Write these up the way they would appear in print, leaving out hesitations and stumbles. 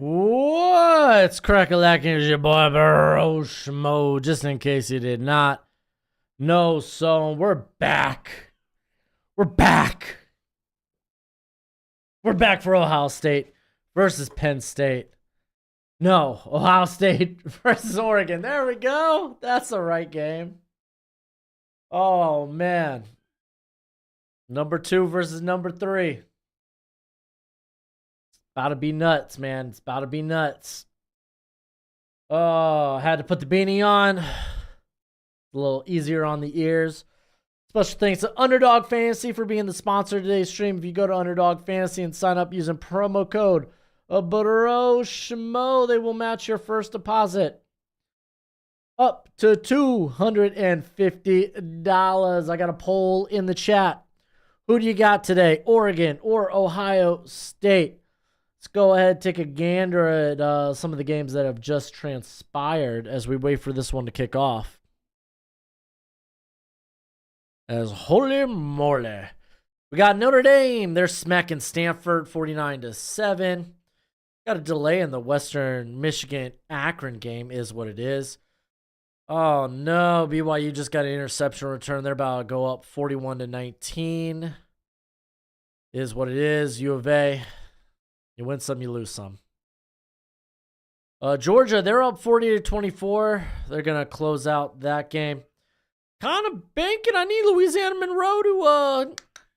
What's crack-a-lacking? It's your boy Broshmo. Just in case you did not know, so we're back. We're back. We're back for Ohio State versus Penn State. No, Ohio State versus Oregon. There we go. That's the right game. Oh, man. Number 2 versus number 3. About to be nuts, man. It's about to be nuts. Oh, had to put the beanie on. A little easier on the ears. Special thanks to Underdog Fantasy for being the sponsor of today's stream. If you go to Underdog Fantasy and sign up using promo code Broshmo, they will match your first deposit up to $250. I got a poll in the chat. Who do you got today? Oregon or Ohio State? Let's go ahead, take a gander at some of the games that have just transpired as we wait for this one to kick off. As holy moly. We got Notre Dame. They're smacking Stanford 49-7. Got a delay in the Western Michigan Akron game is what it is. Oh no, BYU just got an interception return. They're about to go up 41-19. Is what it is. U of A. You win some, you lose some. Georgia, they're up 40-24. They're going to close out that game. Kind of banking. I need Louisiana Monroe to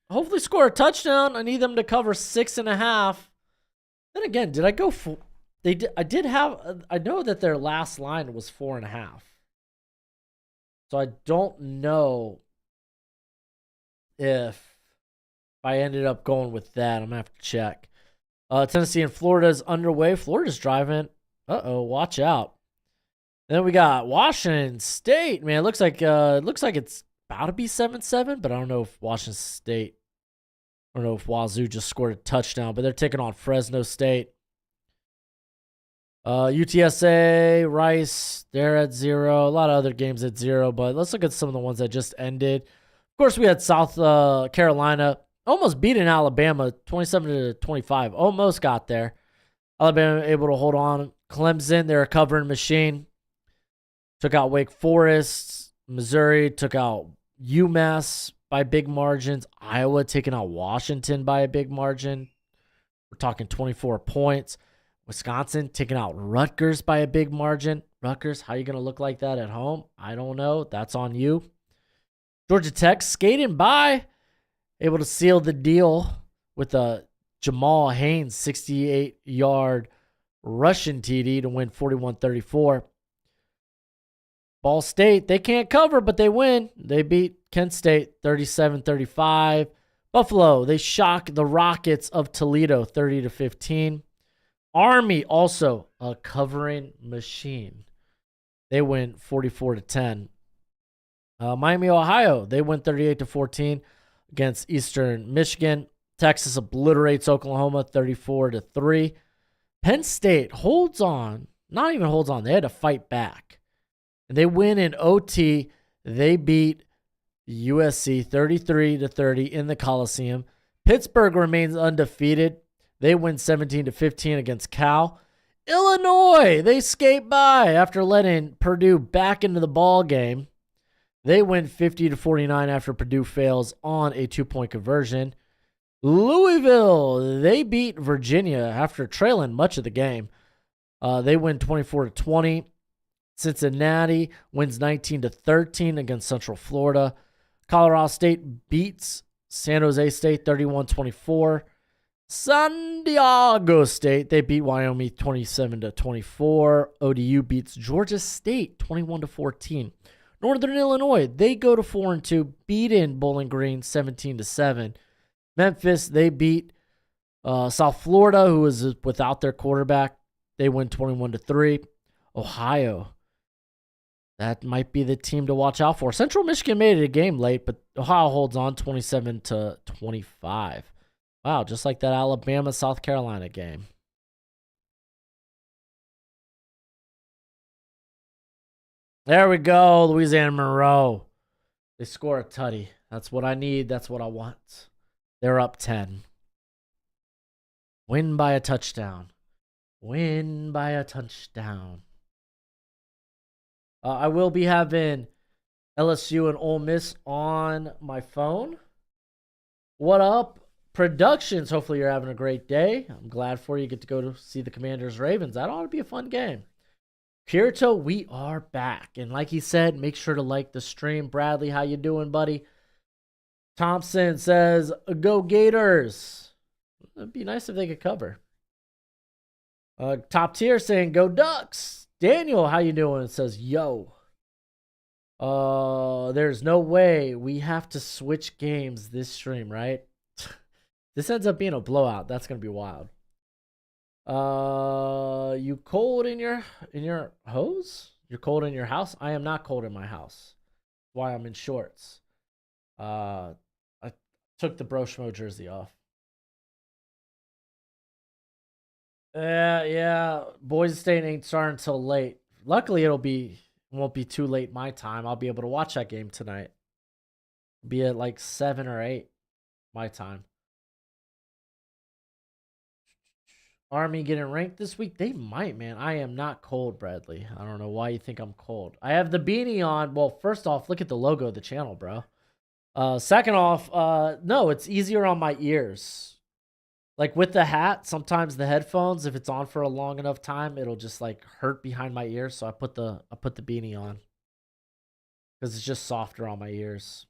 hopefully score a touchdown. I need them to cover 6.5. Then again, did I go for... I did have... I know that their last line was 4.5. So I don't know if I ended up going with that. I'm going to have to check. Tennessee and Florida is underway. Florida's driving. Watch out. Then we got Washington State. Man, it looks like it's about to be 7-7, but I don't know if Washington State, I don't know if Wazoo just scored a touchdown, but they're taking on Fresno State. UTSA, Rice, they're at 0. A lot of other games at 0, but let's look at some of the ones that just ended. Of course, we had South Carolina almost beating Alabama 27-25. Almost got there. Alabama able to hold on. Clemson, they're a covering machine. Took out Wake Forest. Missouri took out UMass by big margins. Iowa taking out Washington by a big margin. We're talking 24 points. Wisconsin taking out Rutgers by a big margin. Rutgers, how you going to look like that at home? I don't know. That's on you. Georgia Tech skating by. Able to seal the deal with a Jamal Haynes 68-yard Russian TD to win 41-34. Ball State, they can't cover, but they win. They beat Kent State 37-35. Buffalo, they shock the Rockets of Toledo 30-15. Army, also a covering machine. They win 44-10. Miami, Ohio, they win 38-14 against Eastern Michigan. Texas obliterates Oklahoma 34-3. Penn State holds on. Not even holds on. They had to fight back. And they win in OT. They beat USC 33-30 in the Coliseum. Pittsburgh remains undefeated. They win 17-15 against Cal. Illinois, they skate by after letting Purdue back into the ball game. They win 50-49 after Purdue fails on a 2-point conversion. Louisville, they beat Virginia after trailing much of the game. They win 24-20. Cincinnati wins 19-13 against Central Florida. Colorado State beats San Jose State 31-24. San Diego State, they beat Wyoming 27-24. ODU beats Georgia State 21-14. Northern Illinois, they go to 4-2, beating Bowling Green 17-7. Memphis, they beat South Florida, who is without their quarterback. They win 21-3. Ohio, that might be the team to watch out for. Central Michigan made it a game late, but Ohio holds on 27-25. Wow, just like that Alabama-South Carolina game. There we go, Louisiana Monroe. They score a tutty. That's what I need. That's what I want. They're up 10. Win by a touchdown. Win by a touchdown. I will be having LSU and Ole Miss on my phone. What up, Productions? Hopefully you're having a great day. I'm glad for you. Get to go to see the Commanders Ravens. That ought to be a fun game. Kirito, we are back. And like he said, make sure to like the stream. Bradley, how you doing, buddy? Thompson says, go Gators. It'd be nice if they could cover. Top tier saying, go Ducks. Daniel, how you doing? Says, yo. There's no way we have to switch games this stream, right? This ends up being a blowout. That's going to be wild. You cold in your hose? You're cold in your house? I am not cold in my house. Why I'm in shorts. I took the Broshmo jersey off. Yeah. Boise State ain't starting until late. Luckily, it won't be too late my time. I'll be able to watch that game tonight. Be at like 7 or 8 my time. Army getting ranked this week? They might, man. I am not cold, Bradley. I don't know why you think I'm cold. I have the beanie on. Well, first off, look at the logo of the channel, bro. Second off, no, it's easier on my ears. Like with the hat, sometimes the headphones, if it's on for a long enough time, it'll just like hurt behind my ears. So I put the beanie on because it's just softer on my ears.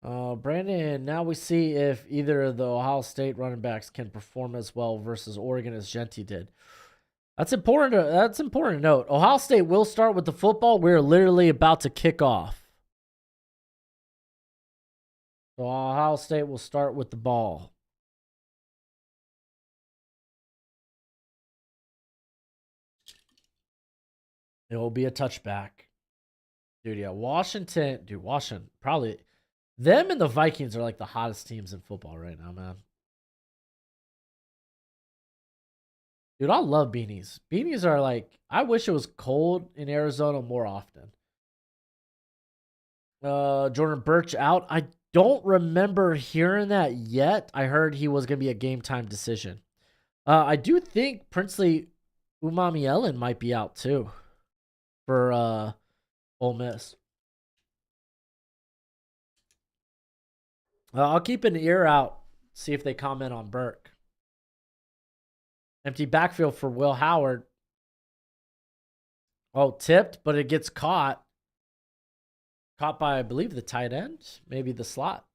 Brandon, now we see if either of the Ohio State running backs can perform as well versus Oregon as Genti did. That's important. That's important to note. Ohio State will start with the football. We're literally about to kick off. So Ohio State will start with the ball. It will be a touchback. Dude, yeah. Washington, probably. Them and the Vikings are like the hottest teams in football right now, man. Dude, I love beanies. Beanies are like, I wish it was cold in Arizona more often. Jordan Birch out. I don't remember hearing that yet. I heard he was going to be a game time decision. I do think Princely Umami Ellen might be out too for Ole Miss. I'll keep an ear out, see if they comment on Burke. Empty backfield for Will Howard. Oh, tipped, but it gets caught. Caught by, I believe, the tight end, maybe the slot.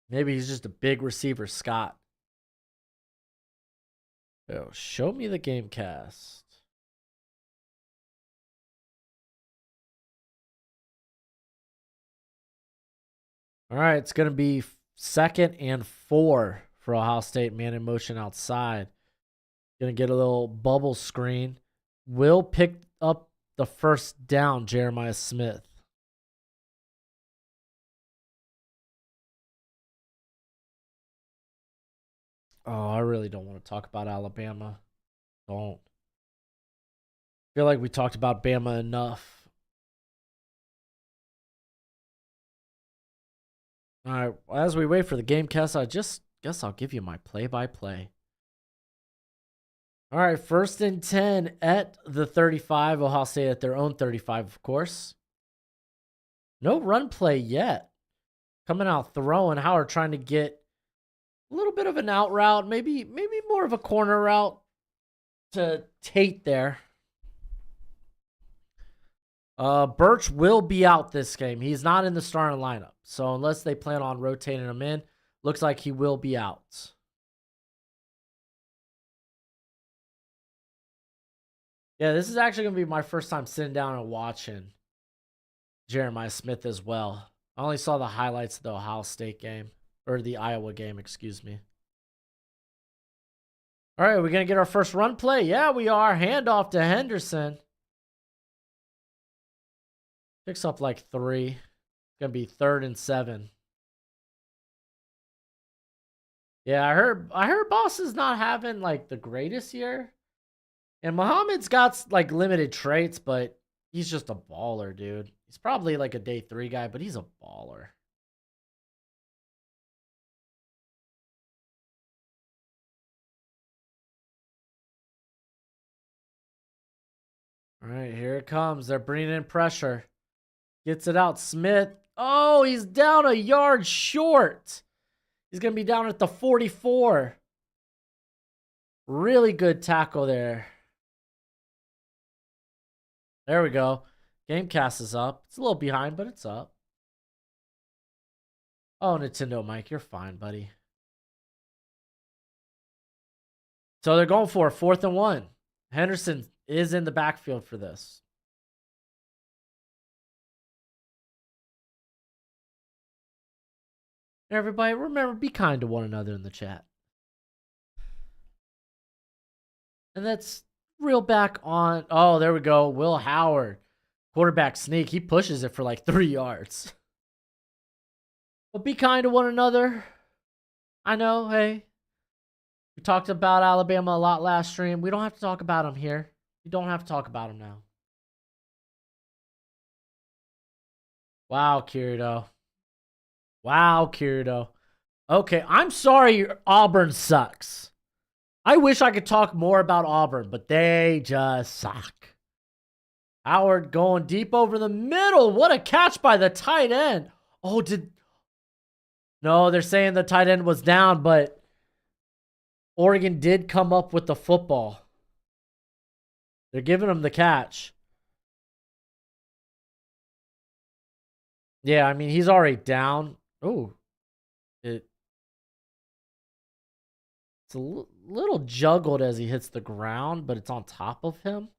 Maybe he's just a big receiver, Scott. Oh, show me the game cast. All right, it's going to be 2nd and 4 for Ohio State. Man in motion outside. Going to get a little bubble screen. Will pick up the first down, Jeremiah Smith. Oh, I really don't want to talk about Alabama. Don't. Feel like we talked about Bama enough. All right, as we wait for the game cast, I just guess I'll give you my play-by-play. All right, 1st and 10 at the 35. Ohio State at their own 35, of course. No run play yet. Coming out throwing. Howard trying to get a little bit of an out route, maybe more of a corner route to Tate there. Birch will be out this game. He's not in the starting lineup. So unless they plan on rotating him in, looks like he will be out. Yeah, this is actually going to be my first time sitting down and watching Jeremiah Smith as well. I only saw the highlights of the Ohio State game, or the Iowa game, excuse me. All right, we're going to get our first run play. Yeah, we are. Handoff to Henderson. Picks up like 3. It's going to be 3rd and 7. Yeah, I heard Boss is not having like the greatest year. And Muhammad's got like limited traits, but He's just a baller, dude. He's probably like a day 3 guy, but he's a baller. All right, here it comes. They're bringing in pressure. Gets it out. Smith. Oh, he's down a yard short. He's going to be down at the 44. Really good tackle there. There we go. Gamecast is up. It's a little behind, but it's up. Oh, Nintendo Mike, you're fine, buddy. So they're going for 4th and 1. Henderson is in the backfield for this. Everybody, remember, be kind to one another in the chat. And that's real back on. Oh, there we go. Will Howard. Quarterback sneak. He pushes it for like 3 yards. But be kind to one another. I know, hey. We talked about Alabama a lot last stream. We don't have to talk about them here. We don't have to talk about them now. Wow, Kirito. Wow, Kirito. Okay, I'm sorry Auburn sucks. I wish I could talk more about Auburn, but they just suck. Howard going deep over the middle. What a catch by the tight end. Oh, No, they're saying the tight end was down, but Oregon did come up with the football. They're giving him the catch. Yeah, I mean, he's already down. Oh, it's a little juggled as he hits the ground, but it's on top of him.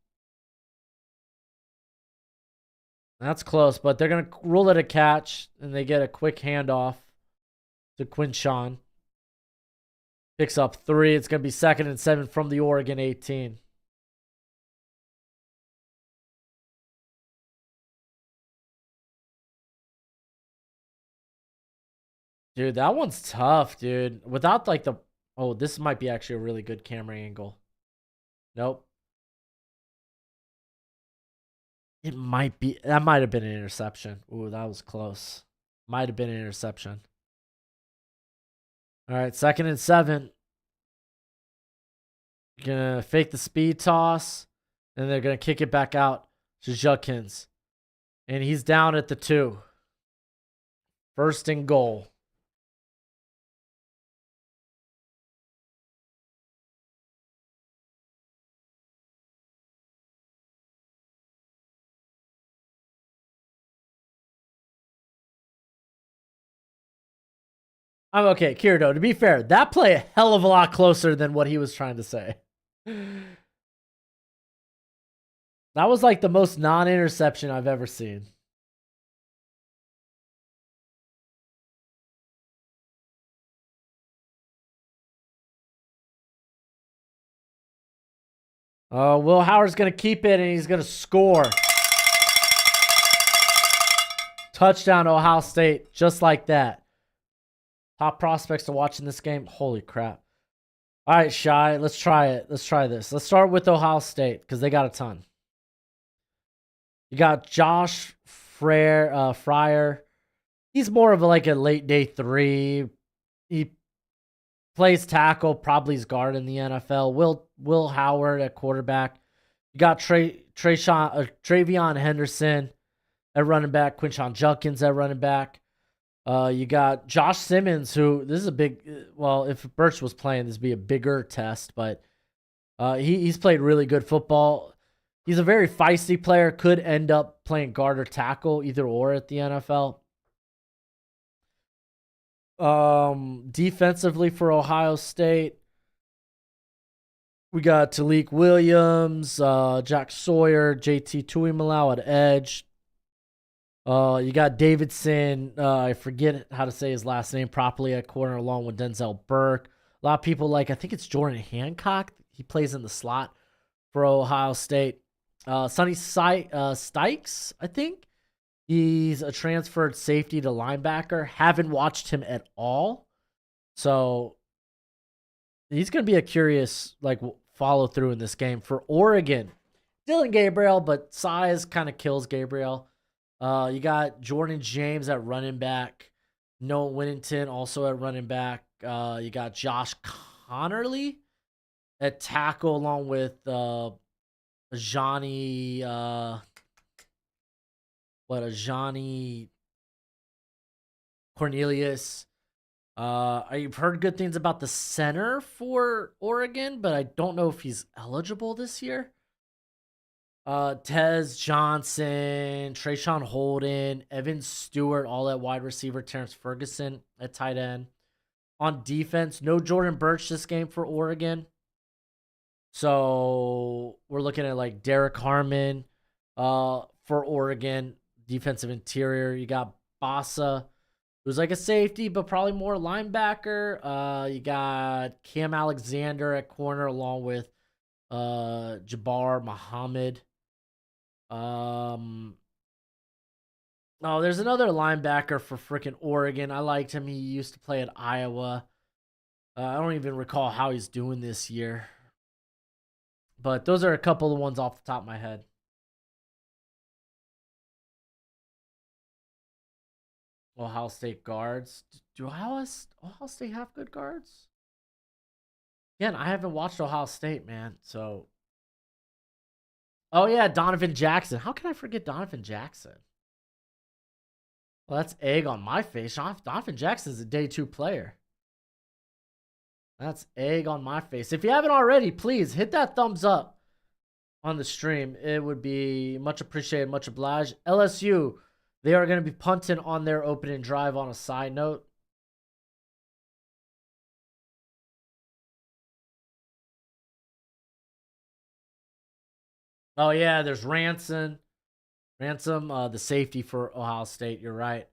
That's close, but they're going to rule it a catch, and they get a quick handoff to Quinshawn. Picks up 3. It's going to be 2nd and 7 from the Oregon 18. Dude, that one's tough, dude. Without like the... Oh, this might be actually a really good camera angle. Nope. It might be... That might have been an interception. Ooh, that was close. Might have been an interception. All right, 2nd and 7. Gonna fake the speed toss, and they're gonna kick it back out to Judkins. And he's down at the 2. 1st and goal. I'm okay, Kirito. To be fair, that play a hell of a lot closer than what he was trying to say. That was like the most non-interception I've ever seen. Will Howard's going to keep it, and he's going to score. Touchdown, Ohio State, just like that. Top prospects to watch in this game. Holy crap. All right, Shy, let's try it. Let's try this. Let's start with Ohio State because they got a ton. You got Josh Fryer. He's more of like a late day 3. He plays tackle, probably is guard in the NFL. Will Howard at quarterback. You got Travion Henderson at running back. Quinshawn Judkins at running back. You got Josh Simmons, who this is a big. Well, if Birch was playing, this would be a bigger test, but he's played really good football. He's a very feisty player. Could end up playing guard or tackle, either or at the NFL. Defensively for Ohio State, we got Talik Williams, Jack Sawyer, JT Tuimalau at edge. You got Davidson, I forget how to say his last name properly, at corner along with Denzel Burke. A lot of people I think it's Jordan Hancock. He plays in the slot for Ohio State. Sonny Stikes, I think. He's a transferred safety to linebacker. Haven't watched him at all. So he's going to be a curious follow through in this game. For Oregon, Dylan Gabriel, but size kind of kills Gabriel. You got Jordan James at running back. Noah Winnington also at running back. You got Josh Connerly at tackle along with Johnny Johnny Cornelius. I've heard good things about the center for Oregon, but I don't know if he's eligible this year. Tez Johnson, Trayshawn Holden, Evan Stewart, all at wide receiver, Terrence Ferguson at tight end. On defense, no Jordan Birch this game for Oregon. So we're looking at like Derek Harmon for Oregon, defensive interior. You got Bassa, who's like a safety, but probably more linebacker. You got Cam Alexander at corner along with Jabbar Muhammad. Oh, there's another linebacker for freaking Oregon. I liked him. He used to play at Iowa. I don't even recall how he's doing this year. But those are a couple of ones off the top of my head. Ohio State guards. Do Ohio State have good guards? Again, I haven't watched Ohio State, man. So, oh yeah, Donovan Jackson. How can I forget Donovan Jackson? Well, that's egg on my face. Donovan Jackson's a day 2 player. That's egg on my face. If you haven't already, please hit that thumbs up on the stream. It would be much appreciated, much obliged. LSU, they are going to be punting on their opening drive on a side note. Oh, yeah, there's Ransom, the safety for Ohio State. You're right.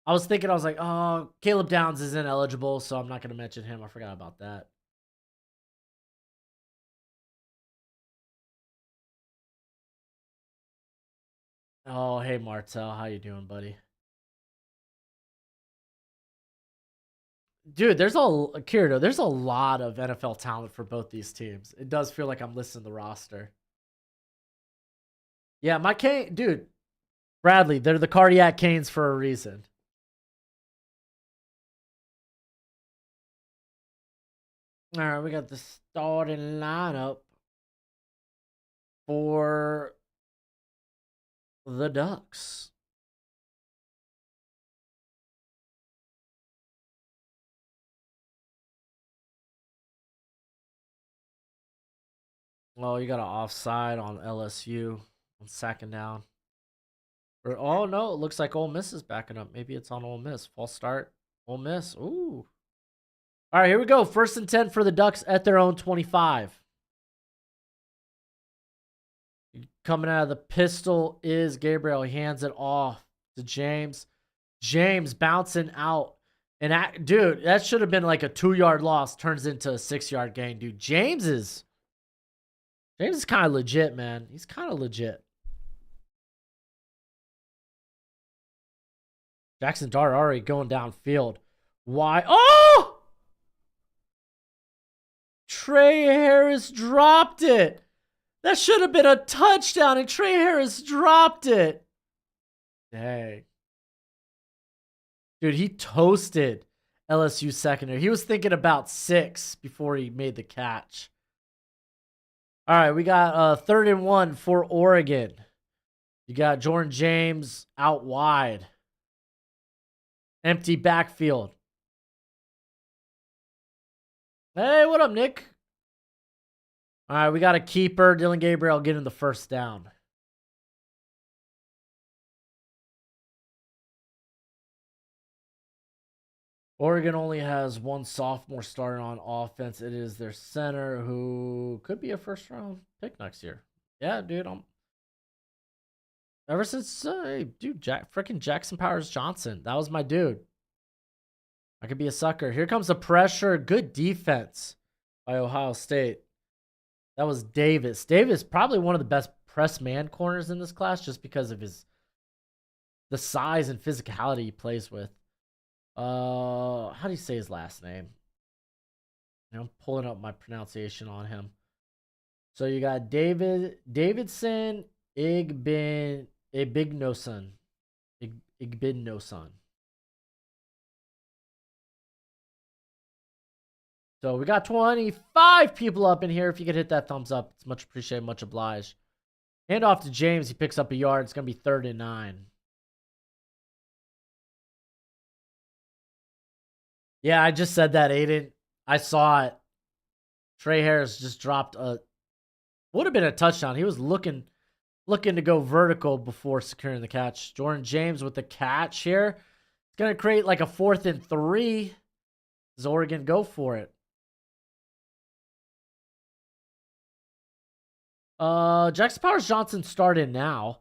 I was like, oh, Caleb Downs is ineligible, so I'm not going to mention him. I forgot about that. Oh, hey, Martel. How you doing, buddy? Dude, there's a Kirito, there's a lot of NFL talent for both these teams. It does feel like I'm listing the roster. Yeah, my Cane, dude, Bradley, they're the cardiac canes for a reason. All right, we got the starting lineup for the Ducks. Well, you got an offside on LSU on 2nd down. Oh no, it looks like Ole Miss is backing up. Maybe it's on Ole Miss. False start. Ole Miss. Ooh. All right, here we go. 1st and 10 for the Ducks at their own 25. Coming out of the pistol is Gabriel. He hands it off to James. James bouncing out. And dude, that should have been like a 2-yard loss. Turns into a 6-yard gain, dude. James is kind of legit, man. He's kind of legit. Jackson Dart already going downfield. Why? Oh! Trey Harris dropped it. That should have been a touchdown, and Trey Harris dropped it. Dang. Dude, he toasted LSU secondary. He was thinking about 6 before he made the catch. All right, we got 3rd and 1 for Oregon. You got Jordan James out wide. Empty backfield. Hey, what up, Nick? All right, we got a keeper. Dylan Gabriel getting the 1st down. Oregon only has one sophomore starting on offense. It is their center, who could be a 1st-round pick next year. Yeah, dude. Ever since, dude, freaking Jackson Powers Johnson. That was my dude. I could be a sucker. Here comes the pressure. Good defense by Ohio State. That was Davis. Davis, probably one of the best press man corners in this class just because of the size and physicality he plays with. How do you say his last name? I'm pulling up my pronunciation on him. So you got Davidson, Igbinosun. Igbinosun. So we got 25 people up in here. If you could hit that thumbs up, it's much appreciated, much obliged. Hand off to James. He picks up a yard. It's going to be 3rd and 9. Yeah, I just said that, Aiden. I saw it. Trey Harris just dropped would have been a touchdown. He was looking to go vertical before securing the catch. Jordan James with the catch here. It's going to create like a 4th and 3. Does Oregon go for it? Jackson Powers Johnson started now.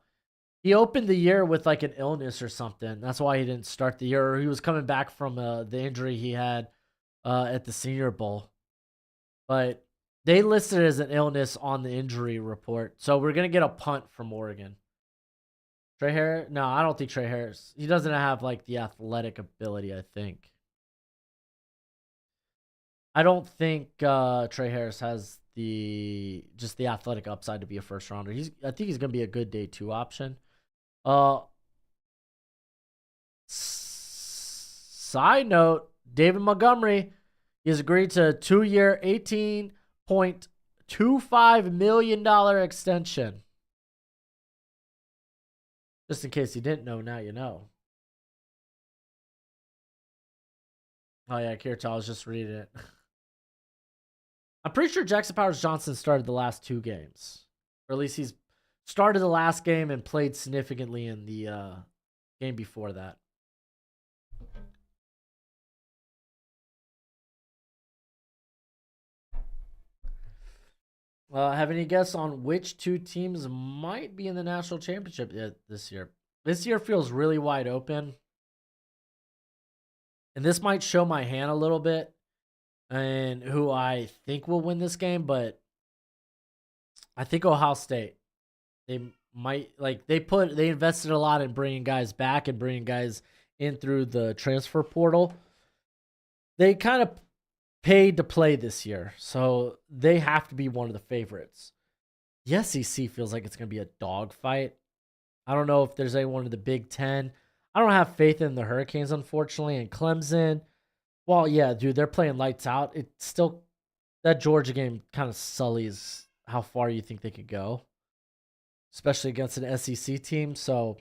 He opened the year with like an illness or something. That's why he didn't start the year. Or he was coming back from the injury he had at the Senior Bowl. But they listed it as an illness on the injury report. So we're going to get a punt from Oregon. Trey Harris? No, I don't think Trey Harris. He doesn't have like the athletic ability, I think. I don't think Trey Harris has the athletic upside to be a first rounder. I think he's going to be a good day 2 option. Side note, David Montgomery, he has agreed to a 2-year, $18.25 million extension. Just in case you didn't know, now you know. Oh yeah, Kirtal, I was just reading it. I'm pretty sure Jackson Powers Johnson started the last 2 games. Or at least he's started the last game and played significantly in the game before that. Have any guess on which 2 teams might be in the national championship this year? This year feels really wide open. And this might show my hand a little bit and who I think will win this game, but I think Ohio State. They might they invested a lot in bringing guys back and bringing guys in through the transfer portal. They kind of paid to play this year, so they have to be one of the favorites. The SEC feels like it's going to be a dogfight. I don't know if there's anyone in the Big Ten. I don't have faith in the Hurricanes, unfortunately, and Clemson. Well, yeah, dude, they're playing lights out. It's still that Georgia game kind of sullies how far you think they could go, especially against an SEC team. So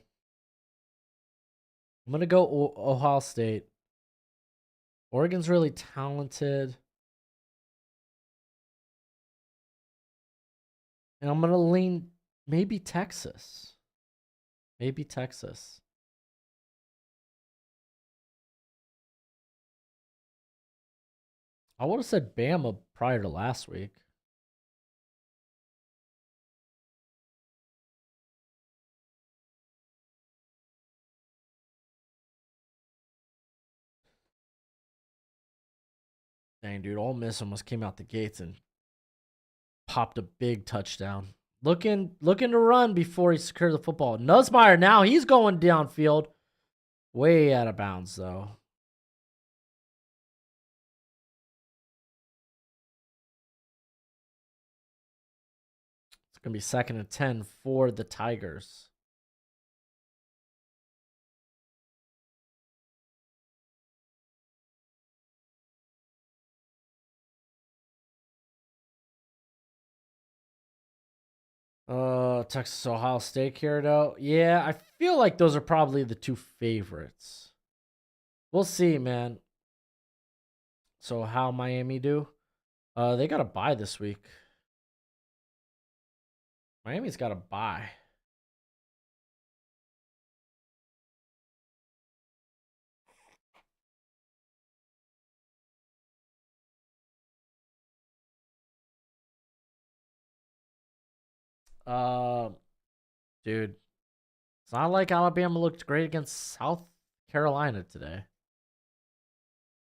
I'm going to go Ohio State. Oregon's really talented. And I'm going to lean maybe Texas. Maybe Texas. I would have said Bama prior to last week. Dang, dude, Ole Miss almost came out the gates and popped a big touchdown. Looking to run before he secured the football. Nussmeier now, he's going downfield. Way out of bounds, though. It's going to be 2nd and 10 for the Tigers. Texas Ohio State here though. Yeah, I feel like those are probably the 2 favorites. We'll see, man. So how Miami do? They got a bye this week. Miami's got a bye. Dude, it's not like Alabama looked great against South Carolina today.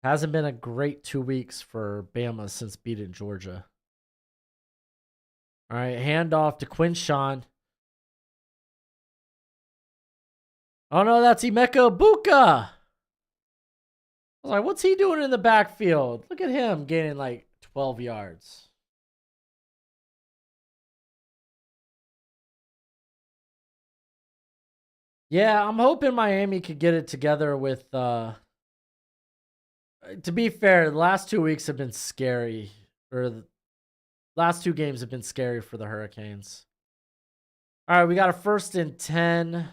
Hasn't been a great 2 weeks for Bama since beating Georgia. All right, handoff to Quinshawn. Oh no, that's Emeka Buka. I was like, what's he doing in the backfield? Look at him gaining like 12 yards. Yeah, I'm hoping Miami could get it together with to be fair, the last 2 weeks have been scary. Or the last 2 games have been scary for the Hurricanes. All right, we got a 1st and 10.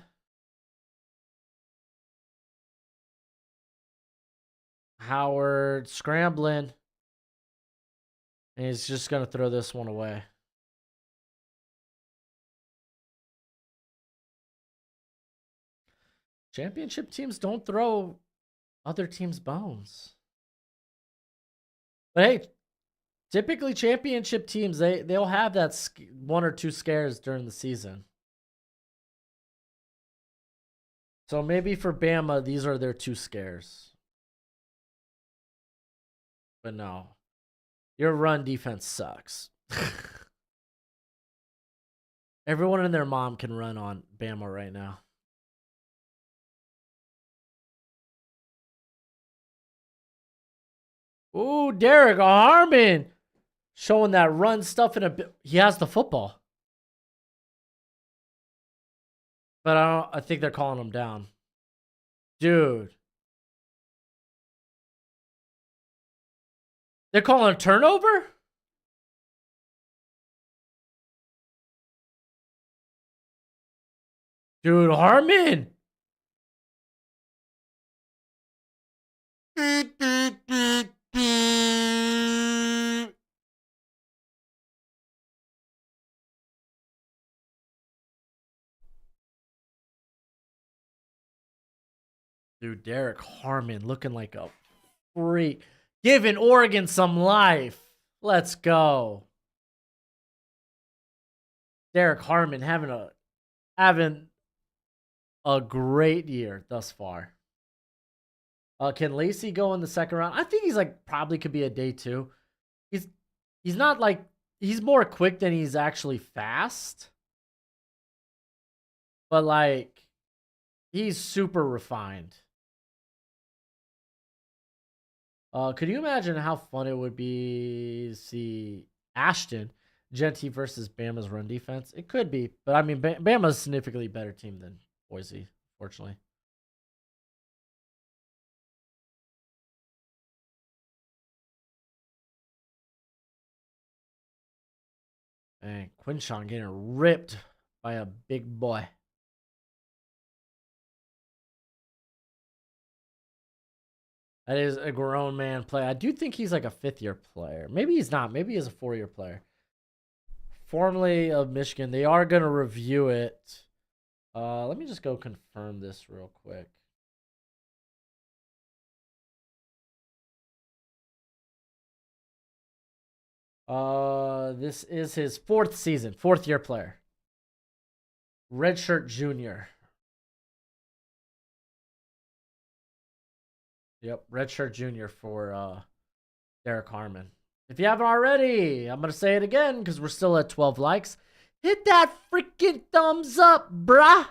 Howard scrambling. And he's just going to throw this one away. Championship teams don't throw other teams' bones. But hey, typically championship teams, they'll have that 1 or 2 scares during the season. So maybe for Bama, these are their 2 scares. But no. Your run defense sucks. Everyone and their mom can run on Bama right now. Ooh, Derek Harmon showing that run stuff in a bit. He has the football. But I think they're calling him down. Dude. They're calling a turnover? Dude, Harmon. Dude, Derek Harmon looking like a freak. Giving Oregon some life. Let's go. Derek Harmon having a great year thus far. Can Lacey go in the 2nd round? I think he's like probably could be a day 2. He's not like he's more quick than he's actually fast. But like he's super refined. Could you imagine how fun it would be to see Ashton Genty versus Bama's run defense? It could be, but I mean, Bama's a significantly better team than Boise, fortunately. And Quinshawn getting ripped by a big boy. That is a grown man play. I do think he's like a 5th-year player. Maybe he's not. Maybe he's a 4-year player. Formerly of Michigan. They are going to review it. Let me just go confirm this real quick. This is his 4th season. 4th-year player. Redshirt junior. Yep, redshirt junior for Derek Harmon. If you haven't already, I'm going to say it again because we're still at 12 likes. Hit that freaking thumbs up, bruh.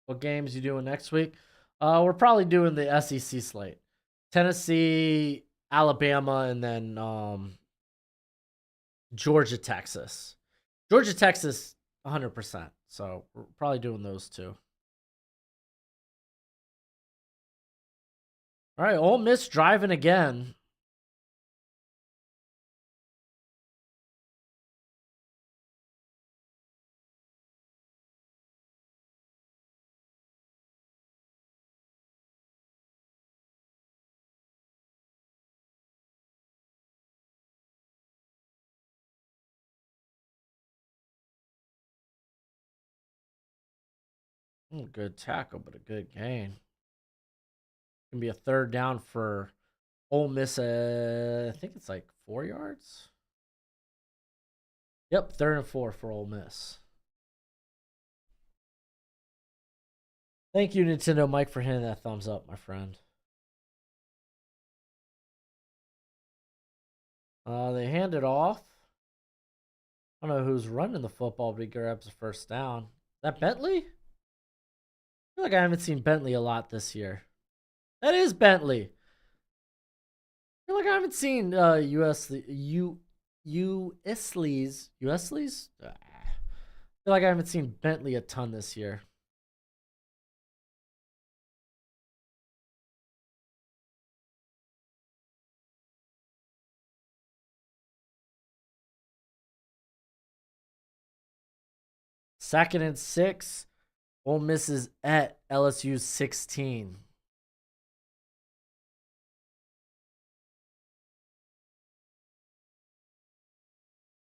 What games you doing next week? We're probably doing the SEC slate. Tennessee, Alabama, and then Georgia, Texas. Georgia, Texas, 100%. So we're probably doing those 2. All right, Ole Miss driving again. Good tackle, but a good gain. Gonna be a 3rd down for Ole Miss. I think it's like 4 yards. Yep, 3rd and 4 for Ole Miss. Thank you, Nintendo Mike, for hitting that thumbs up, my friend. They hand it off. I don't know who's running the football, but he grabs the 1st down. Is that Bentley? I feel like I haven't seen Bentley a lot this year. That is Bentley. I feel like I haven't seen USleys. USleys? I feel like I haven't seen Bentley a ton this year. Second and 6. Ole Miss is at LSU's 16.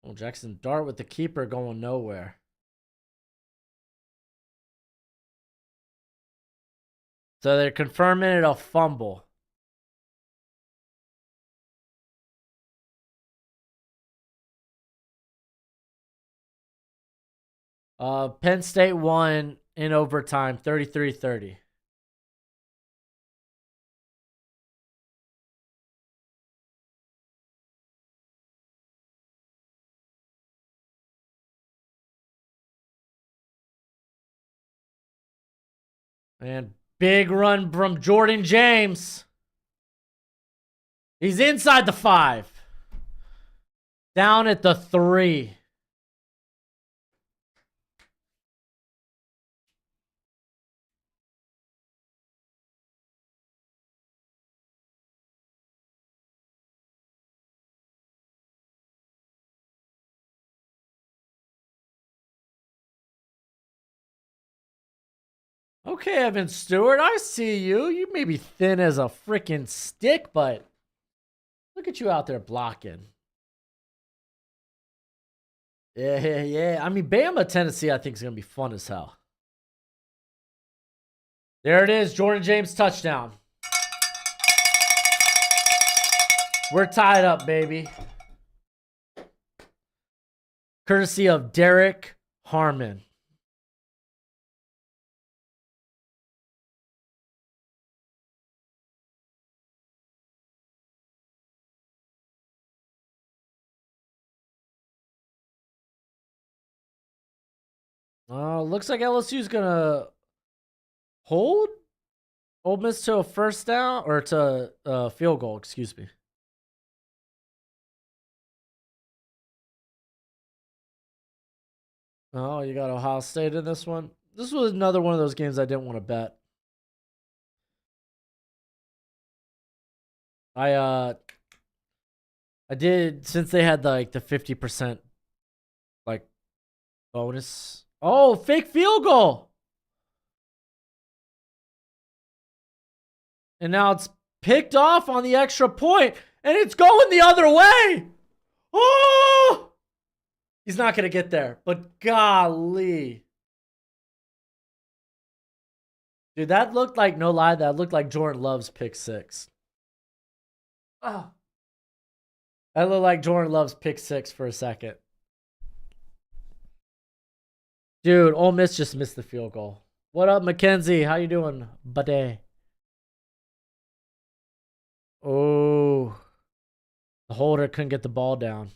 Well, Jackson Dart with the keeper going nowhere. So they're confirming it a fumble. Penn State won in overtime, 33-30. And big run from Jordan James. He's inside the 5. Down at the 3. Okay, Evan Stewart, I see you. You may be thin as a freaking stick, but look at you out there blocking. Yeah. I mean, Bama, Tennessee, I think is going to be fun as hell. There it is, Jordan James touchdown. We're tied up, baby. Courtesy of Derek Harmon. Looks like LSU's gonna hold Ole Miss to a first down or to a field goal. Excuse me. Oh, you got Ohio State in this one. This was another one of those games I didn't want to bet. I did, since they had like the 50% like bonus. Oh, fake field goal. And now it's picked off on the extra point, and it's going the other way. Oh! He's not going to get there, but golly. Dude, that looked like, no lie, that looked like Jordan Love's pick 6. Oh. That looked like Jordan Love's pick 6 for a second. Dude, Ole Miss just missed the field goal. What up, Mackenzie? How you doing, buddy? Oh. The holder couldn't get the ball down.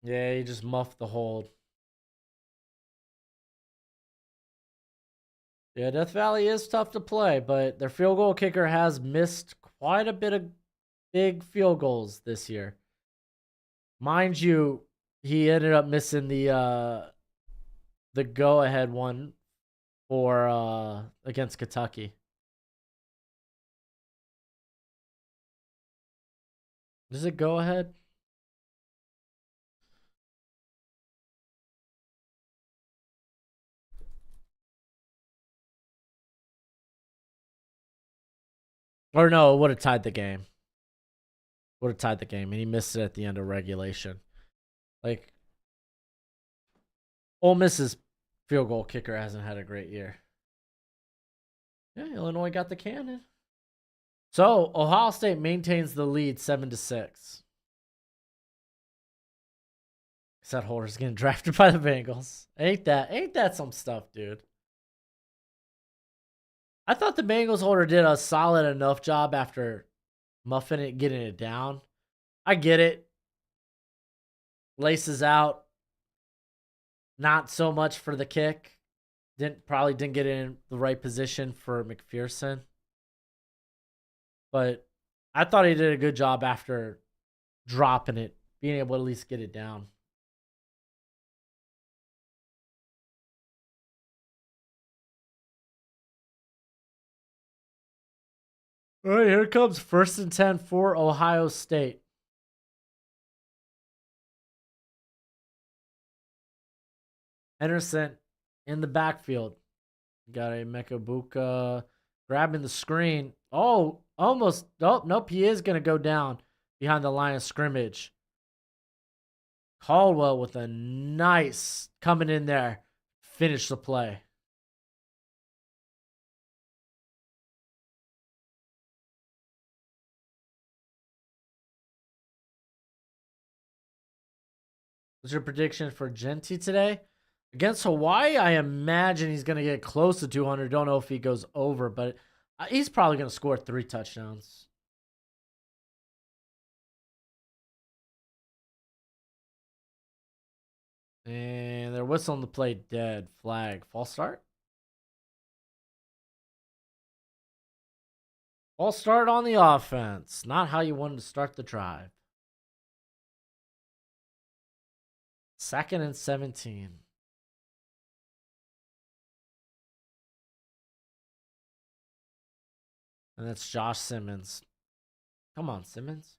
Yeah, he just muffed the hold. Yeah, Death Valley is tough to play, but their field goal kicker has missed quite a bit of big field goals this year. Mind you, he ended up missing the go-ahead one for against Kentucky. Does it go ahead? Or no, it would have tied the game. Would have tied the game, and he missed it at the end of regulation. Like, Ole Miss's field goal kicker hasn't had a great year. Yeah, Illinois got the cannon. So Ohio State maintains the lead 7-6. Said Holder's getting drafted by the Bengals. Ain't that some stuff, dude? I thought the Bengals holder did a solid enough job after muffing it, getting it down. I get it. Laces out. Not so much for the kick. Probably didn't get in the right position for McPherson. But I thought he did a good job after dropping it, being able to at least get it down. All right, here comes 1st and 10 for Ohio State. Henderson in the backfield. Got a Mekabuka grabbing the screen. Oh, almost. Oh, nope. He is going to go down behind the line of scrimmage. Caldwell with a nice coming in there. Finish the play. What's your prediction for Genti today? Against Hawaii, I imagine he's going to get close to 200. Don't know if he goes over, but he's probably going to score 3 touchdowns. And they're whistling the play dead. Flag. False start? False start on the offense. Not how you wanted to start the drive. 2nd and 17. And that's Josh Simmons. Come on, Simmons.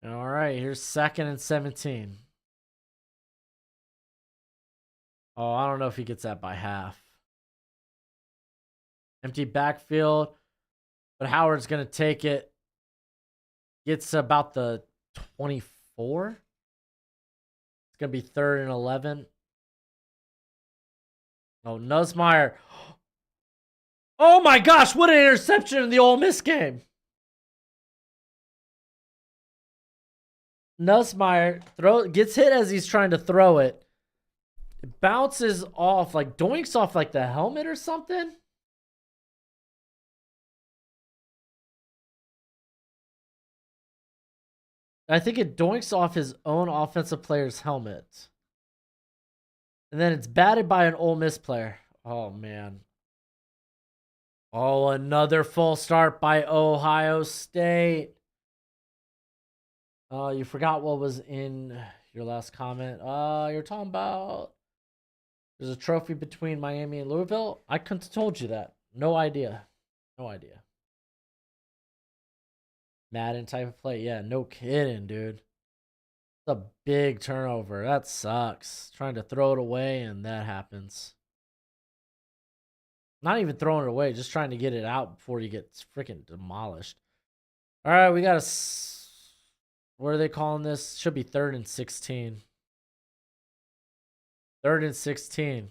All right, here's 2nd and 17. Oh, I don't know if he gets that by half. Empty backfield, but Howard's going to take it. Gets about the 24. It's going to be 3rd and 11. Oh, Nussmeier. Oh my gosh, what an interception in the Ole Miss game. Nussmeier gets hit as he's trying to throw it. It bounces off, like doinks off like the helmet or something. I think it doinks off his own offensive player's helmet. And then it's batted by an Ole Miss player. Oh, man. Oh, another full start by Ohio State. You forgot what was in your last comment. You're talking about there's a trophy between Miami and Louisville. I couldn't have told you that. No idea. No idea. Madden type of play. Yeah, no kidding, dude. It's a big turnover. That sucks. Trying to throw it away, and that happens. Not even throwing it away, just trying to get it out before you get freaking demolished. All right, we got a... What are they calling this? Should be 3rd and 16. 3rd and 16.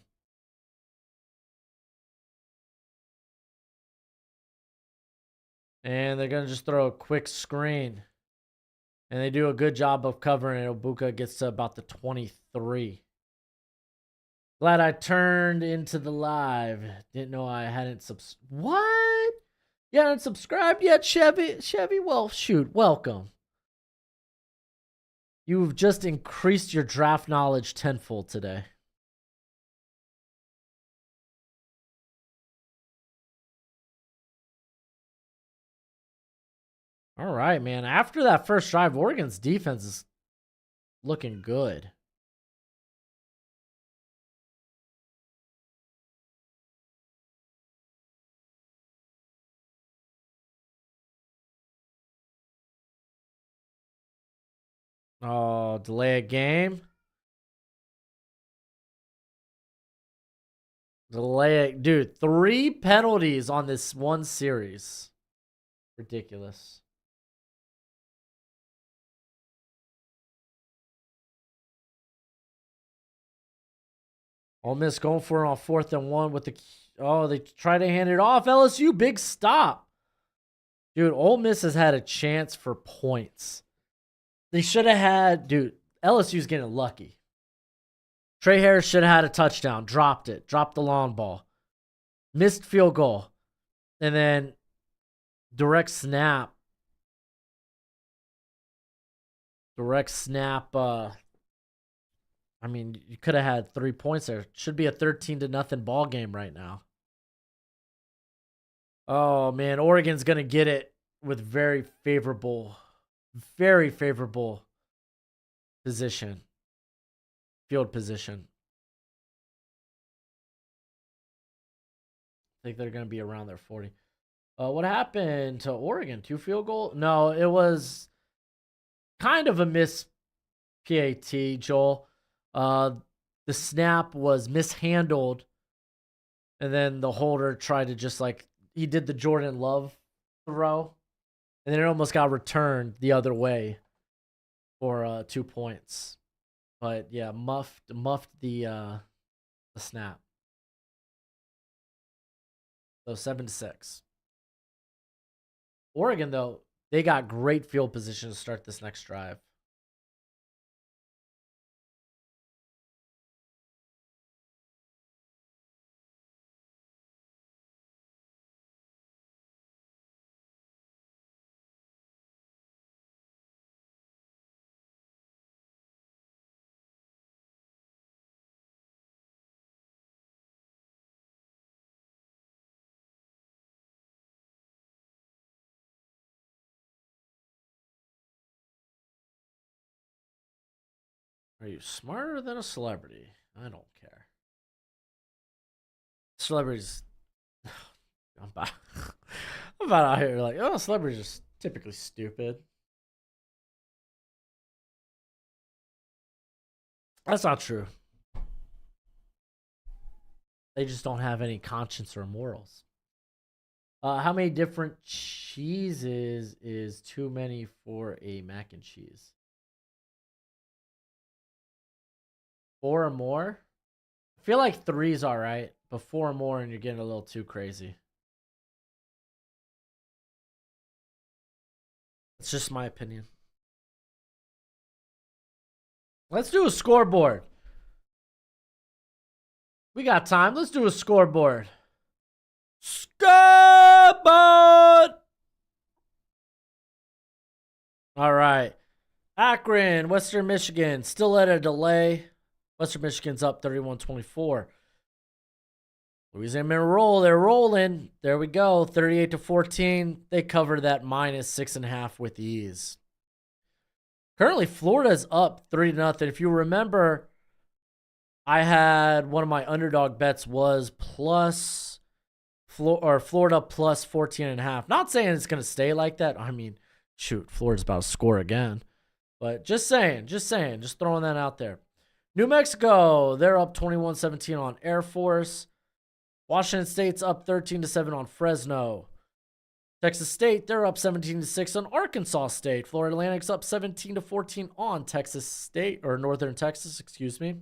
And they're going to just throw a quick screen. And they do a good job of covering it. Ibuka gets to about the 23. Glad I turned into the live. Didn't know I hadn't What? You haven't subscribed yet, Chevy? Chevy, well, shoot. Welcome. You've just increased your draft knowledge tenfold today. All right, man. After that first drive, Oregon's defense is looking good. Oh, delay a game. Delay it. Dude, 3 penalties on this one series. Ridiculous. Ole Miss going for it on 4th and 1 with the... Oh, they try to hand it off. LSU, big stop. Dude, Ole Miss has had a chance for points. They should have had... Dude, LSU's getting lucky. Trey Harris should have had a touchdown. Dropped it. Dropped the long ball. Missed field goal. And then direct snap. I mean, you could have had 3 points there. Should be a 13-0 ball game right now. Oh man, Oregon's gonna get it with very favorable position, field position. I think they're gonna be around their 40. What happened to Oregon? 2 field goal? No, it was kind of a miss PAT, Joel. The snap was mishandled, and then the holder tried to just like he did the Jordan Love throw, and then it almost got returned the other way for 2 points. But yeah, muffed the snap. So 7-6. Oregon though, they got great field position to start this next drive. Are you smarter than a celebrity? I don't care. Celebrities, I'm about, I'm about out here like, oh, celebrities are typically stupid. That's not true. They just don't have any conscience or morals. How many different cheeses is too many for a mac and cheese? 4 or more? I feel like 3's all right, but 4 or more and you're getting a little too crazy. It's just my opinion. Let's do a scoreboard. We got time. Let's do a scoreboard. Scoreboard! All right. Akron, Western Michigan, still at a delay. Western Michigan's up 31-24. Louisiana roll. They're rolling. There we go. 38-14. They cover that -6.5 with ease. Currently, Florida's up 3-0. If you remember, I had one of my underdog bets was Florida plus 14.5. Not saying it's going to stay like that. I mean, shoot, Florida's about to score again. But just saying, just throwing that out there. New Mexico, they're up 21-17 on Air Force. Washington State's up 13-7 on Fresno. Texas State, they're up 17-6 on Arkansas State. Florida Atlantic's up 17-14 on Texas State, or Northern Texas, excuse me.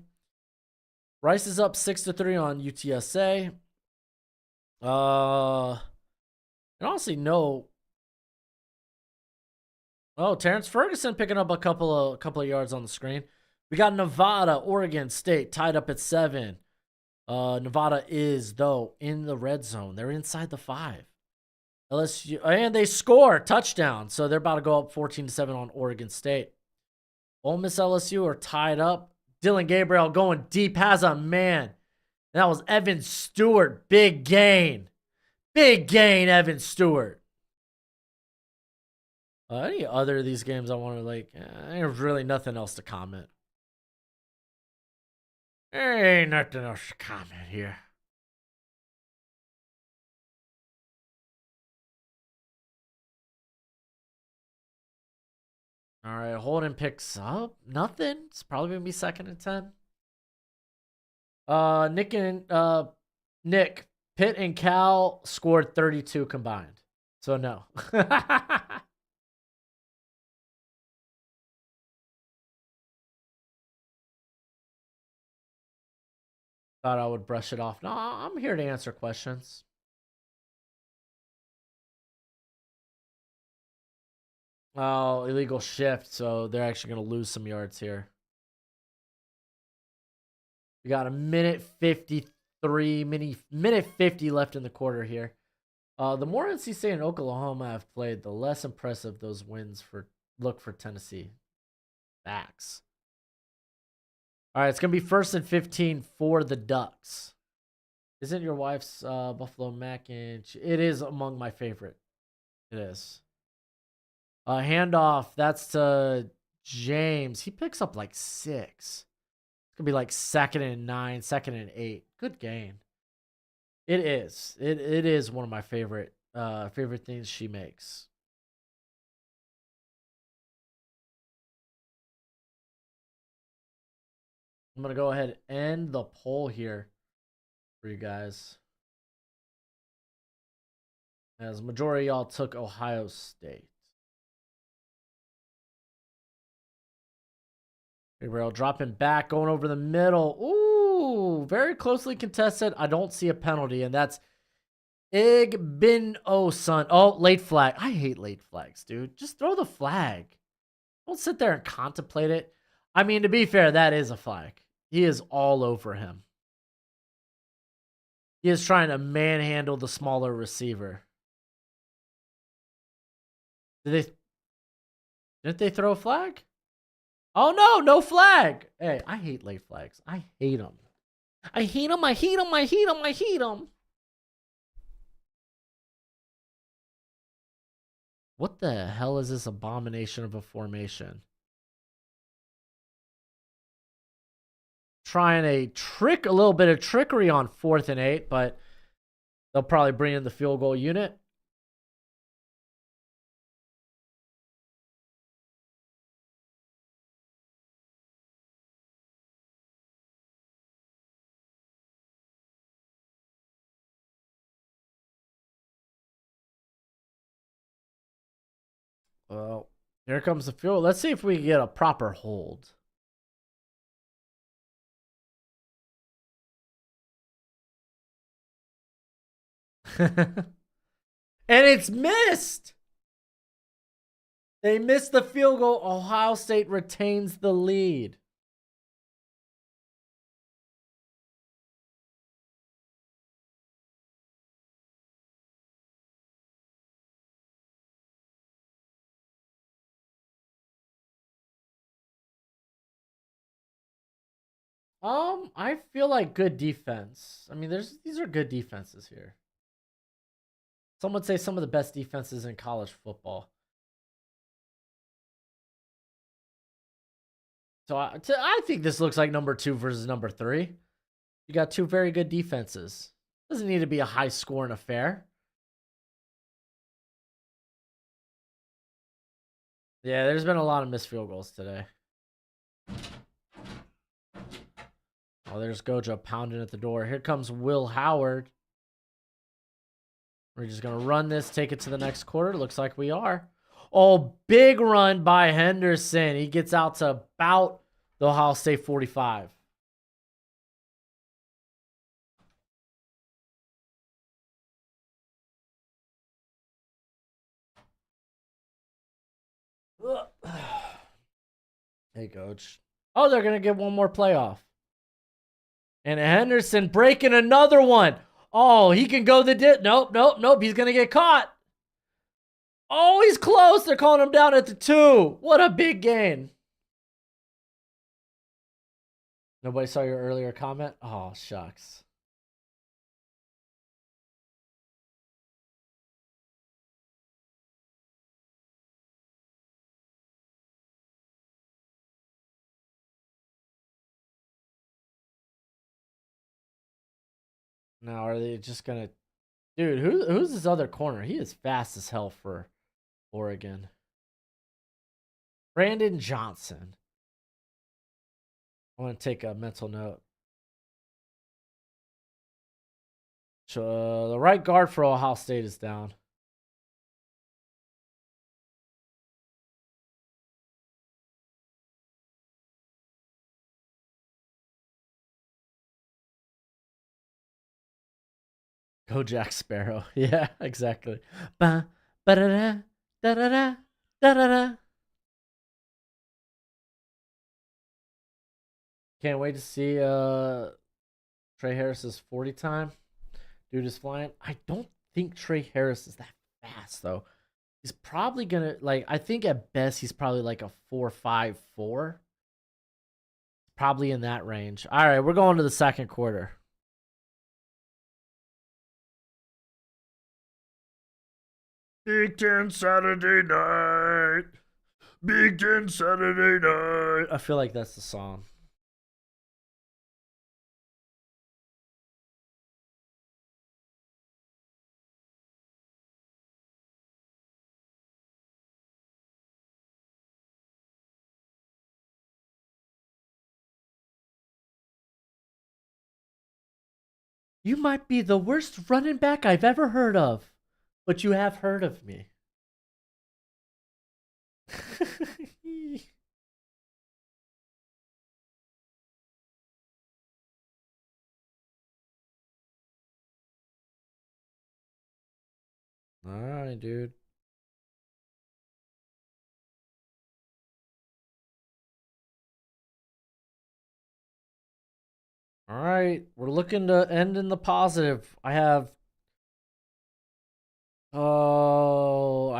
Rice is up 6-3 on UTSA. And honestly, no. Oh, Terrence Ferguson picking up a couple of yards on the screen. We got Nevada, Oregon State tied up at 7. Nevada is, though, in the red zone. They're inside the 5. LSU, and they score touchdown. So they're about to go up 14-7 on Oregon State. Ole Miss, LSU are tied up. Dylan Gabriel going deep, has a man. That was Evan Stewart. Big gain. Big gain, Evan Stewart. Any other of these games I want to like, there's really nothing else to comment. There ain't nothing else to comment here. All right, Holden picks up. Nothing. It's probably going to be 2nd and 10. Nick, Pitt and Cal scored 32 combined. So no. Thought I would brush it off. No, I'm here to answer questions. Oh, illegal shift. So they're actually going to lose some yards here. We got a minute 53, minute 50 left in the quarter here. The more NC State and Oklahoma have played, the less impressive those wins look for Tennessee. Facts. All right, it's going to be 1st and 15 for the Ducks. Isn't your wife's buffalo mac and cheese? It is among my favorite. It is. Handoff. That's to James. He picks up like 6. It's going to be like 2nd and 9, 2nd and 8. Good gain. It is. It is one of my favorite things she makes. I'm going to go ahead and end the poll here for you guys. As the majority of y'all took Ohio State. Gabriel dropping back, going over the middle. Ooh, very closely contested. I don't see a penalty, and that's Igbinosun. Oh, late flag. I hate late flags, dude. Just throw the flag. Don't sit there and contemplate it. I mean, to be fair, that is a flag. He is all over him. He is trying to manhandle the smaller receiver. Didn't they throw a flag? Oh, no, no flag. Hey, I hate late flags. I hate them. I hate them. I hate them. I hate them. I hate them. What the hell is this abomination of a formation? Trying a little bit of trickery on 4th and 8, but they'll probably bring in the field goal unit. Well, here comes the field. Let's see if we can get a proper hold. And it's missed. They missed the field goal. Ohio State retains the lead. I feel like good defense. I mean, these are good defenses here. Some would say some of the best defenses in college football. So I think this looks like number 2 versus number 3. You got 2 very good defenses. Doesn't need to be a high scoring affair. Yeah, there's been a lot of missed field goals today. Oh, there's Gojo pounding at the door. Here comes Will Howard. We're just going to run this, take it to the next quarter. Looks like we are. Oh, big run by Henderson. He gets out to about the Ohio State 45. Hey, coach. Oh, they're going to get one more playoff. And Henderson breaking another one. Oh, he can go the nope, nope, nope. He's going to get caught. Oh, he's close. They're calling him down at the 2. What a big gain. Nobody saw your earlier comment? Oh, shucks. Now, are they just going to... Dude, who's this other corner? He is fast as hell for Oregon. Brandon Johnson. I want to take a mental note. So, the right guard for Ohio State is down. Go Jack Sparrow. Yeah, exactly. Ba, ba-da-da, da-da-da, da-da-da. Can't wait to see Trey Harris's 40 time. Dude is flying. I don't think Trey Harris is that fast though. He's probably gonna like. I think at best he's probably like a 4.54. Probably in that range. All right, we're going to the second quarter. Big Ten Saturday night. Big Ten Saturday night. I feel like that's the song. You might be the worst running back I've ever heard of, but you have heard of me. All right, dude. All right, we're looking to end in the positive. I have I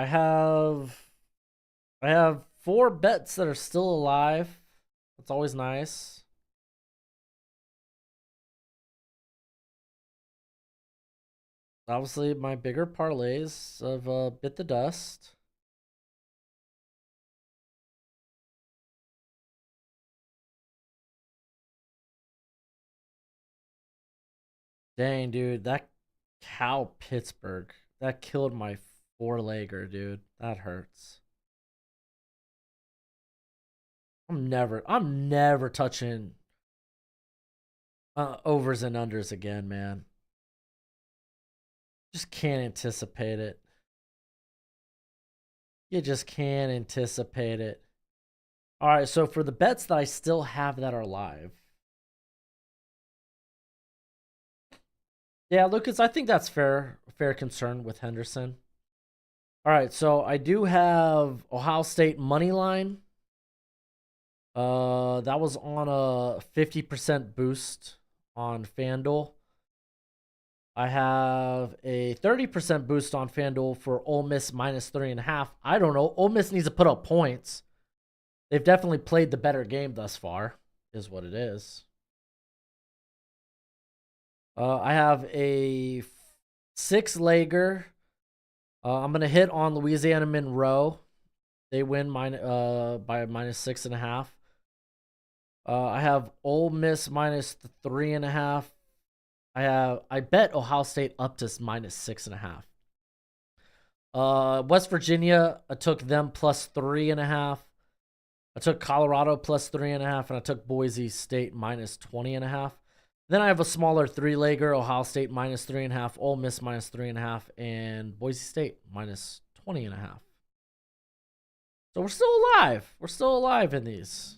have 4 bets that are still alive. That's always nice. Obviously, my bigger parlays have bit the dust. Dang, dude, that cow Pittsburgh, that killed my 4-legger, dude. That hurts. I'm never touching overs and unders again, man. Just can't anticipate it. You just can't anticipate it. All right, so for the bets that I still have that are live. Yeah, Lucas, I think that's fair concern with Henderson. All right, so I do have Ohio State money line. That was on a 50% boost on FanDuel. I have a 30% boost on FanDuel for Ole Miss minus 3.5. I don't know. Ole Miss needs to put up points. They've definitely played the better game thus far, is what it is. I have a 6-legger. I'm going to hit on Louisiana Monroe. They win by minus 6.5. I have Ole Miss minus 3.5. I bet Ohio State up to minus 6.5. West Virginia, I took them plus 3.5. I took Colorado plus 3.5, and I took Boise State minus 20.5. Then I have a smaller 3-legger, Ohio State minus 3.5, Ole Miss minus 3.5, and Boise State minus 20.5. So we're still alive. We're still alive in these.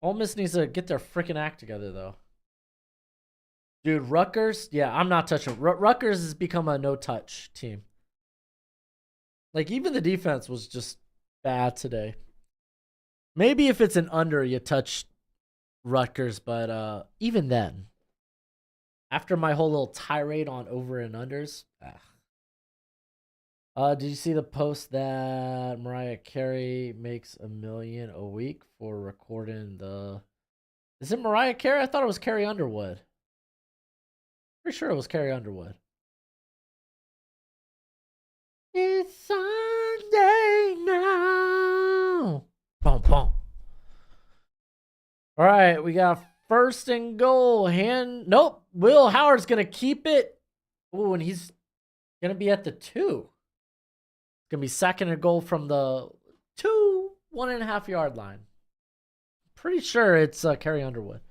Ole Miss needs to get their freaking act together, though. Dude, Rutgers, yeah, I'm not touching. Rutgers has become a no-touch team. Like, even the defense was just bad today. Maybe if it's an under, you touch Rutgers, but even then, after my whole little tirade on over and unders, did you see the post that Mariah Carey makes $1 million a week for recording the? Is it Mariah Carey? I thought it was Carrie Underwood. Pretty sure it was Carrie Underwood. It's Sunday now. Boom, boom. All right, we got 1st and goal. Nope. Will Howard's gonna keep it. Oh, and he's gonna be at the 2. It's gonna be 2nd and goal from the 1.5 yard line. Pretty sure it's Carrie Underwood.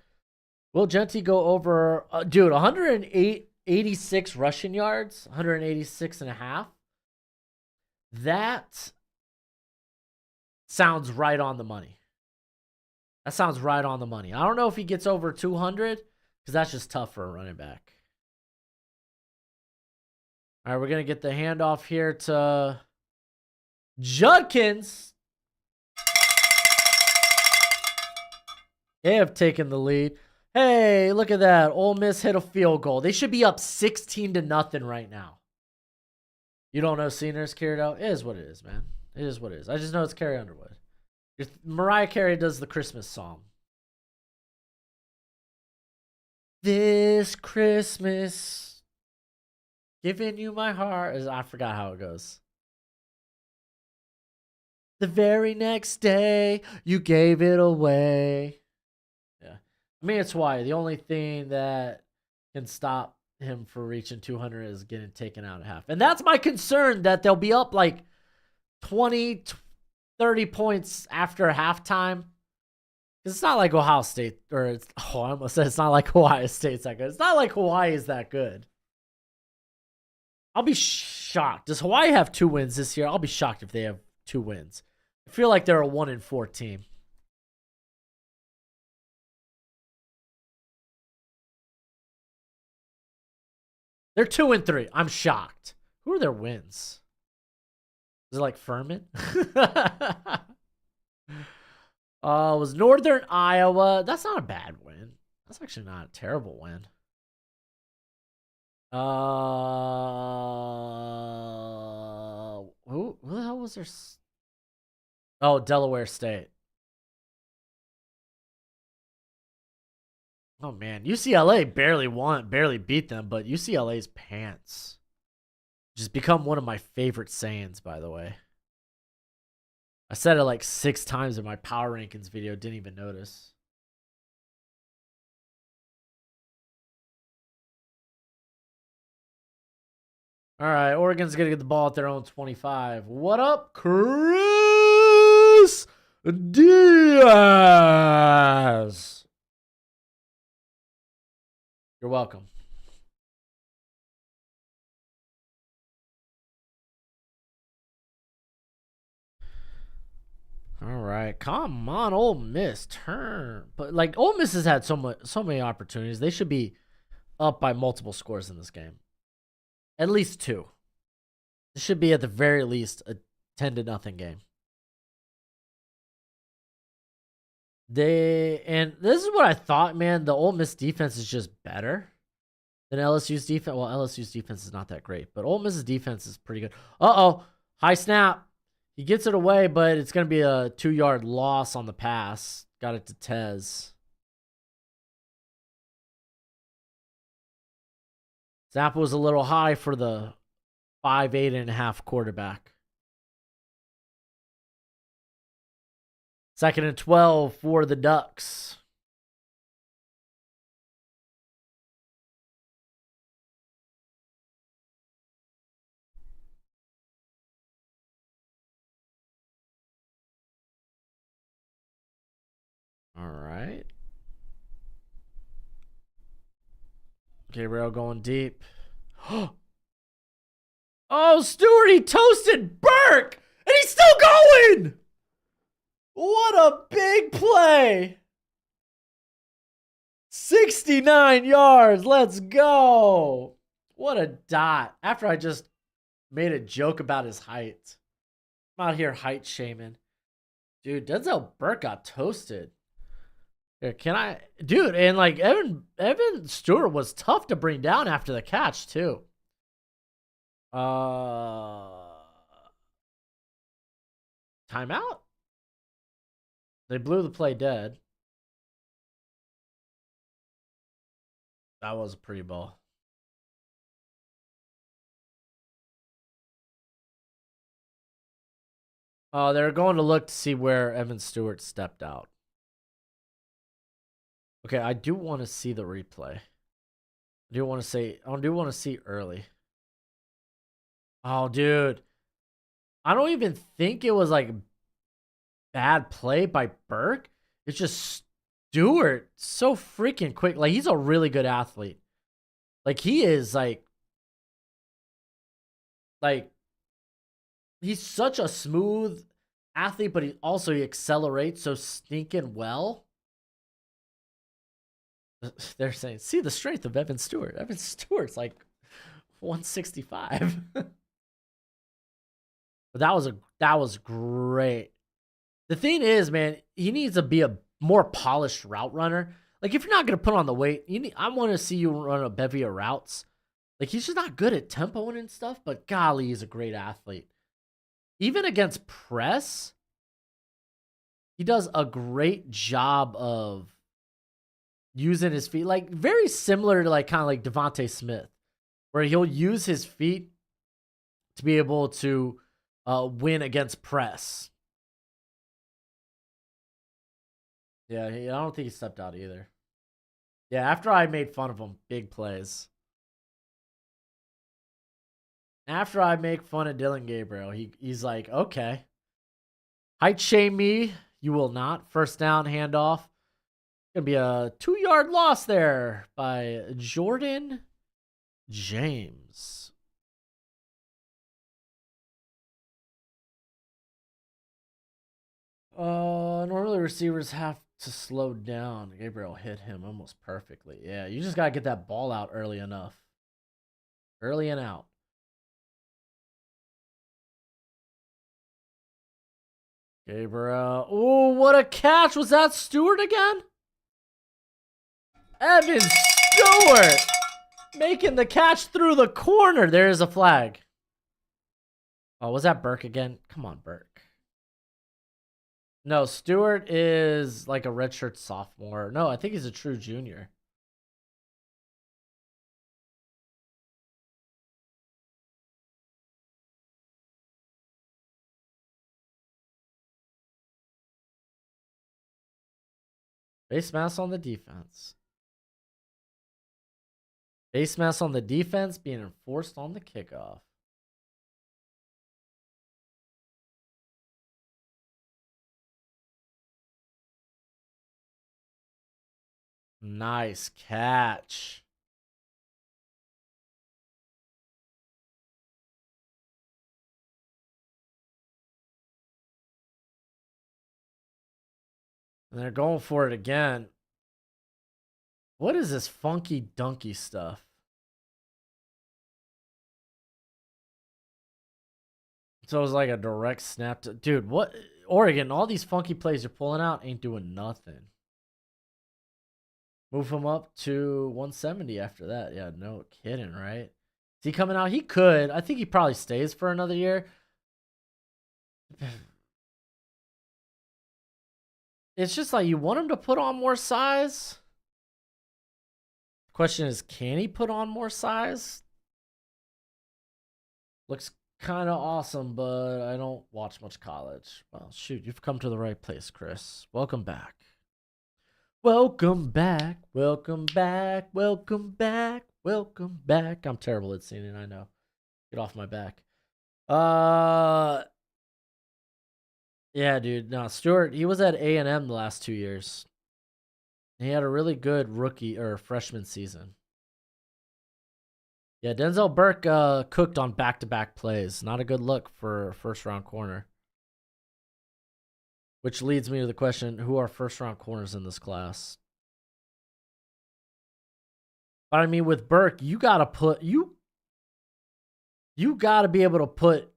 Will Genty go over, dude, 186 rushing yards, 186.5. That sounds right on the money. That sounds right on the money. I don't know if he gets over 200 because that's just tough for a running back. All right, we're going to get the handoff here to Judkins. They have taken the lead. Hey, look at that. Ole Miss hit a field goal. They should be up 16-0 right now. You don't know Seniors carried out? It is what it is, man. It is what it is. I just know it's Carrie Underwood. Mariah Carey does the Christmas song. This Christmas, giving you my heart. I forgot how it goes. The very next day, you gave it away. Yeah. I mean, it's why. The only thing that can stop him from reaching 200 is getting taken out at half. And that's my concern, that they'll be up like 20, 30 points after halftime. It's not like Ohio State, or it's, I almost said it's not like Ohio State's that good. It's not like Hawaii is that good. I'll be shocked. Does Hawaii have 2 wins this year? I'll be shocked if they have 2 wins. I feel like they're a 1-4 team. They're 2-3. I'm shocked. Who are their wins? Is it like Furman? Was Northern Iowa. That's not a bad win. That's actually not a terrible win. Who the hell was there? Oh, Delaware State. Oh man, UCLA barely beat them, but UCLA's pants just become one of my favorite sayings, by the way. I said it like 6 times in my power rankings video, didn't even notice. All right, Oregon's going to get the ball at their own 25. What up, Chris Diaz? You're welcome. All right, come on, Ole Miss, turn. But like, Ole Miss has had so many opportunities. They should be up by multiple scores in this game. At least 2. This should be at the very least a 10-0 game. And this is what I thought, man. The Ole Miss defense is just better than LSU's defense. Well, LSU's defense is not that great, but Ole Miss's defense is pretty good. High snap. He gets it away, but it's going to be a 2-yard loss on the pass. Got it to Tez. Zappa was a little high for the 5'8.5" quarterback. 2nd and 12 for the Ducks. All right. Gabriel going deep. Oh, Stewart, he toasted Burke, and he's still going. What a big play. 69 yards. Let's go. What a dot. After I just made a joke about his height. I'm out here height shaming. Dude, Denzel Burke got toasted. Here, dude, and like Evan Stewart was tough to bring down after the catch too. Timeout? They blew the play dead. That was a pretty ball. They're going to look to see where Evan Stewart stepped out. Okay, I do want to see the replay. I do want to see early. Oh, dude. I don't even think it was like bad play by Burke. It's just Stewart so freaking quick. Like, he's a really good athlete. Like, he is like he's such a smooth athlete, but he accelerates so stinking well. They're saying, see the strength of Evan Stewart. Evan Stewart's like 165. But that was great. The thing is, man, he needs to be a more polished route runner. Like, if you're not going to put on the weight, I want to see you run a bevy of routes. Like, he's just not good at tempoing and stuff, but golly, he's a great athlete. Even against press, he does a great job of using his feet. Like, very similar to, like, kind of like Devontae Smith, where he'll use his feet to be able to win against press. Yeah, I don't think he stepped out either. Yeah, after I made fun of him, big plays. After I make fun of Dylan Gabriel, he's like, okay. Height shame me. You will not. First down, handoff. Gonna be a 2-yard loss there by Jordan James. Normally receivers have to slow down. Gabriel hit him almost perfectly. Yeah, you just gotta get that ball out early enough. Early and out. Gabriel. Oh, what a catch. Was that Stewart again? Evan Stewart making the catch through the corner. There is a flag. Oh, was that Burke again? Come on, Burke. No, Stewart is like a redshirt sophomore. No, I think he's a true junior. Face mask on the defense. Face mask on the defense being enforced on the kickoff. Nice catch. And they're going for it again. What is this funky dunky stuff? So it was like a direct snap to... Dude, what? Oregon, all these funky plays you're pulling out ain't doing nothing. Move him up to 170 after that. Yeah, no kidding, right? Is he coming out? He could. I think he probably stays for another year. It's just like you want him to put on more size. Question is, can he put on more size? Looks kind of awesome, but I don't watch much college. Well, shoot, you've come to the right place, Chris. Welcome back. Welcome back. Welcome back. Welcome back. Welcome back. I'm terrible at singing, I know. Get off my back. Yeah, dude. No, Stewart, he was at A&M the last 2 years. He had a really good rookie or freshman season. Yeah, Denzel Burke cooked on back-to-back plays. Not a good look for a first-round corner. Which leads me to the question, who are first-round corners in this class? But I mean, with Burke, you got to put... You got to be able to put...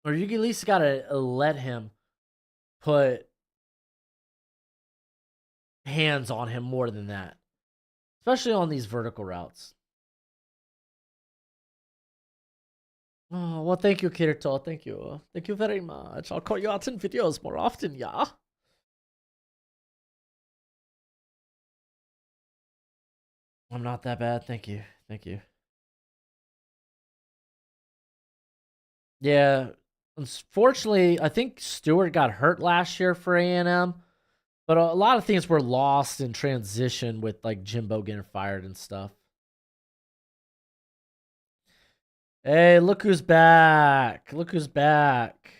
Or you at least got to let him put hands on him more than that. Especially on these vertical routes. Oh, well, thank you, Kirito. Thank you. Thank you very much. I'll call you out in videos more often, yeah? I'm not that bad. Thank you. Thank you. Yeah. Unfortunately, I think Stewart got hurt last year for A&M. But a lot of things were lost in transition with like Jimbo getting fired and stuff. Hey, look who's back. Look who's back.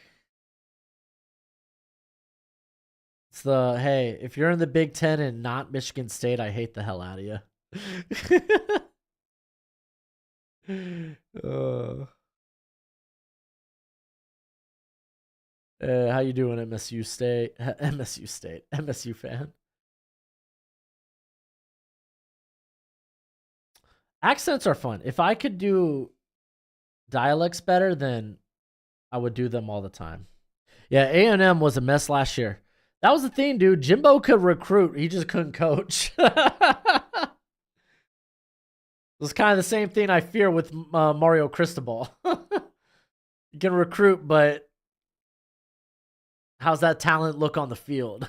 It's the, hey, if you're in the Big Ten and not Michigan State, I hate the hell out of you. How you doing, MSU State? MSU State. MSU fan. Accents are fun. If I could do dialects better, then I would do them all the time. Yeah, A&M was a mess last year. That was the thing, dude. Jimbo could recruit. He just couldn't coach. It's kind of the same thing I fear with Mario Cristobal. You can recruit, but how's that talent look on the field?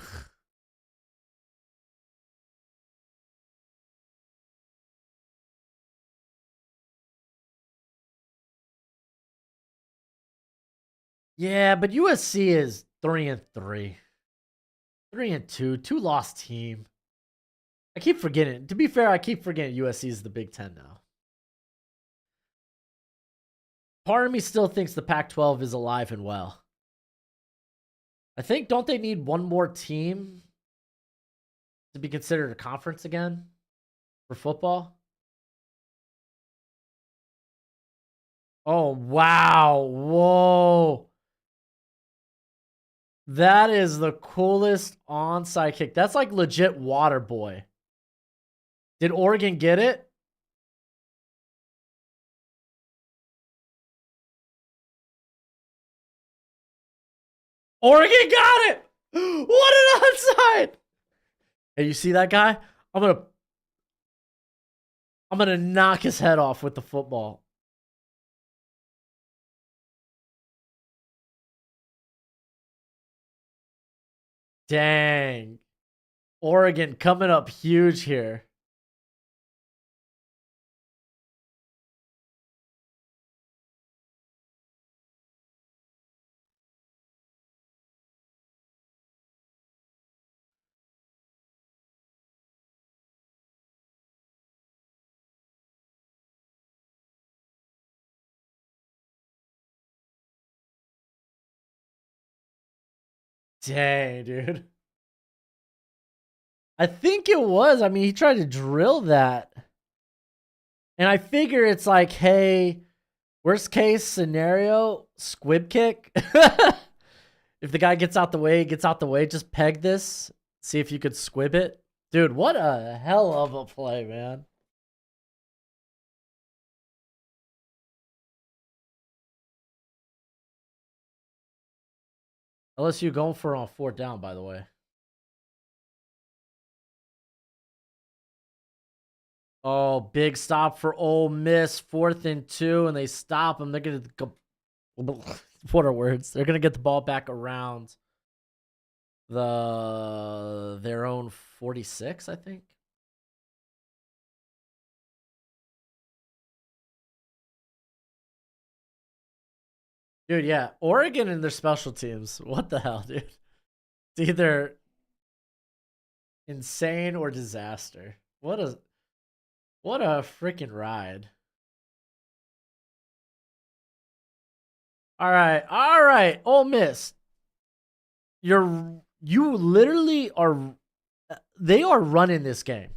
Yeah, but USC is 3-3. 3-2. 2-loss team. I keep forgetting. To be fair, I keep forgetting USC is the Big Ten now. Part of me still thinks the Pac-12 is alive and well. I think, don't they need one more team to be considered a conference again for football? Oh, wow. Whoa. That is the coolest onside kick. That's like legit water boy. Did Oregon get it? Oregon got it! What an onside! Hey, you see that guy? I'm gonna knock his head off with the football. Dang. Oregon coming up huge here. Dang, dude. I think it was. I mean, he tried to drill that. And I figure it's like, hey, worst case scenario, squib kick. If the guy gets out the way, just peg this. See if you could squib it. Dude, what a hell of a play, man. LSU going for it on 4th down, by the way. Oh, big stop for Ole Miss. 4th and 2, and they stop them. They're going to go. What are words? They're going to get the ball back around their own 46, I think. Dude, yeah. Oregon and their special teams. What the hell, dude? It's either insane or disaster. What a freaking ride. All right. Ole Miss. You literally are they are running this game.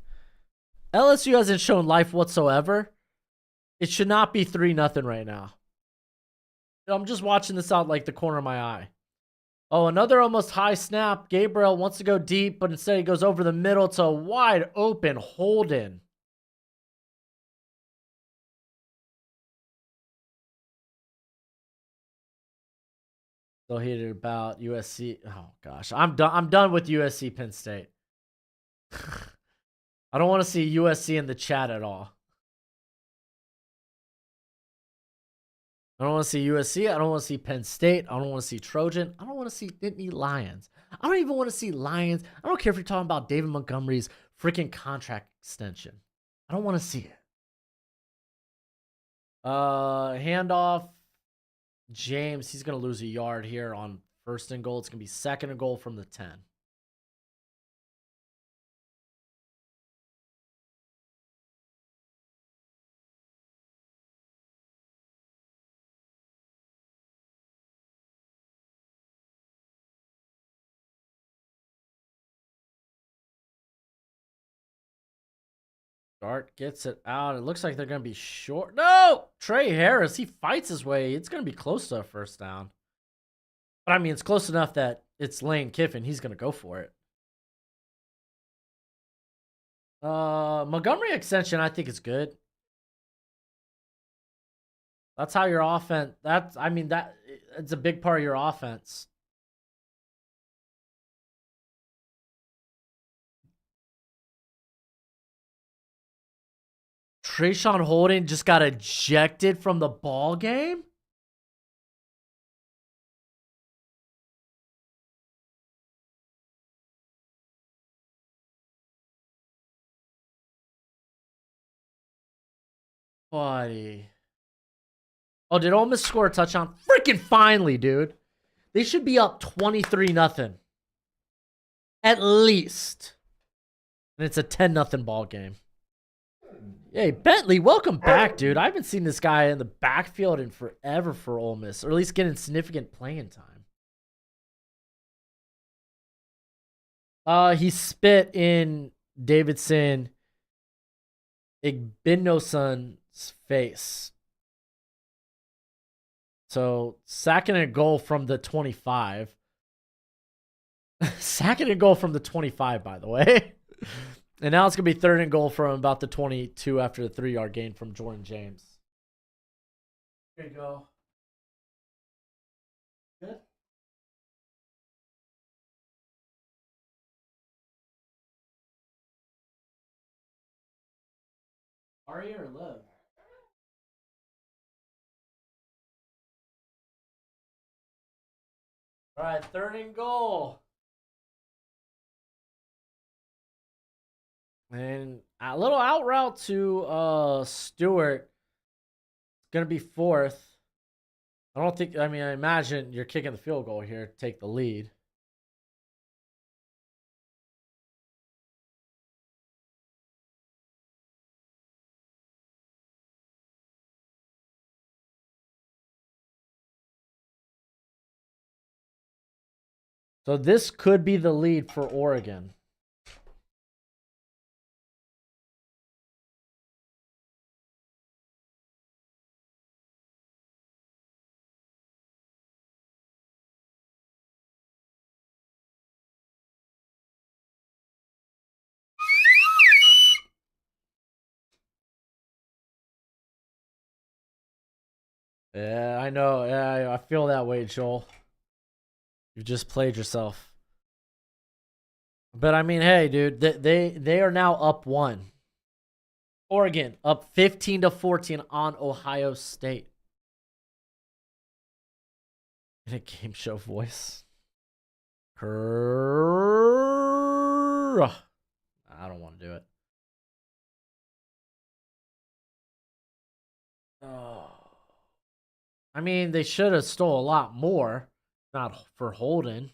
LSU hasn't shown life whatsoever. It should not be 3-0 right now. I'm just watching this out like the corner of my eye. Oh, another almost high snap. Gabriel wants to go deep, but instead he goes over the middle to a wide open Holden. So heated about USC. Oh gosh, I'm done with USC Penn State. I don't want to see USC in the chat at all. I don't want to see USC. I don't want to see Penn State. I don't want to see Trojan. I don't want to see Nittany Lions. I don't even want to see Lions. I don't care if you're talking about David Montgomery's freaking contract extension. I don't want to see it. Handoff. James, he's going to lose a yard here on 1st and goal. It's going to be 2nd and goal from the 10. Dart gets it out. It looks like they're going to be short. No! Trey Harris, he fights his way. It's going to be close to a 1st down. But I mean, it's close enough that it's Lane Kiffin. He's going to go for it. Montgomery extension, I think is good. That's how your offense. It's a big part of your offense. Trayshawn Holden just got ejected from the ball game? Buddy. Oh, did Ole Miss score a touchdown? Freaking finally, dude. They should be up 23-0. At least. And it's a 10-0 ball game. Hey, Bentley, welcome back, dude. I haven't seen this guy in the backfield in forever for Ole Miss, or at least getting significant playing time. He spit in Davidson Igbinoson's face. So, second and goal from the 25. Second and goal from the 25, by the way. And now it's going to be third and goal from about the 22 after the 3-yard gain from Jordan James. Here you go. Good. Ari or Liv? All right, third and goal. And a little out route to Stewart. Going to be fourth. I imagine you're kicking the field goal here, take the lead. So this could be the lead for Oregon. Yeah, I know. Yeah, I feel that way, Joel. You just played yourself. But I mean, hey, dude, they are now up 1. Oregon up 15-14 on Ohio State. In a game show voice. I don't want to do it. Oh. I mean, they should have stole a lot more. Not for Holden.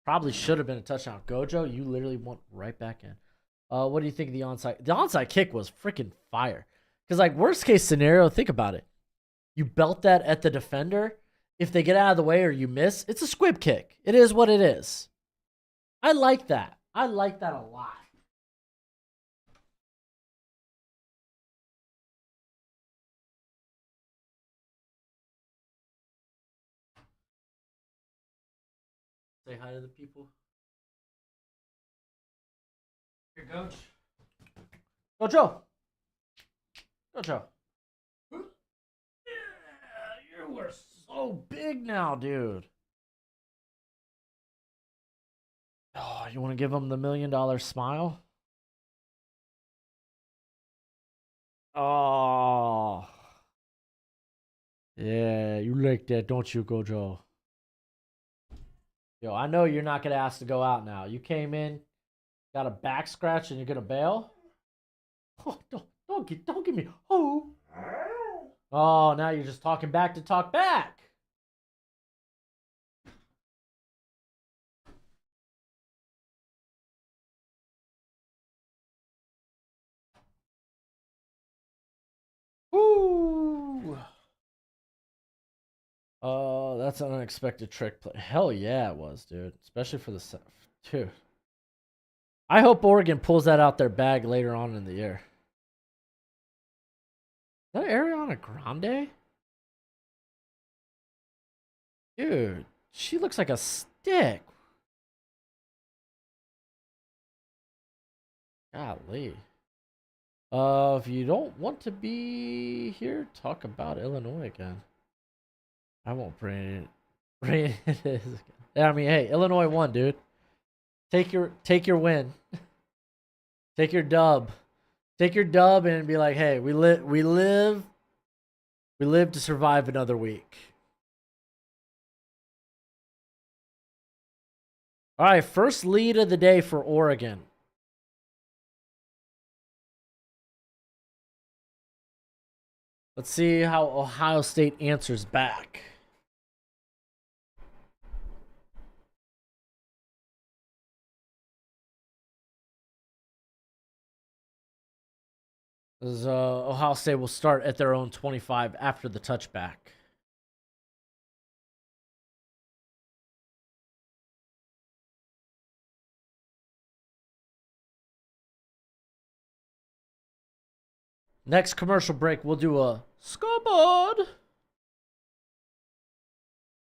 Probably should have been a touchdown. Gojo, you literally went right back in. What do you think of the onside? The onside kick was freaking fire. Because, like, worst case scenario, think about it. You belt that at the defender. If they get out of the way or you miss, it's a squib kick. It is what it is. I like that. I like that a lot. Say hi to the people. Here, coach. Gojo. Gojo. Yeah, you are so big now, dude. Oh, you want to give him the $1 million smile? Oh. Yeah, you like that, don't you, Gojo? Yo, I know you're not going to ask to go out now. You came in, got a back scratch, and you're going to bail? Oh, don't get me. Oh. Oh, now you're just talking back to talk back. Woo. Oh, that's an unexpected trick play. Hell yeah, it was, dude. Especially for the dude. I hope Oregon pulls that out their bag later on in the year. Is that Ariana Grande? Dude, she looks like a stick. Golly. If you don't want to be here, talk about Illinois again. I won't bring it. Yeah, I mean, hey, Illinois won, dude. Take your win. Take your dub. Take your dub and be like, hey, we live to survive another week. All right, first lead of the day for Oregon. Let's see how Ohio State answers back. As Ohio State will start at their own 25 after the touchback. Next commercial break, we'll do a scoreboard.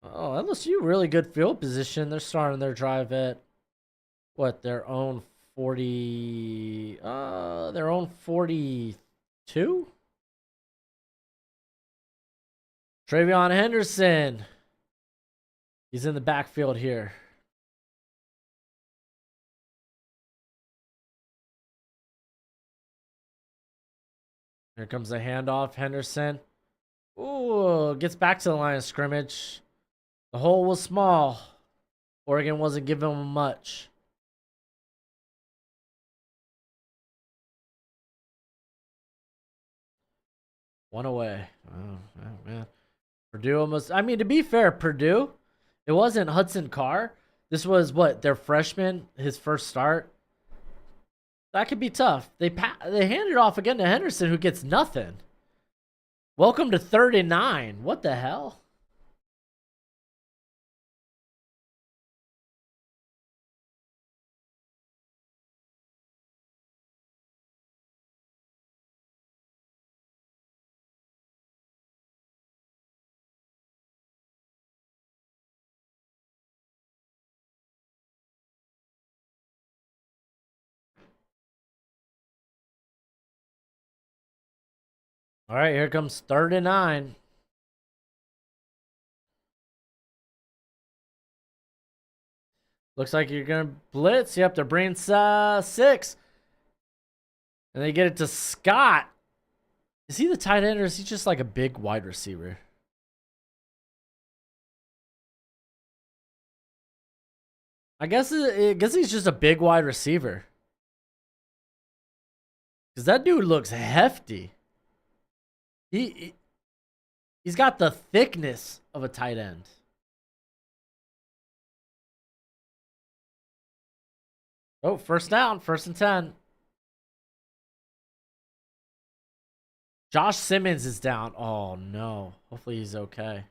Oh, LSU really good field position. They're starting their drive at what, their own 40, their own 42? Travion Henderson. He's in the backfield here. Here comes the handoff. Henderson. Ooh, gets back to the line of scrimmage. The hole was small. Oregon wasn't giving him much. One away. Oh man. Purdue almost. I mean, to be fair, Purdue, it wasn't Hudson Carr. This was what, their freshman, his first start. That could be tough. They hand it off again to Henderson, who gets nothing. Welcome to 39. What the hell? All right, here comes 39. Looks like you're going to blitz. Yep, they're bringing 6. And they get it to Scott. Is he the tight end or is he just like a big wide receiver? I guess he's just a big wide receiver. Because that dude looks hefty. He's got the thickness of a tight end. Oh, first down, 1st and 10. Josh Simmons is down. Oh, no. Hopefully he's okay.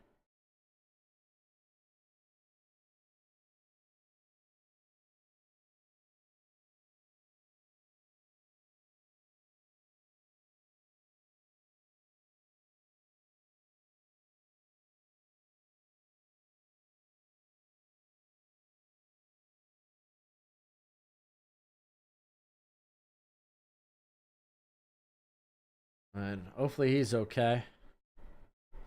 And hopefully he's okay. I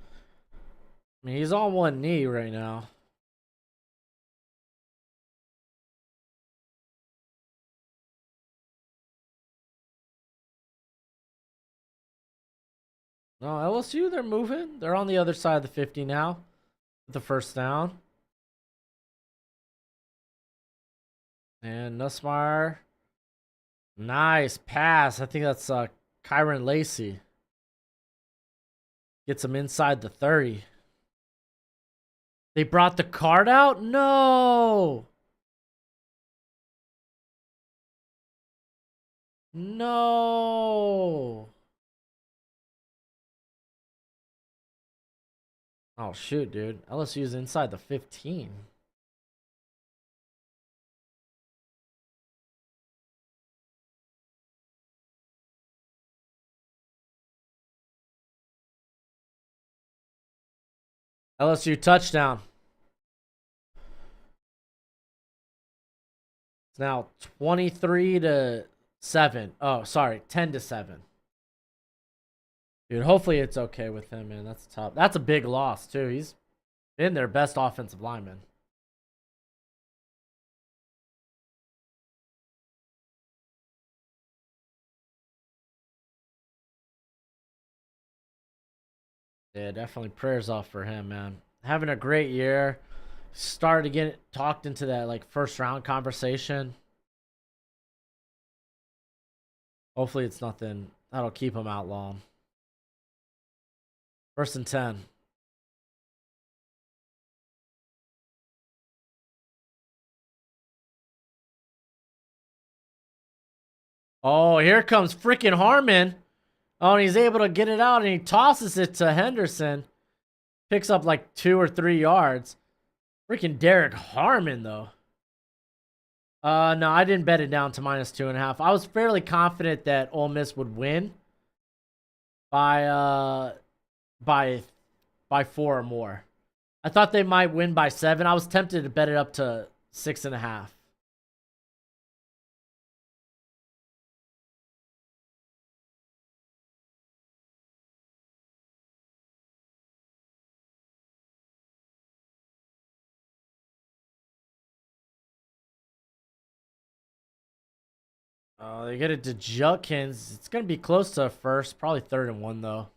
mean, he's on one knee right now. No, LSU, they're moving. They're on the other side of the 50 now with the first down. And Nussmeier. Nice pass. I think that's Kyron Lacey. Gets him inside the 30. They brought the card out? No. No. Oh, shoot, dude. LSU's inside the 15. LSU touchdown. It's now 23-7. Oh, sorry, 10-7. Dude, hopefully it's okay with him, man. That's tough. That's a big loss, too. He's been their best offensive lineman. Yeah, definitely prayers off for him, man. Having a great year. Started to get talked into that like first round conversation. Hopefully it's nothing that'll keep him out long. 1st and 10. Oh, here comes freaking Harmon. Oh, and he's able to get it out, and he tosses it to Henderson. Picks up like 2 or 3 yards. Freaking Derek Harmon, though. No, I didn't bet it down to -2.5. I was fairly confident that Ole Miss would win by 4 or more. I thought they might win by 7. I was tempted to bet it up to 6.5. They get it to Judkins. It's going to be close to first. Probably 3rd and 1, though.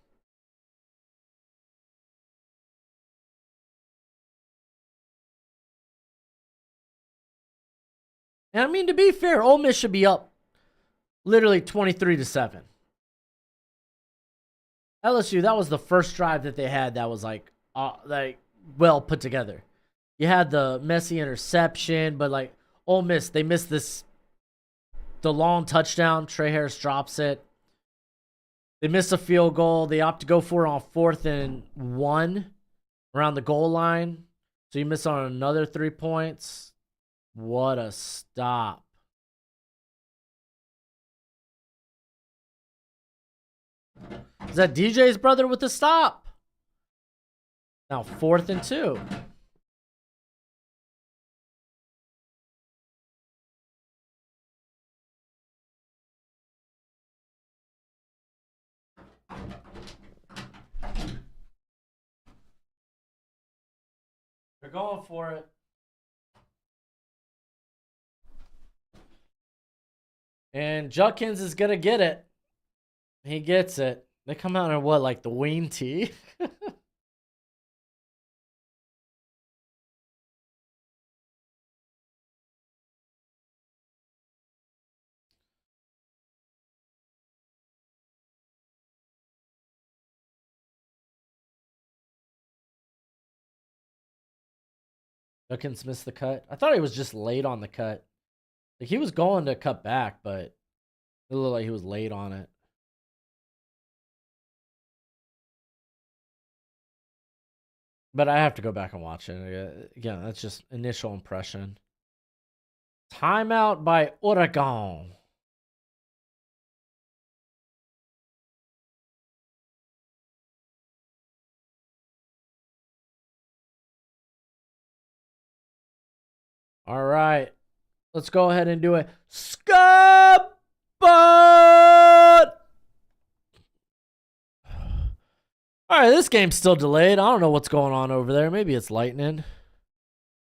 And I mean, to be fair, Ole Miss should be up literally 23-7. LSU, that was the first drive that they had that was like well put together. You had the messy interception, but like Ole Miss, they missed the long touchdown. Trey Harris drops it. They miss a field goal. They opt to go for it on 4th and 1 around the goal line. So you miss on another 3 points. What a stop. Is that DJ's brother with the stop? Now 4th and 2. They're going for it. And Judkins is going to get it. He gets it. They come out in what, like the Wayne tee? Judkins missed the cut. I thought he was just late on the cut. Like he was going to cut back, but it looked like he was late on it. But I have to go back and watch it. Again, that's just initial impression. Timeout by Oregon. All right. Let's go ahead and do it. Scoreboard! All right, this game's still delayed. I don't know what's going on over there. Maybe it's lightning.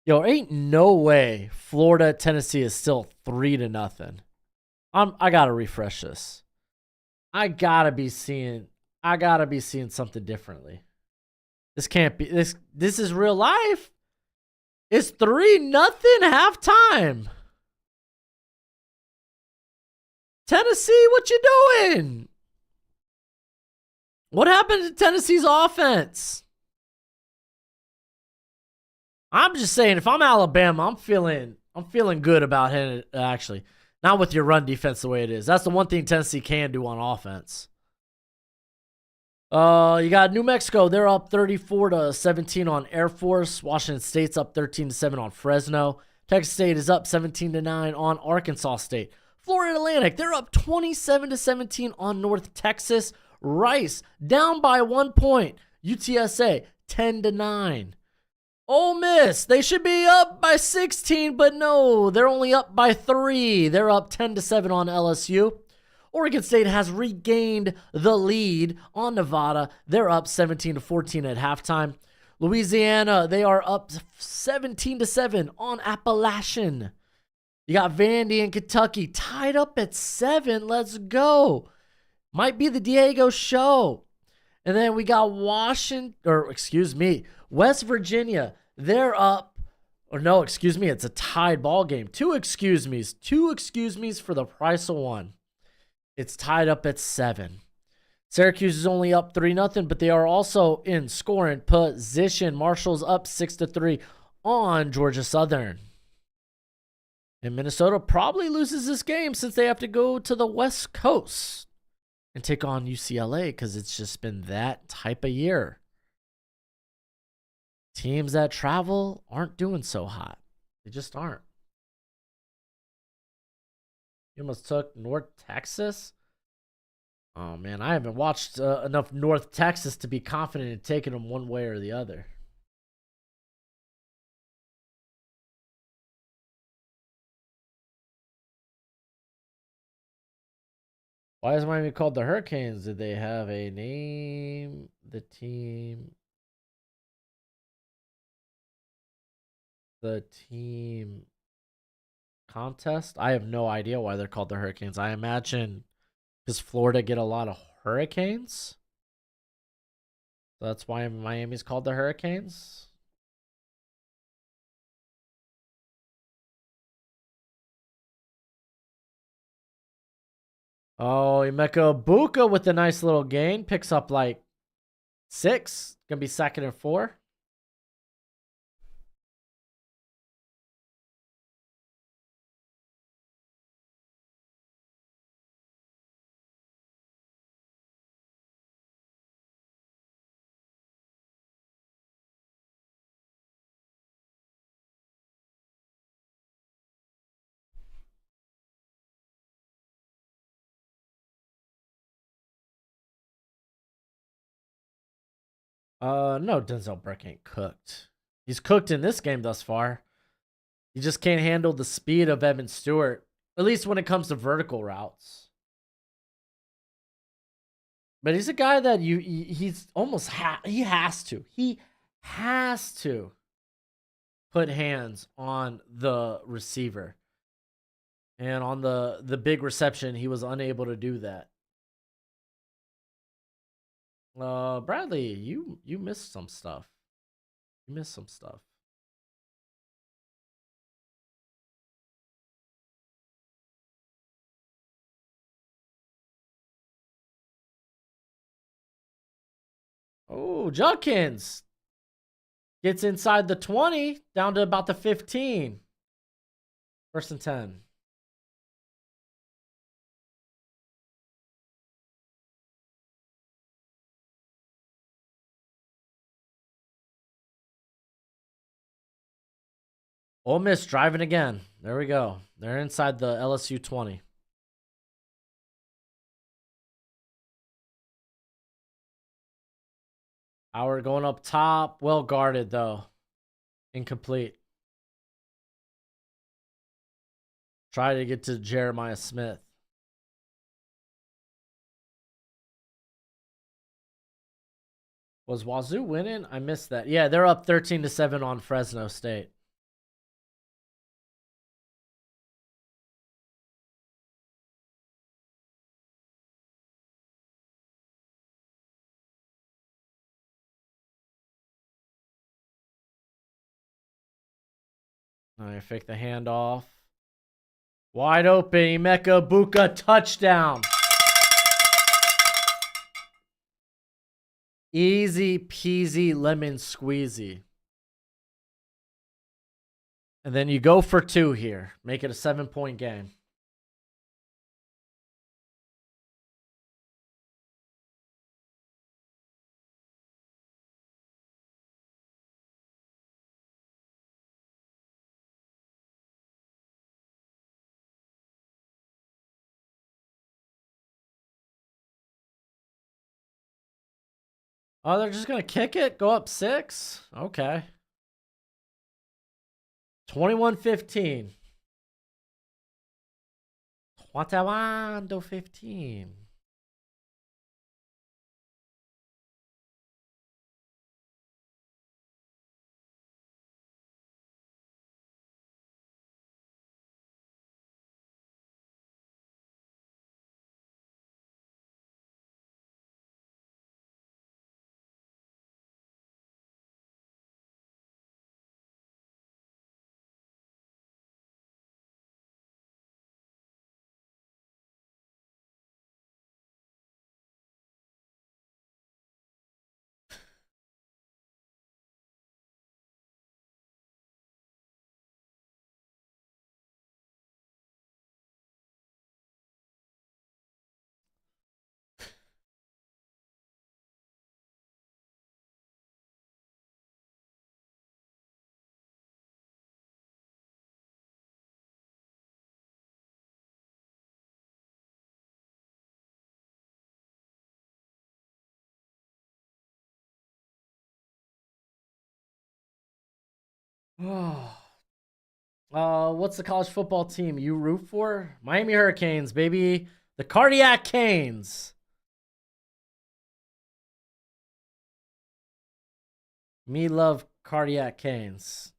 Yo, ain't no way Florida Tennessee is still 3-0. I gotta refresh this. I gotta be seeing something differently. This can't be this is real life. It's 3-0 halftime. Tennessee, what you doing? What happened to Tennessee's offense? I'm just saying, if I'm Alabama, I'm feeling good about it, actually. Not with your run defense the way it is. That's the one thing Tennessee can do on offense. You got New Mexico. They're up 34-17 on Air Force. Washington State's up 13-7 on Fresno. Texas State is up 17-9 on Arkansas State. Florida Atlantic, they're up 27-17 on North Texas. Rice down by 1 point. UTSA 10-9. Ole Miss, they should be up by 16, but no, they're only up by 3. They're up 10-7 on LSU. Oregon State has regained the lead on Nevada. They're up 17-14 at halftime. Louisiana, they are up 17-7 on Appalachian. You got Vandy and Kentucky tied up at 7. Let's go. Might be the Diego show. And then we got West Virginia. They're up. Or no, excuse me, it's a tied ball game. Two excuse me's for the price of one. It's tied up at 7. Syracuse is only up 3-0, but they are also in scoring position. Marshall's up 6-3 on Georgia Southern. And Minnesota probably loses this game since they have to go to the West Coast and take on UCLA because it's just been that type of year. Teams that travel aren't doing so hot. They just aren't. You almost took North Texas. Oh, man, I haven't watched enough North Texas to be confident in taking them one way or the other. Why is Miami called the Hurricanes? Did they have a name? The team contest? I have no idea why they're called the Hurricanes. I imagine does Florida get a lot of hurricanes? So that's why Miami's called the Hurricanes. Oh, Emeka Ibuka with a nice little gain. Picks up like 6. Gonna be 2nd and 4. No, Denzel Burke ain't cooked. He's cooked in this game thus far. He just can't handle the speed of Evan Stewart, at least when it comes to vertical routes. But he's a guy that he's almost he has to put hands on the receiver. And on the big reception, he was unable to do that. Bradley, you missed some stuff. You missed some stuff. Oh, Judkins gets inside the 20, down to about the 15. 1st and 10. Ole Miss driving again. There we go. They're inside the LSU 20. Howard going up top. Well guarded, though. Incomplete. Try to get to Jeremiah Smith. Was Wazoo winning? I missed that. Yeah, they're up 13-7 on Fresno State. All right, fake the handoff. Wide open. Emeka Ibuka touchdown. Easy peasy lemon squeezy. And then you go for 2 here. Make it a 7-point game. Oh, they're just going to kick it? Go up 6? Okay. 21-15. 21-15. What's the college football team you root for? Miami Hurricanes, baby. The Cardiac Canes. Me love Cardiac Canes.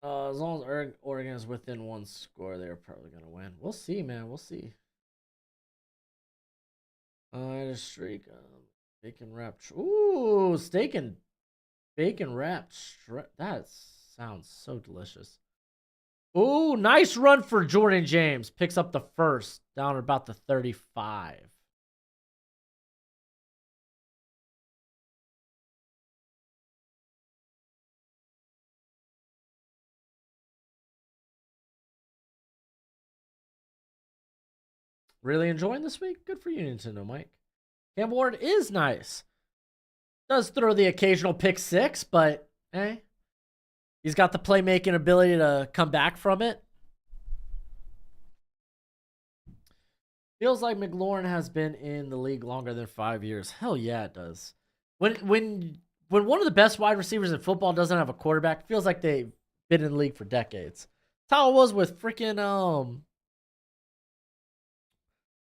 As long as Oregon is within one score, they're probably gonna win. We'll see, man. We'll see. I just streak. Bacon wrap. Ooh, steak and bacon wrap. That sounds so delicious. Ooh, nice run for Jordan James. Picks up the first down at about the 35. Really enjoying this week? Good for you, Nintendo Mike. Cam Ward is nice. Does throw the occasional pick six, but he's got the playmaking ability to come back from it. Feels like McLaurin has been in the league longer than 5 years. Hell yeah, it does. When one of the best wide receivers in football doesn't have a quarterback, it feels like they've been in the league for decades. That's how it was with freaking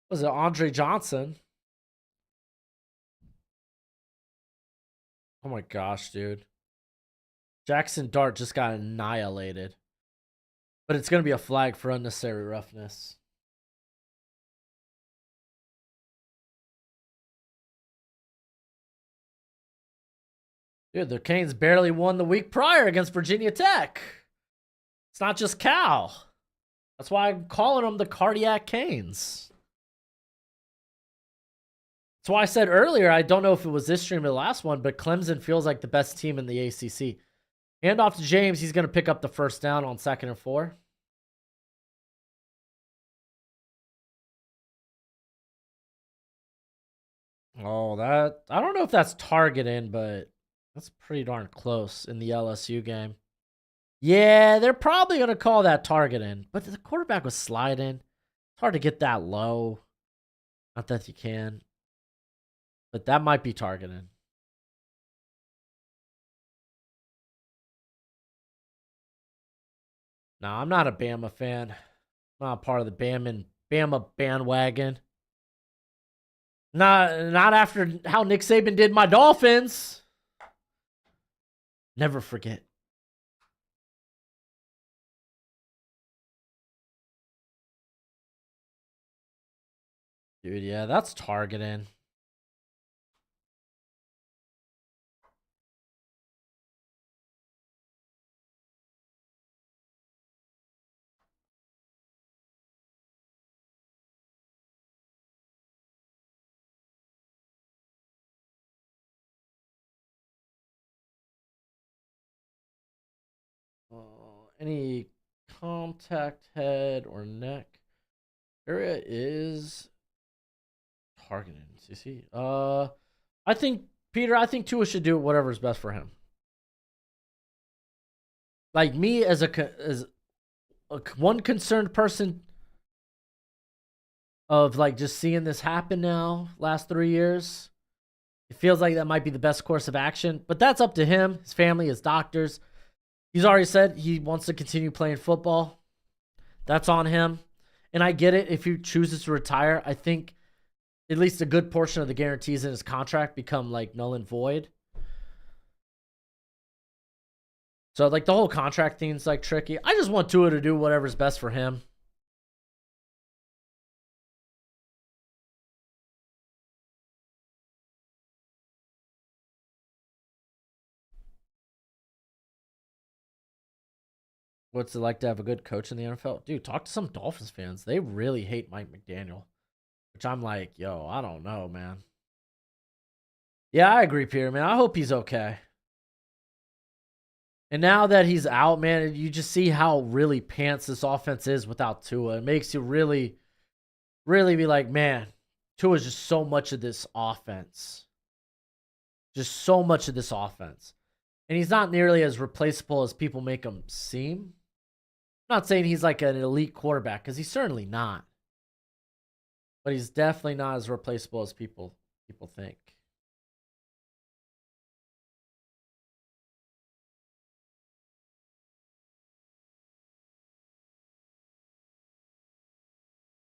was it Andre Johnson? Oh my gosh, dude. Jackson Dart just got annihilated. But it's going to be a flag for unnecessary roughness. Dude, the Canes barely won the week prior against Virginia Tech. It's not just Cal. That's why I'm calling them the Cardiac Canes. That's why I said earlier, I don't know if it was this stream or the last one, but Clemson feels like the best team in the ACC. Hand off to James. He's going to pick up the first down on 2nd and 4. Oh, that I don't know if that's targeting, but that's pretty darn close in the LSU game. Yeah, they're probably going to call that targeting, but the quarterback was sliding. It's hard to get that low. Not that you can, but that might be targeting. No, I'm not a Bama fan. I'm not part of the Bama bandwagon. Not after how Nick Saban did my Dolphins. Never forget. Dude, yeah, that's targeting. Any contact head or neck area is targeting. See. I think Peter. I think Tua should do whatever's best for him. Like me as as one concerned person of like just seeing this happen now last 3 years. It feels like that might be the best course of action, but that's up to him, his family, his doctors. He's already said he wants to continue playing football. That's on him. And I get it if he chooses to retire. I think at least a good portion of the guarantees in his contract become like null and void. So like the whole contract thing's like tricky. I just want Tua to do whatever's best for him. What's it like to have a good coach in the NFL? Dude, talk to some Dolphins fans. They really hate Mike McDaniel. Which I'm like, yo, I don't know, man. Yeah, I agree, Peter, man. I hope he's okay. And now that he's out, man, you just see how really pants this offense is without Tua. It makes you really, really be like, man, Tua's just so much of this offense. Just so much of this offense. And he's not nearly as replaceable as people make him seem. I'm not saying he's like an elite quarterback, because he's certainly not. But he's definitely not as replaceable as people think.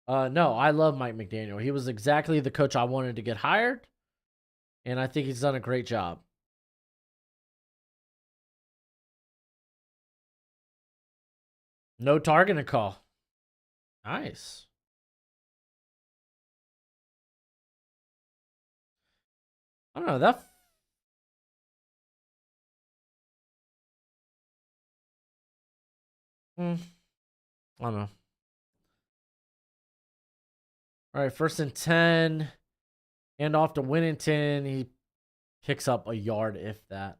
No, I love Mike McDaniel. He was exactly the coach I wanted to get hired, and I think he's done a great job. No targeting call. Nice. I don't know that. I don't know. All right, 1st and 10, and off to Winnington. He picks up a yard, if that.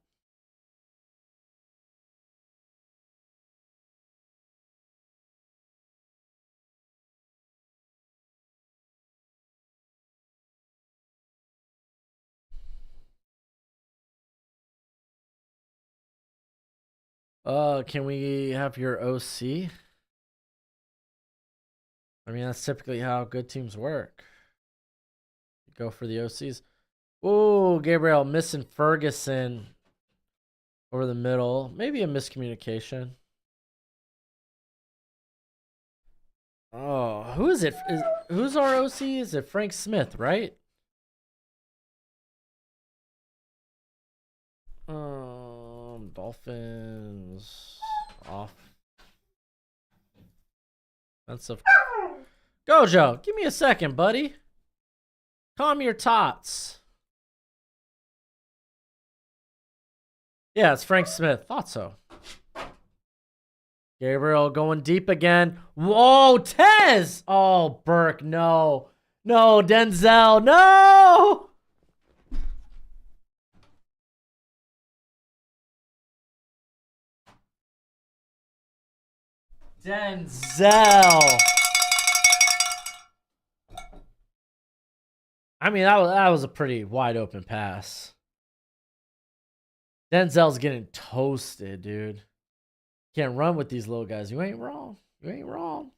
Can we have your OC? I mean, that's typically how good teams work. Go for the OCs. Oh, Gabriel missing Ferguson over the middle. Maybe a miscommunication. Oh, who is it? Who's our OC? Is it Frank Smith, right? Dolphins off. Offensive. Gojo, give me a second, buddy. Calm your tots. Yeah, it's Frank Smith. Thought so. Gabriel going deep again. Whoa, Tez! Oh, Burke, no. No, Denzel, no! Denzel. I mean, that was a pretty wide open pass. Denzel's getting toasted, dude. Can't run with these little guys. You ain't wrong. You ain't wrong.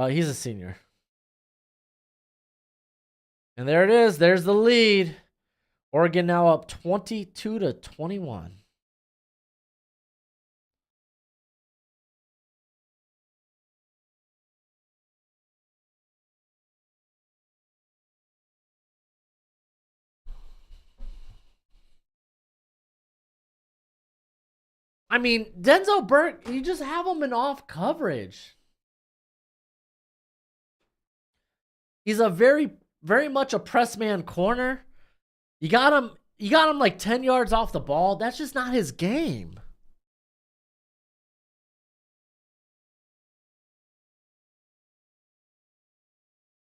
He's a senior. And there it is. There's the lead. Oregon now up 22-21. I mean, Denzel Burke, you just have him in off coverage. He's a very, very much a press man corner. You got him like 10 yards off the ball. That's just not his game.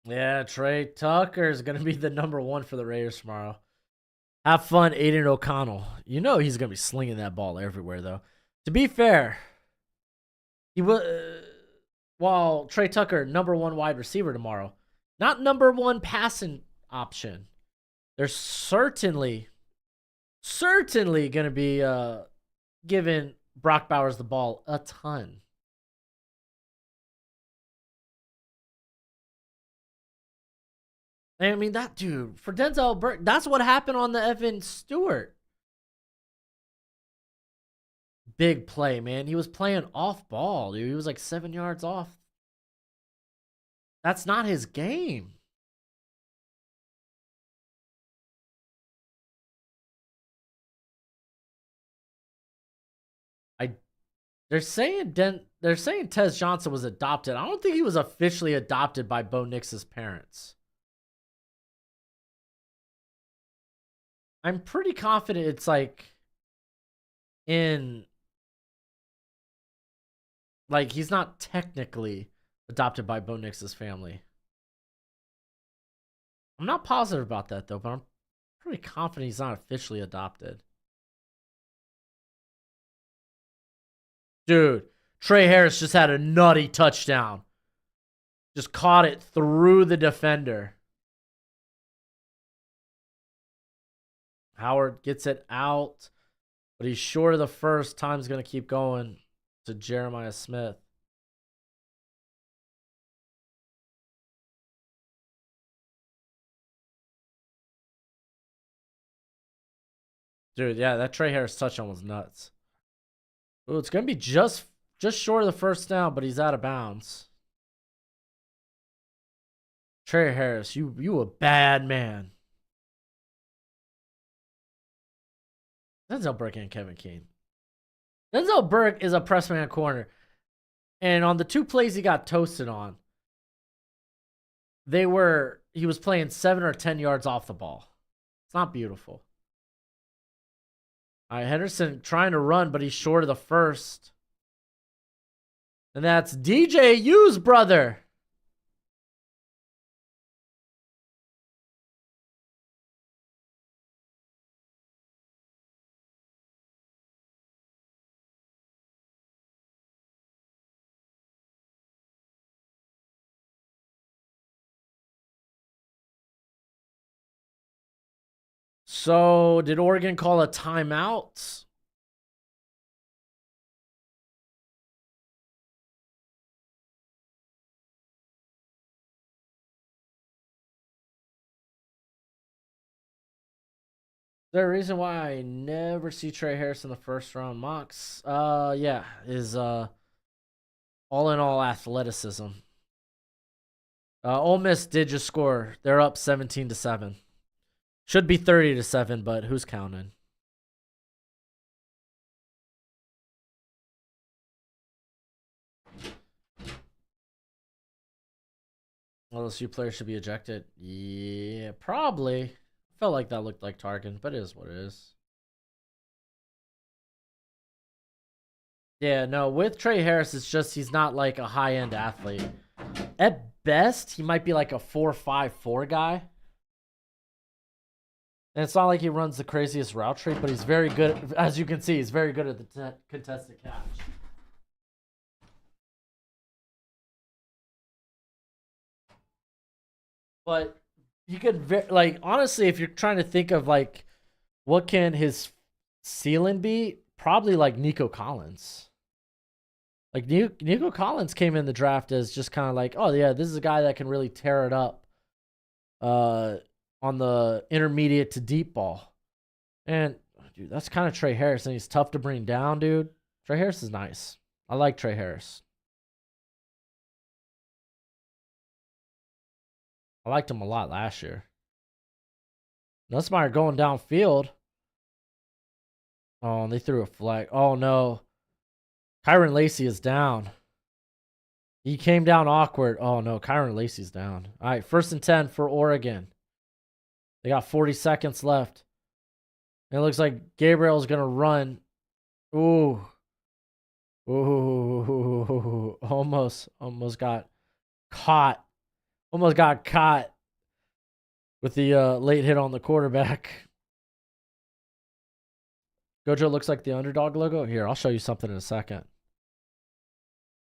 Yeah, Trey Tucker is going to be the #1 for the Raiders tomorrow. Have fun, Aiden O'Connell. You know he's going to be slinging that ball everywhere, though. To be fair, he will. While Trey Tucker, #1 wide receiver tomorrow, not #1 passing option. There's certainly going to be giving Brock Bowers the ball a ton. I mean, that dude, for Denzel Burke, that's what happened on the Evan Stewart. Big play, man. He was playing off ball, dude. He was like 7 yards off. That's not his game. They're saying Tez Johnson was adopted. I don't think he was officially adopted by Bo Nix's parents. I'm pretty confident it's like he's not technically adopted by Bo Nix's family. I'm not positive about that though, but I'm pretty confident he's not officially adopted. Dude, Trey Harris just had a nutty touchdown. Just caught it through the defender. Howard gets it out, but he's short of the first. Time's going to keep going to Jeremiah Smith. Dude, yeah, that Trey Harris touchdown was nuts. Ooh, it's gonna be just short of the first down, but he's out of bounds. Trey Harris, you a bad man. Denzel Burke and Kevin King. Denzel Burke is a press man corner. And on the 2 plays he got toasted on, he was playing 7 or 10 yards off the ball. It's not beautiful. All right, Henderson trying to run, but he's short of the first. And that's DJU's brother. So, did Oregon call a timeout? Is there a reason why I never see Trey Harris in the first round mocks? Yeah, is all in all athleticism. Ole Miss did just score. They're up 17-7. Should be 30-7, but who's counting? LSU players should be ejected. Yeah, probably. Felt like that looked like Tarkin, but it is what it is. Yeah, no, with Trey Harris, it's just he's not like a high-end athlete. At best, he might be like a 4.54 guy. And it's not like he runs the craziest route tree, but he's very good. As you can see, he's very good at the contested catch. But you could, like, honestly, if you're trying to think of, like, what can his ceiling be, probably like Nico Collins. Like, Nico Collins came in the draft as just kind of like, oh, yeah, this is a guy that can really tear it up on the intermediate to deep ball. And, dude, that's kind of Trey Harris, and he's tough to bring down, dude. Trey Harris is nice. I like Trey Harris. I liked him a lot last year. Nussmeier going downfield. Oh, and they threw a flag. Oh, no. Kyron Lacey is down. He came down awkward. Oh, no. Kyron Lacey's down. All right, 1st and 10 for Oregon. They got 40 seconds left. And it looks like Gabriel's going to run. Ooh. Ooh. Almost got caught. Almost got caught with the late hit on the quarterback. Gojo looks like the underdog logo. Here, I'll show you something in a second.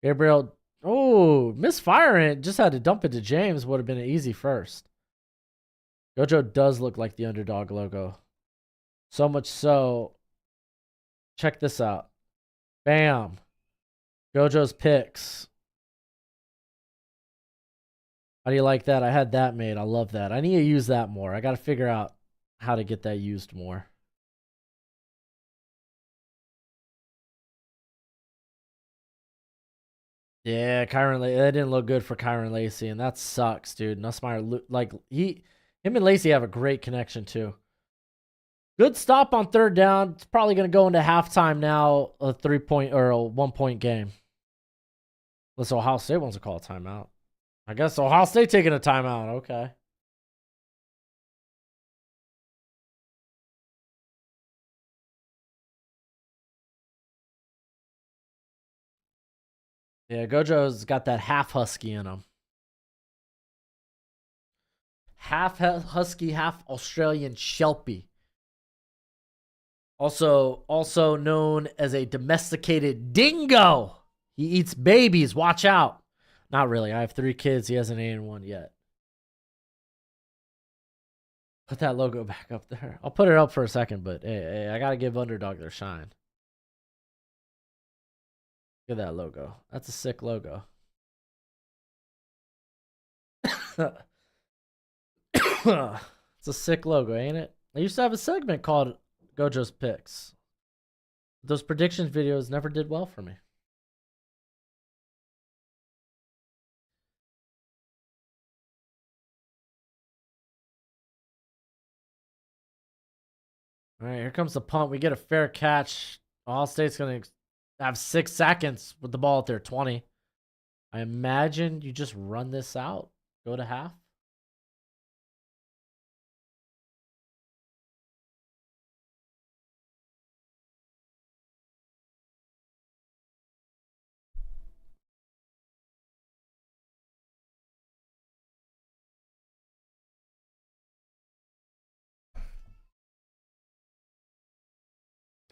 Gabriel, oh, misfiring. Just had to dump it to James. Would have been an easy first. Gojo does look like the underdog logo. So much so. Check this out. Bam. Gojo's picks. How do you like that? I had that made. I love that. I need to use that more. I got to figure out how to get that used more. Yeah, that didn't look good for Kyron Lacey, and that sucks, dude. Nussmeier, like, him and Lacey have a great connection, too. Good stop on 3rd down. It's probably going to go into halftime now, a 3-point or a 1-point game. Unless Ohio State wants to call a timeout. I guess Ohio State taking a timeout. Okay. Yeah, Gojo's got that half Husky in him. Half Husky, half Australian Shelpie. Also known as a domesticated dingo. He eats babies. Watch out. Not really. I have 3 kids. He hasn't eaten one yet. Put that logo back up there. I'll put it up for a second, but hey, I got to give Underdog their shine. Look at that logo. That's a sick logo. It's a sick logo, ain't it? I used to have a segment called Gojo's picks. Those predictions videos never did well for me. All right, here comes the punt. We get a fair catch. All State's going to have 6 seconds with the ball at their 20. I imagine you just run this out, go to half.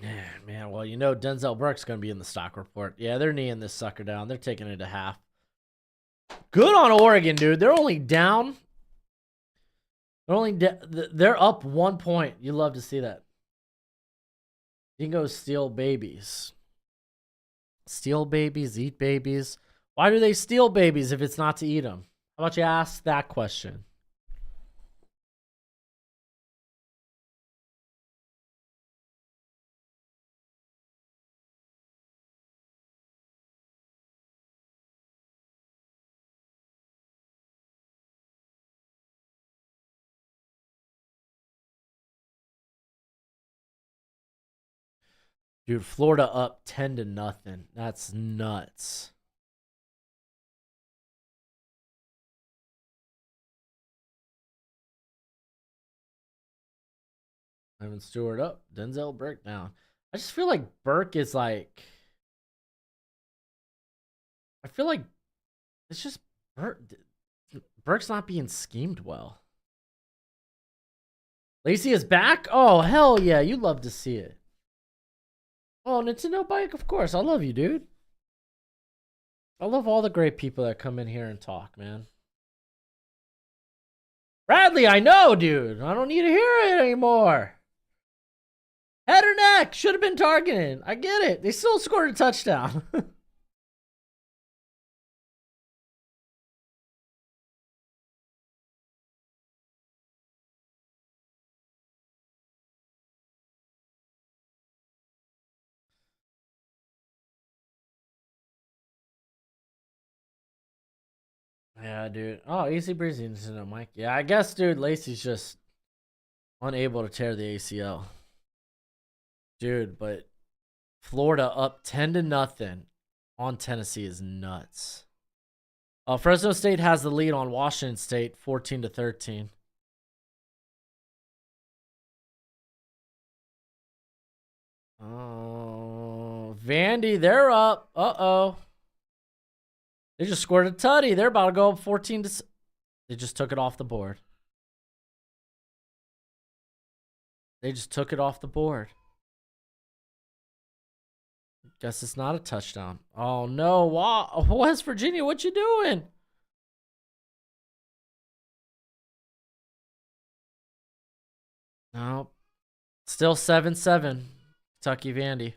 Yeah, man. Well, you know Denzel Burke's going to be in the stock report. Yeah, they're kneeing this sucker down. They're taking it to half. Good on Oregon, dude. They're only down. They're up 1 point. You love to see that. Dingoes steal babies. Steal babies, eat babies. Why do they steal babies if it's not to eat them? How about you ask that question? Dude, Florida up 10-0. That's nuts. Ivan Stewart up. Denzel Burke down. I just feel like Burke is like... I feel like it's just Burke's not being schemed well. Lacey is back? Oh, hell yeah. You'd love to see it. Oh, Nintendo Bike, of course. I love you, dude. I love all the great people that come in here and talk, man. Bradley, I know, dude. I don't need to hear it anymore. Head or neck. Should have been targeted. I get it. They still scored a touchdown. Yeah, dude. Oh, easy breezy, Nintendo Mike. Yeah, I guess, dude, Lacey's just unable to tear the ACL. Dude, but Florida up 10-0 on Tennessee is nuts. Fresno State has the lead on Washington State, 14-13. Oh, Vandy, they're up. Uh-oh. They just scored a tutty. They're about to go up 14 to... They just took it off the board. They just took it off the board. Guess it's not a touchdown. Oh, no. Wow. West Virginia, what you doing? No. Still 7-7. Kentucky Vandy.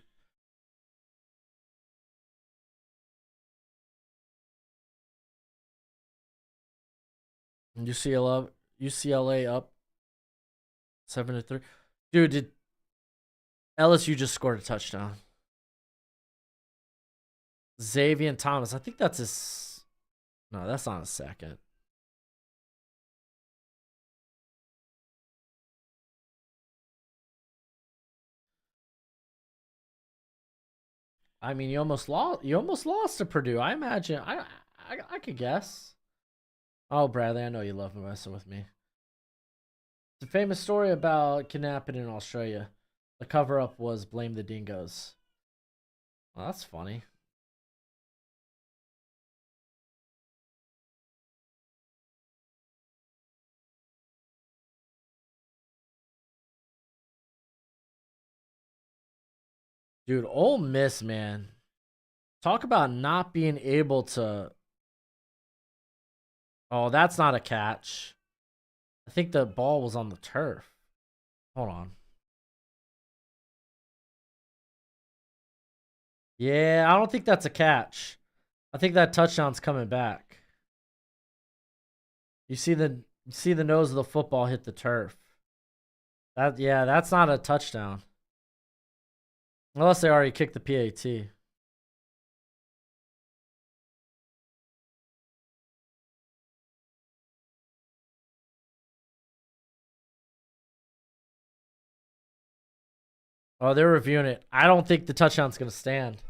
UCLA up 7-3. Dude, did LSU just scored a touchdown? Xavier Thomas. I think that's his... No, that's not a second. I mean, you almost lost to Purdue. I imagine. I could guess. Oh, Bradley, I know you love messing with me. It's a famous story about kidnapping in Australia. The cover-up was blame the dingoes. Well, that's funny. Dude, Ole Miss, man. Talk about not being able to... Oh, that's not a catch. I think the ball was on the turf. Hold on. Yeah, I don't think that's a catch. I think that touchdown's coming back. You see the nose of the football hit the turf. That's not a touchdown. Unless they already kicked the PAT. Oh, they're reviewing it. I don't think the touchdown's going to stand.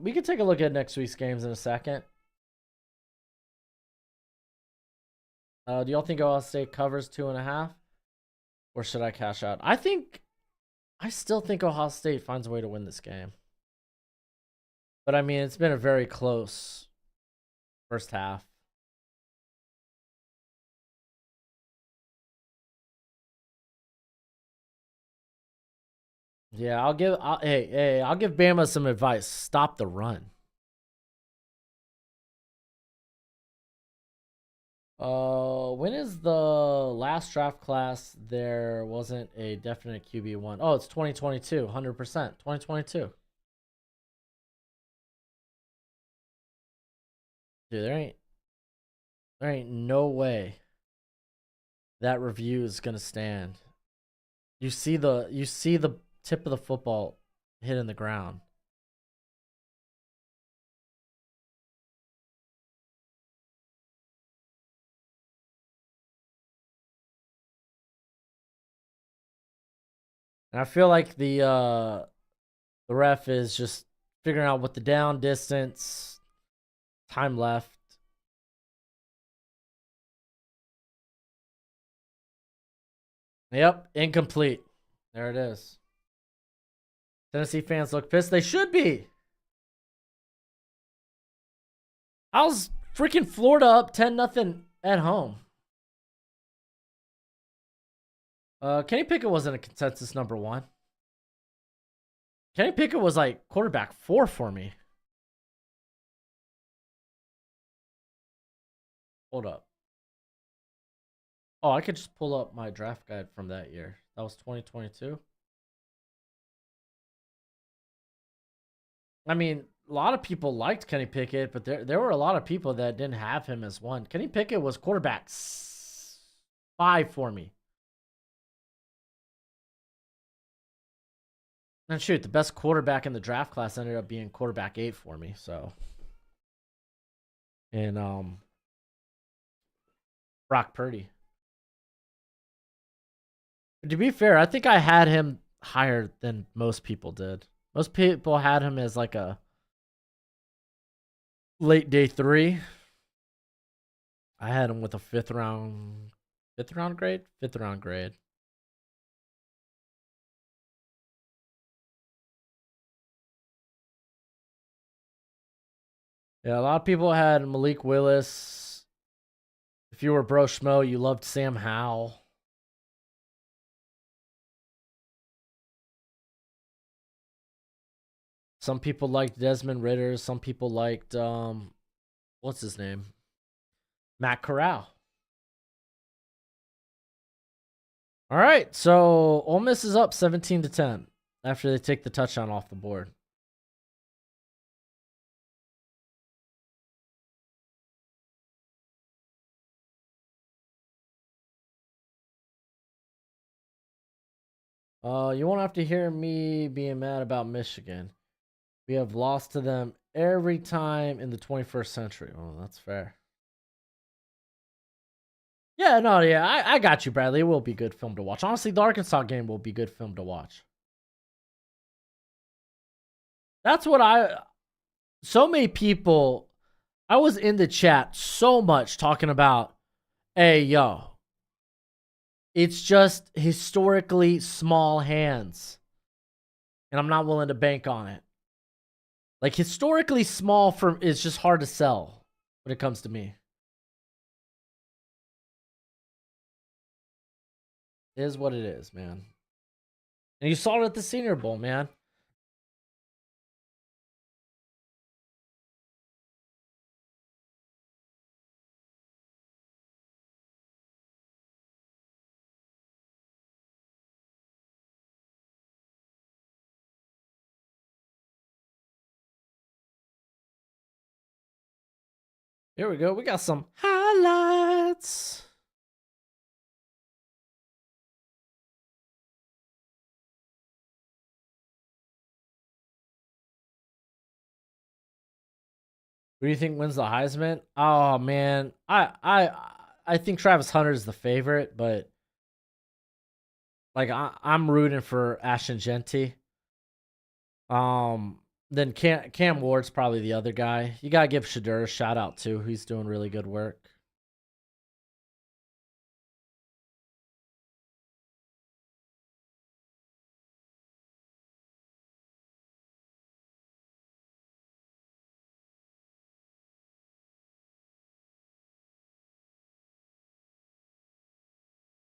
We can take a look at next week's games in a second. Do y'all think Ohio State covers 2.5? Or should I cash out? I still think Ohio State finds a way to win this game. But I mean, it's been a very close first half. Yeah, I'll give Bama some advice. Stop the run. When is the last draft class there wasn't a definite QB1? Oh, it's 2022, 100%. 2022. Dude, there ain't no way that review is gonna stand. You see the tip of the football hitting the ground. And I feel like the ref is just figuring out what the down distance, time left. Yep, incomplete. There it is. Tennessee fans look pissed. They should be. How's freaking Florida up 10-0 at home? Kenny Pickett wasn't a consensus #1. Kenny Pickett was like quarterback 4 for me. Hold up. Oh, I could just pull up my draft guide from that year. That was 2022. I mean, a lot of people liked Kenny Pickett, but there were a lot of people that didn't have him as one. Kenny Pickett was quarterback 5 for me. And shoot, the best quarterback in the draft class ended up being quarterback 8 for me. So, and Brock Purdy. To be fair, I think I had him higher than most people did. Most people had him as like a late day 3. I had him with a fifth round grade. Yeah, a lot of people had Malik Willis. If you were Broshmo, you loved Sam Howell. Some people liked Desmond Ritter. Some people liked what's his name? Matt Corral. All right, so Ole Miss is up 17-10 after they take the touchdown off the board. You won't have to hear me being mad about Michigan. We have lost to them every time in the 21st century. Oh, that's fair. Yeah, no, yeah, I got you, Bradley. It will be good film to watch. Honestly, the Arkansas game will be good film to watch. That's what so many people, I was in the chat so much talking about, hey, yo, it's just historically small hands. And I'm not willing to bank on it. Like, historically small is just hard to sell when it comes to me. It is what it is, man. And you saw it at the Senior Bowl, man. Here we go. We got some highlights. Who do you think wins the Heisman? Oh man, I think Travis Hunter is the favorite, but like I'm rooting for Ashton Genty. Um, then Cam Ward's probably the other guy. You gotta give Shadur a shout out too. He's doing really good work.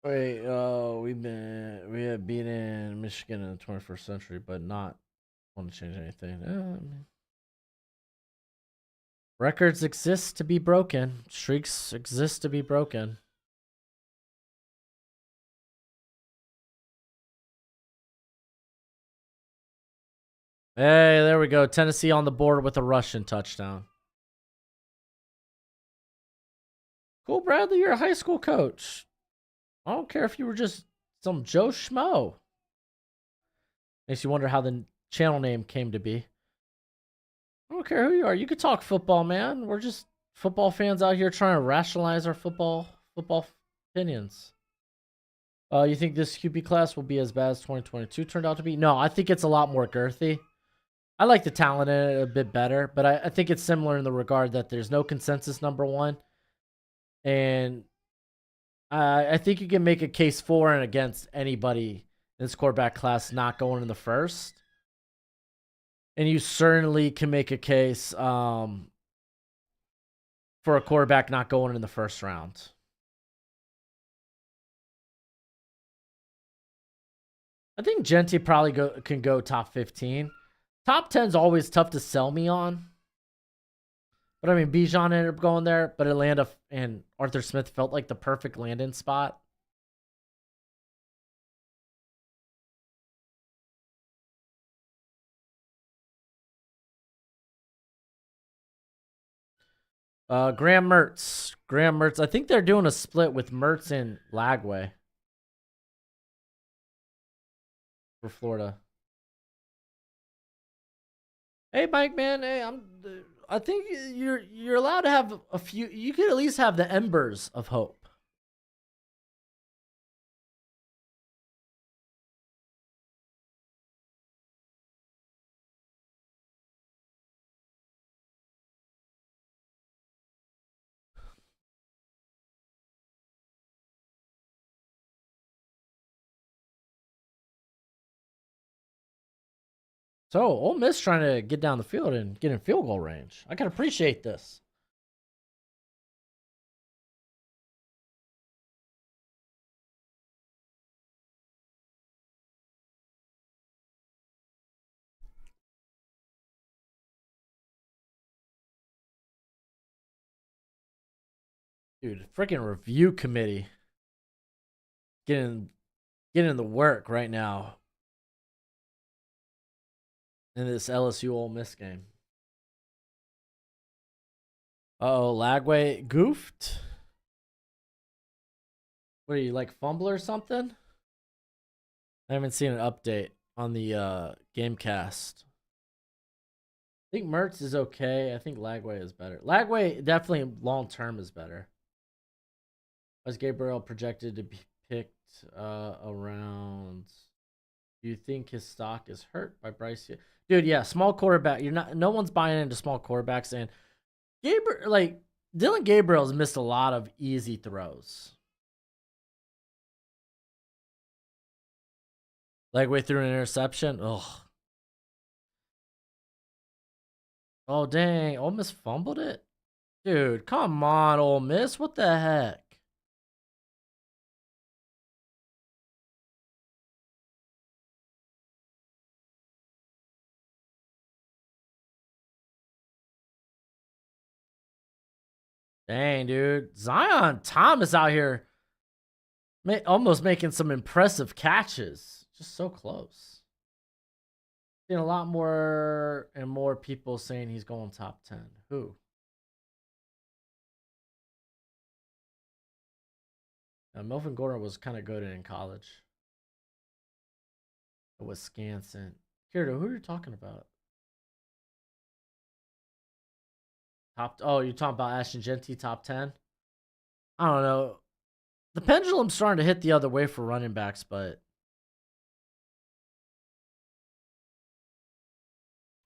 Wait, we have beaten Michigan in the 21st century, but not want to change anything. Records exist to be broken. Streaks exist to be broken. Hey, there we go. Tennessee on the board with a Russian touchdown. Cool, Bradley. You're a high school coach. I don't care if you were just some Joe Schmo. Makes you wonder how the channel name came to be. I don't care who you are. You could talk football, man. We're just football fans out here trying to rationalize our football opinions. You think this QB class will be as bad as 2022 turned out to be? No, I think it's a lot more girthy. I like the talent in it a bit better, but I think it's similar in the regard that there's no consensus number one. And I think you can make a case for and against anybody in this quarterback class not going in the first. And you certainly can make a case for a quarterback not going in the first round. I think Genty probably can go top 15. Top 10 is always tough to sell me on. But I mean, Bijan ended up going there, but Atlanta and Arthur Smith felt like the perfect landing spot. Graham Mertz. Graham Mertz. I think they're doing a split with Mertz and Lagway for Florida. Hey, Mike, man. Hey, I think you're allowed to have a few. You could at least have the embers of hope. So Ole Miss trying to get down the field and get in field goal range. I can appreciate this. Dude, freaking review committee getting getting the work right now in this LSU Ole Miss game. Oh, Lagway goofed. What are you like, fumble or something? I haven't seen an update on the Gamecast. I think Mertz is okay. I think Lagway is better. Lagway definitely long term is better. Was Gabriel projected to be picked around? Do you think his stock is hurt by Bryce? Dude, yeah, small quarterback. You're not. No one's buying into small quarterbacks, and Gabriel, like Dylan Gabriel's missed a lot of easy throws. Lagway threw an interception. Ugh. Oh dang! Ole Miss fumbled it. Dude, come on, Ole Miss. What the heck? Dang, dude. Zion Thomas out here almost making some impressive catches. Just so close. Seeing a lot more and more people saying he's going top 10. Who? Melvin Gordon was kind of good in college. Wisconsin. Kirito, who are you talking about? Oh, you're talking about Ashton Genty top 10? I don't know. The pendulum's starting to hit the other way for running backs, but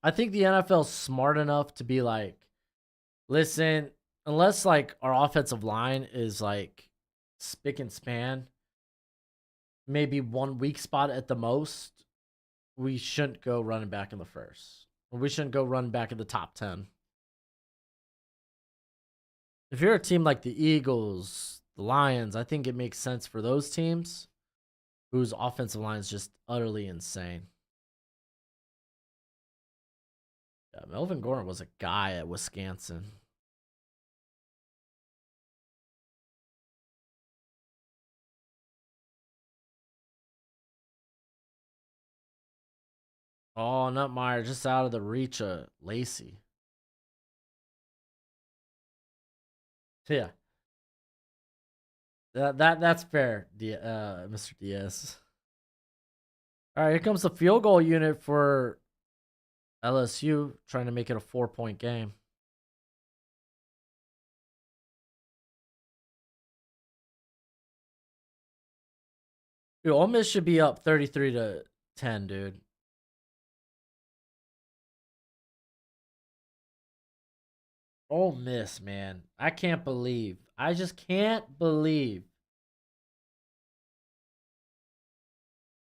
I think the NFL's smart enough to be like, listen, unless like our offensive line is like spick and span, maybe one weak spot at the most, we shouldn't go running back in the first. Or we shouldn't go running back in the top 10. If you're a team like the Eagles, the Lions, I think it makes sense for those teams whose offensive line is just utterly insane. Yeah, Melvin Gordon was a guy at Wisconsin. Oh, Nutmeyer just out of the reach of Lacey. Yeah, that's fair, Mr. Diaz. All right, here comes the field goal unit for LSU, trying to make it a 4-point game. Dude, Ole Miss should be up 33-10, dude. Ole Miss, man. I can't believe. I just can't believe.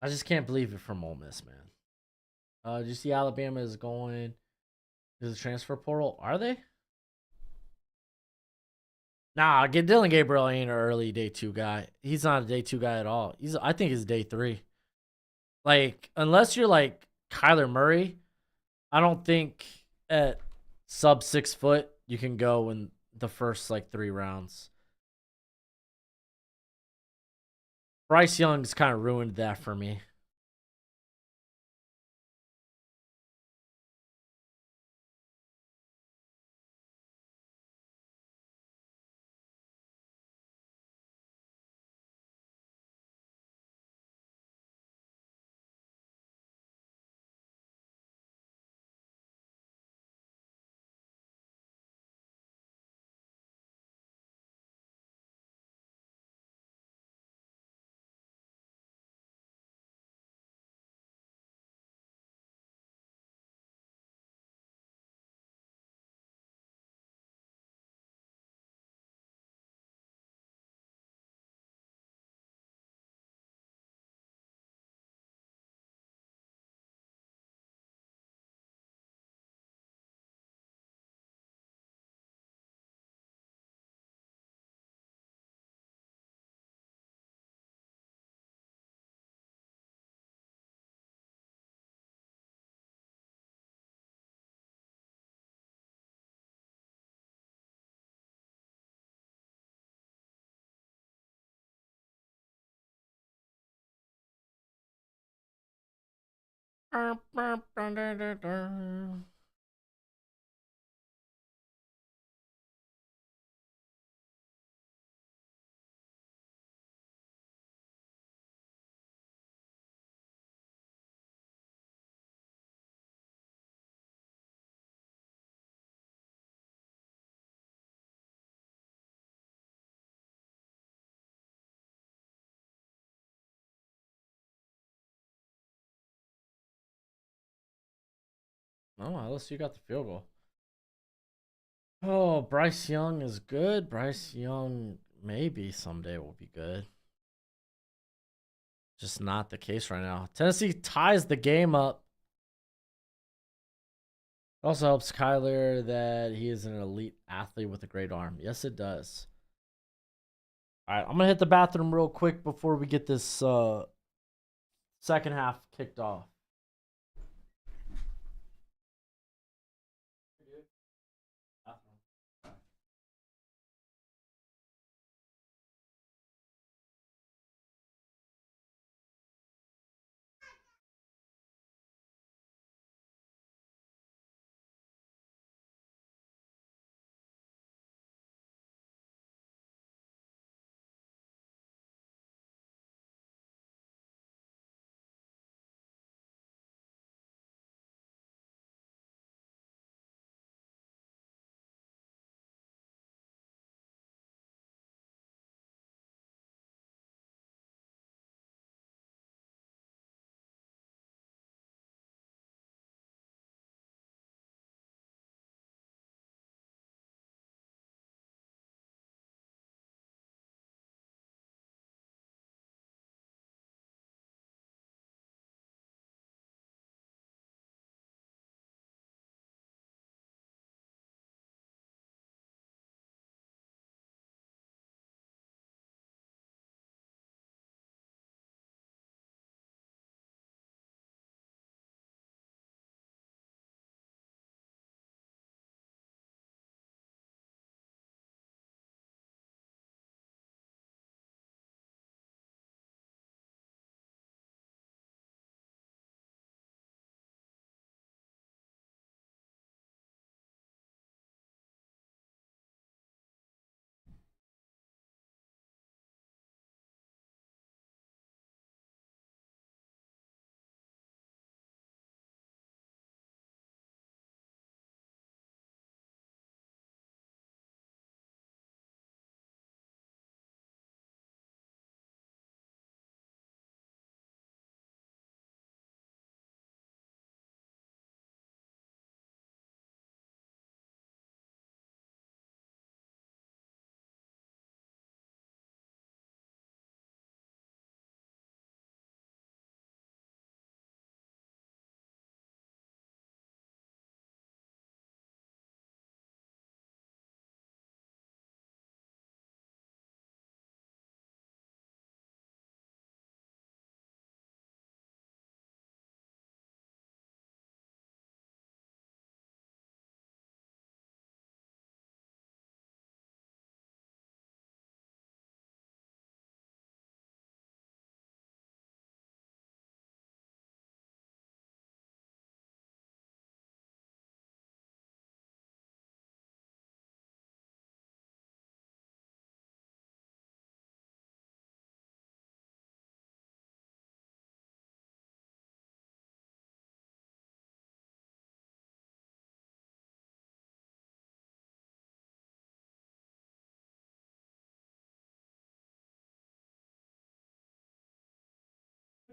I just can't believe it from Ole Miss, man. Did you see Alabama is going to the transfer portal? Are they? Nah, Dylan Gabriel ain't an early day 2 guy. He's not a day 2 guy at all. I think he's day 3. Like, unless you're like Kyler Murray, I don't think at sub 6 foot you can go in the first like 3 rounds. Bryce Young's kind of ruined that for me. Oh, LSU got the field goal. Oh, Bryce Young is good. Bryce Young maybe someday will be good. Just not the case right now. Tennessee ties the game up. Also helps Kyler that he is an elite athlete with a great arm. Yes, it does. All right, I'm going to hit the bathroom real quick before we get this second half kicked off.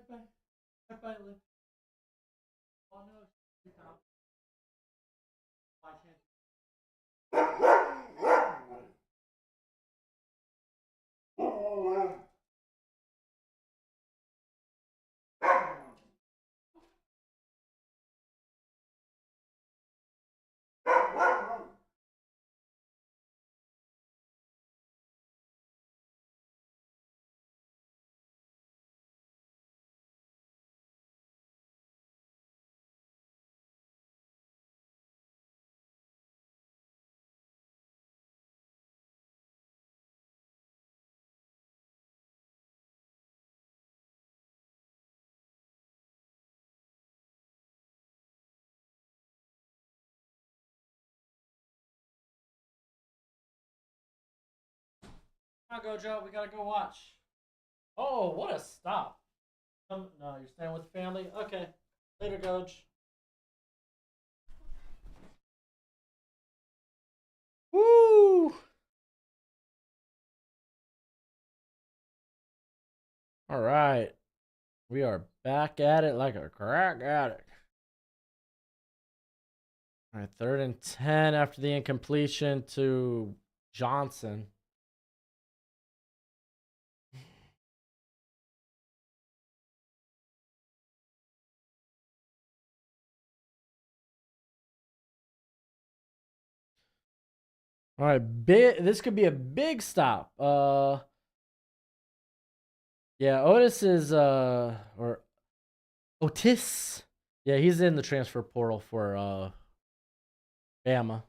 Come on, Gojo. We gotta go watch. Oh, what a stop. No, you're staying with the family? Okay. Later, Goj. Woo! All right. We are back at it like a crack addict. All right, 3rd and 10 after the incompletion to Johnson. All right, this could be a big stop. Yeah, Otis is or Otis. Yeah, he's in the transfer portal for Bama.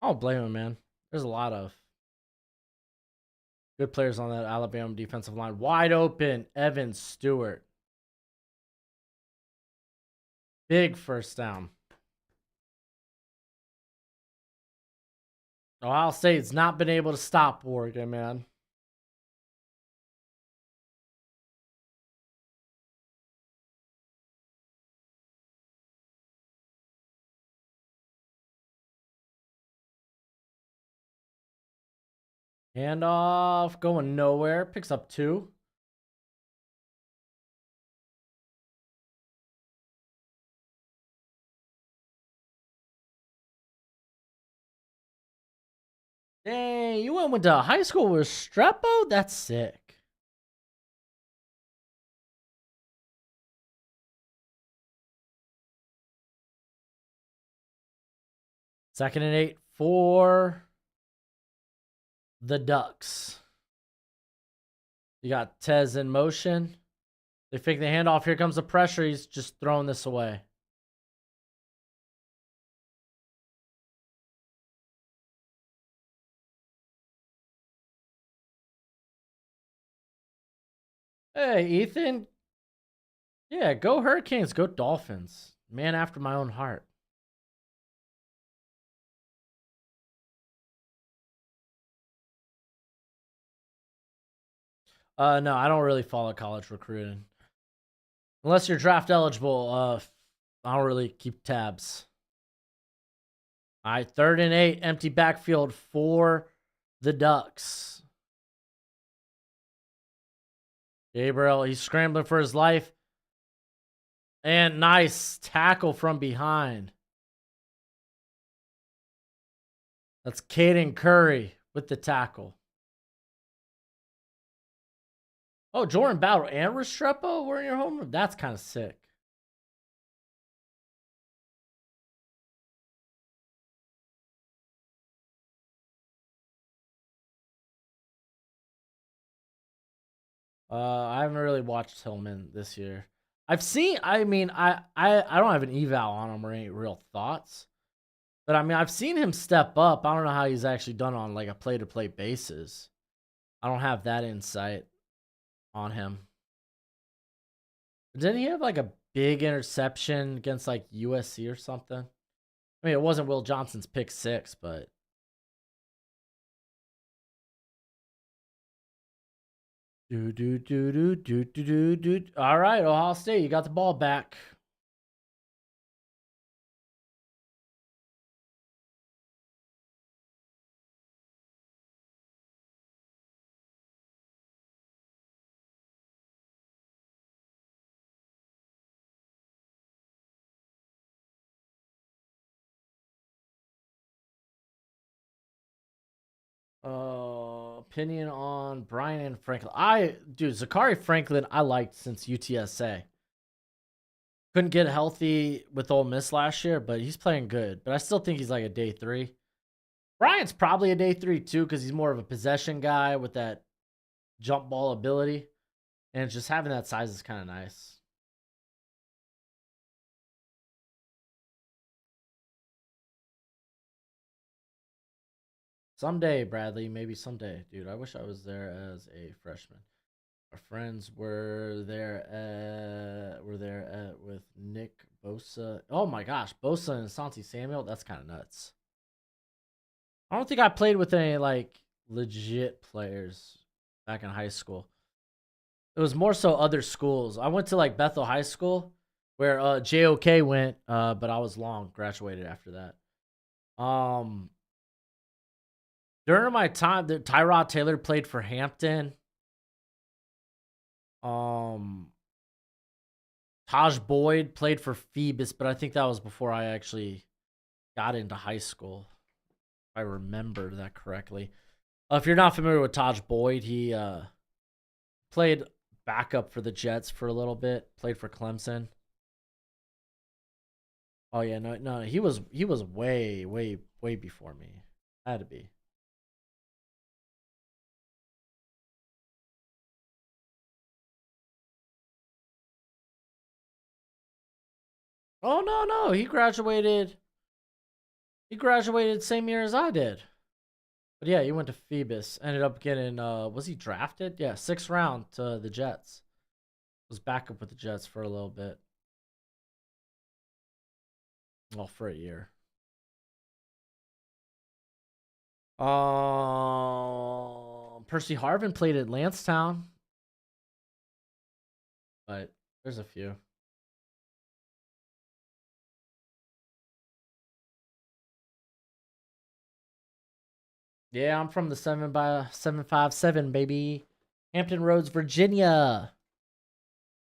I don't blame him, man. There's a lot of good players on that Alabama defensive line. Wide open, Evan Stewart. Big first down. Ohio State's not been able to stop Oregon, man. Handoff, going nowhere. Picks up 2. Dang, you went to high school with Strepo? That's sick. Second and 8 for the Ducks. You got Tez in motion. They fake the handoff. Here comes the pressure. He's just throwing this away. Hey, Ethan. Yeah, go Hurricanes. Go Dolphins. Man after my own heart. No, I don't really follow college recruiting. Unless you're draft eligible, I don't really keep tabs. All right, 3rd and 8, empty backfield for the Ducks. Gabriel, he's scrambling for his life. And nice tackle from behind. That's Caden Curry with the tackle. Oh, Jordan Battle and Restrepo were in your homeroom? That's kind of sick. I haven't really watched Tillman this year. I've seen, I mean, I don't have an eval on him or any real thoughts. But I mean, I've seen him step up. I don't know how he's actually done on like a play-to-play basis. I don't have that insight on him. Didn't he have like a big interception against like USC or something? I mean, it wasn't Will Johnson's pick 6, but do. All right, Ohio State, you got the ball back. Opinion on Brian Franklin. Dude, Zachary Franklin, I liked since UTSA. Couldn't get healthy with Ole Miss last year, but he's playing good. But I still think he's like a day 3. Bryant's probably a day 3 too, because he's more of a possession guy with that jump ball ability. And just having that size is kind of nice. Someday, Bradley, maybe someday. Dude, I wish I was there as a freshman. Our friends were there with Nick Bosa. Oh my gosh, Bosa and Asante Samuel. That's kind of nuts. I don't think I played with any like legit players back in high school. It was more so other schools. I went to like Bethel High School where JOK went, but I was long, graduated after that. During my time, Tyrod Taylor played for Hampton. Taj Boyd played for Phoebus, but I think that was before I actually got into high school. If I remember that correctly. If you're not familiar with Taj Boyd, he played backup for the Jets for a little bit. Played for Clemson. Oh yeah, no, he was way before me. Had to be. Oh no, he graduated. He graduated same year as I did. But yeah, he went to Phoebus. Ended up getting was he drafted? Yeah, 6th round to the Jets. Was backup with the Jets for a little bit. Well, for a year. Percy Harvin played at Lancetown. But there's a few. Yeah, I'm from the 757, baby. Hampton Roads, Virginia.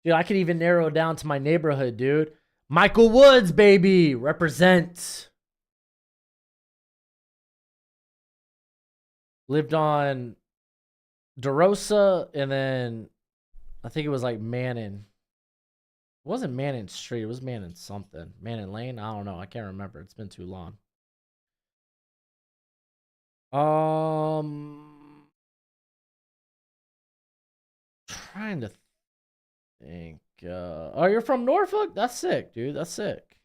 Dude, I could even narrow it down to my neighborhood, dude. Michael Woods, baby. Represent. Lived on DeRosa, and then I think it was like Manning. It wasn't Manning Street. It was Manning something. Manning Lane? I don't know. I can't remember. It's been too long. Trying to think. Oh, you're from Norfolk? That's sick, dude. That's sick.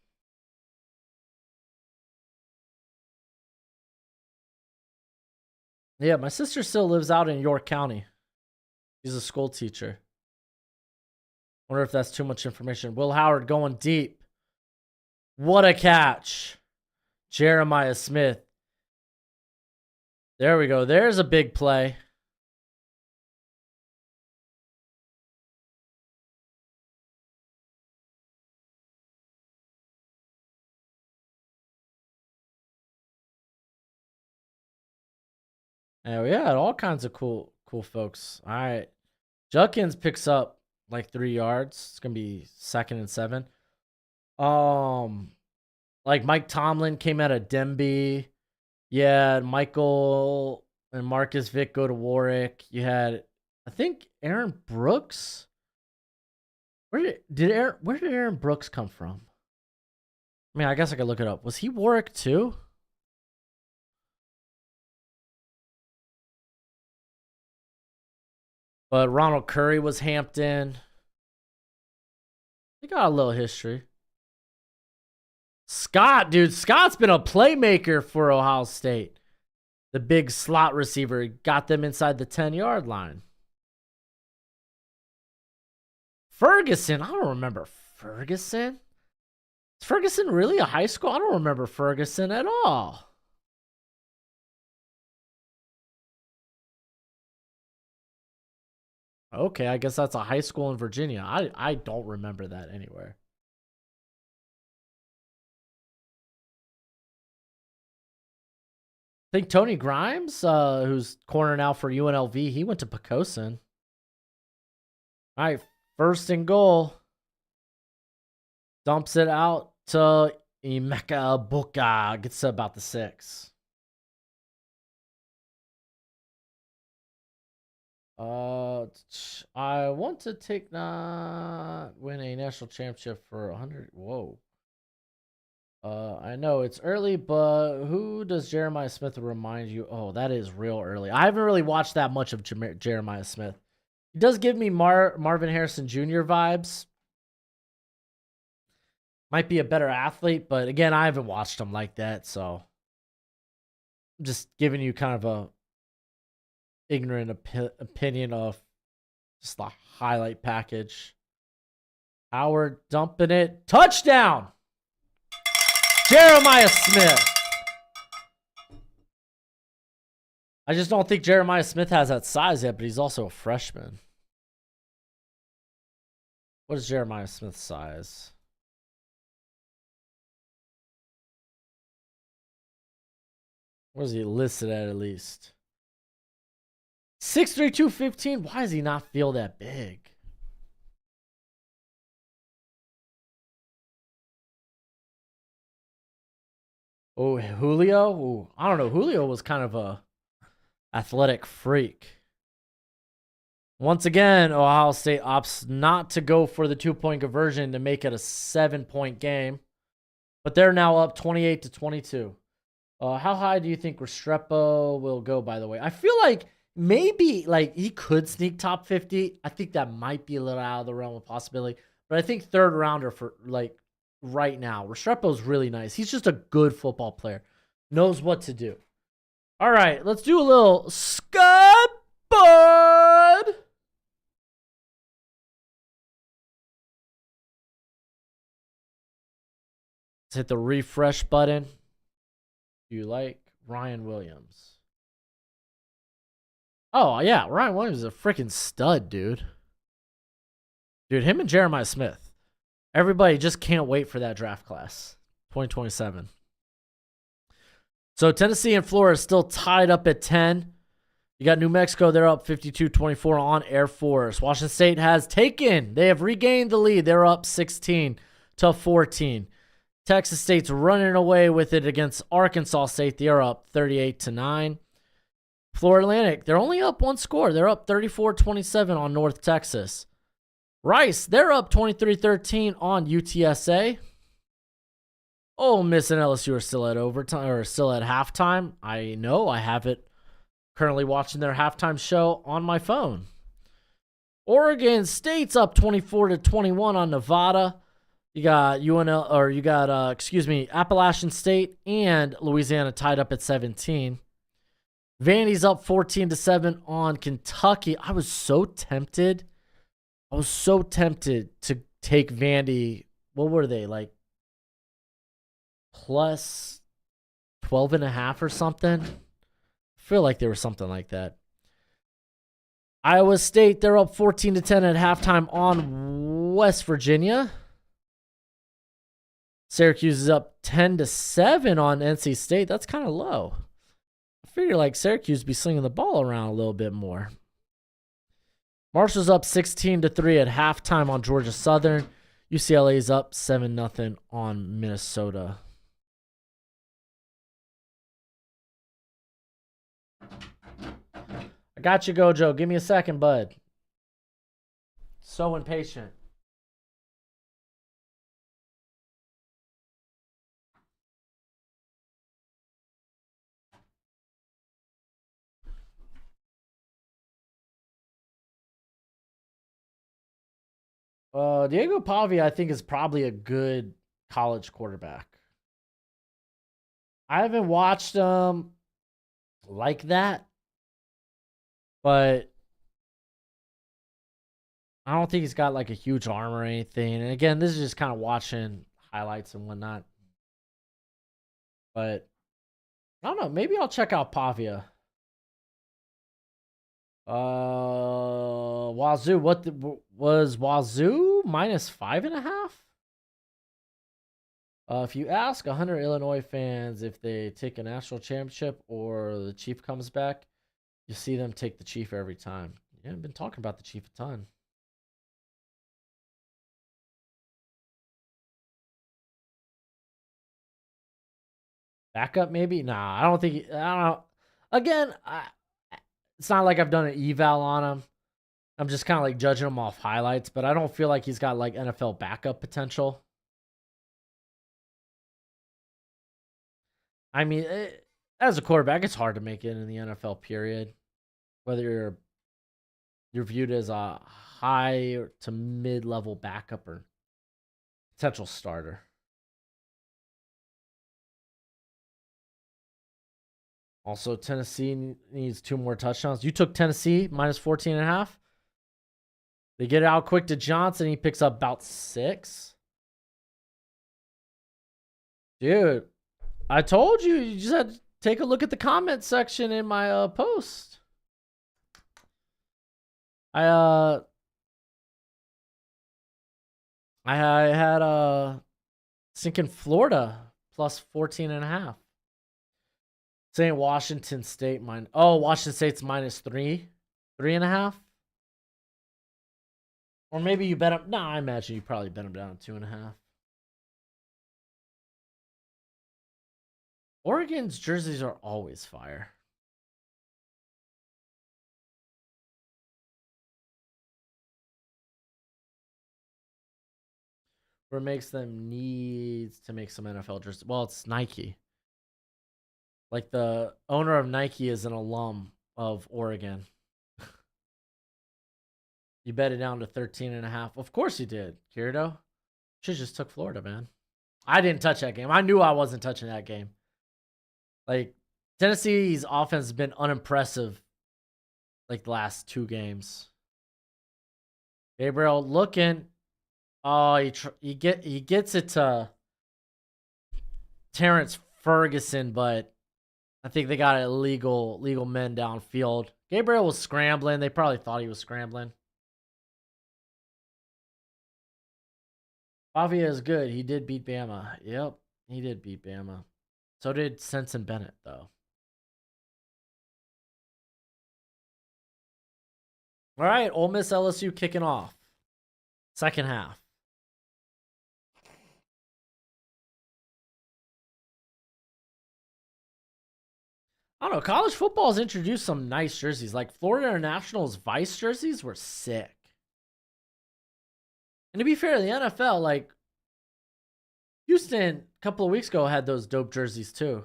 Yeah, my sister still lives out in York County. She's a school teacher. Wonder if that's too much information. Will Howard going deep. What a catch. Jeremiah Smith. There we go. There's a big play. And we had all kinds of cool folks. All right. Judkins picks up like 3 yards. It's gonna be 2nd and 7. Like Mike Tomlin came out of Denby. Yeah, Michael and Marcus Vick go to Warwick. You had, I think, Aaron Brooks. Where did Aaron Brooks come from? I mean, I guess I could look it up. Was he Warwick too? But Ronald Curry was Hampton. They got a little history. Scott, dude. Scott's been a playmaker for Ohio State. The big slot receiver got them inside the 10-yard line. Ferguson. I don't remember Ferguson. Is Ferguson really a high school? I don't remember Ferguson at all. Okay, I guess that's a high school in Virginia. I don't remember that anywhere. I think Tony Grimes, who's corner now for UNLV, he went to Pocosin. All right, 1st and goal. Dumps it out to Emeka Buka. Gets to about the 6. I want to take not win a national championship for 100. Whoa. I know it's early, but who does Jeremiah Smith remind you? Oh, that is real early. I haven't really watched that much of Jeremiah Smith. He does give me Marvin Harrison Jr. vibes. Might be a better athlete, but again, I haven't watched him like that, so I'm just giving you kind of a ignorant opinion of just the highlight package. Howard dumping it. Touchdown! Jeremiah Smith. I just don't think Jeremiah Smith has that size yet, but he's also a freshman. What is Jeremiah Smith's size? What is he listed at least? 6'3", 215. Why does he not feel that big? Oh, Julio? Ooh, I don't know. Julio was kind of a athletic freak. Once again, Ohio State opts not to go for the 2-point conversion to make it a 7-point game. But they're now up 28-22. How high do you think Restrepo will go, by the way? I feel like maybe like he could sneak top 50. I think that might be a little out of the realm of possibility. But I think third rounder for like right now. Restrepo's really nice. He's just a good football player. Knows what to do. All right, let's do a little scoreboard. Let's hit the refresh button. Do you like Ryan Williams? Oh, yeah, Ryan Williams is a freaking stud, dude. Dude, him and Jeremiah Smith. Everybody just can't wait for that draft class. 2027. So Tennessee and Florida still tied up at 10. You got New Mexico. They're up 52-24 on Air Force. Washington State has taken. They have regained the lead. They're up 16-14. Texas State's running away with it against Arkansas State. They're up 38-9. Florida Atlantic, they're only up one score. They're up 34-27 on North Texas. Rice, they're up 23-13 on UTSA. Ole Miss and LSU are still at overtime or still at halftime. I know. I have it currently watching their halftime show on my phone. Oregon State's up 24-21 on Nevada. You got Appalachian State and Louisiana tied up at 17. Vandy's up 14-7 on Kentucky. I was so tempted to take Vandy. What were they, like plus 12.5 or something? I feel like they were something like that. Iowa State, they're up 14-10 at halftime on West Virginia. Syracuse is up 10-7 on NC State. That's kind of low. I figure like Syracuse be slinging the ball around a little bit more. Marshall's up 16-3 at halftime on Georgia Southern. UCLA's up 7-0 on Minnesota. I got you, Gojo. Give me a second, bud. So impatient. Diego Pavia, I think, is probably a good college quarterback. I haven't watched him like that, but I don't think he's got like a huge arm or anything. And again, this is just kind of watching highlights and whatnot. But I don't know. Maybe I'll check out Pavia. Wazoo. Was Wazoo minus 5.5? If you ask 100 Illinois fans if they take a national championship or the Chief comes back, you see them take the Chief every time. Yeah, I've been talking about the Chief a ton. Backup maybe? Nah, I don't think. I don't know. Again, it's not like I've done an eval on him. I'm just kind of like judging him off highlights, but I don't feel like he's got like NFL backup potential. I mean, as a quarterback, it's hard to make it in the NFL. Period. Whether you're viewed as a high to mid level backup or potential starter. Also, Tennessee needs 2 more touchdowns. You took Tennessee minus 14.5. They get it out quick to Johnson. He picks up about 6. Dude, I told you. You just had to take a look at the comment section in my post. I had sinking Florida plus 14.5. Saying Washington State Washington State's minus 3.5. Or maybe you bet them. No, I imagine you probably bet them down to 2.5. Oregon's jerseys are always fire. What makes them needs to make some NFL jerseys? Well, it's Nike. Like the owner of Nike is an alum of Oregon. You bet it down to 13.5. Of course you did, Kirito. Should just took Florida, man. I didn't touch that game. I knew I wasn't touching that game. Like, Tennessee's offense has been unimpressive like the last 2 games. Gabriel looking. Oh, he gets it to Terrence Ferguson, but I think they got legal men downfield. Gabriel was scrambling. They probably thought he was scrambling. Pavia is good. He did beat Bama. Yep, he did beat Bama. So did Sensen Bennett, though. All right, Ole Miss LSU kicking off. Second half. I don't know. College football has introduced some nice jerseys. Like Florida International's Vice jerseys were sick. And to be fair to the NFL, like Houston a couple of weeks ago had those dope jerseys too.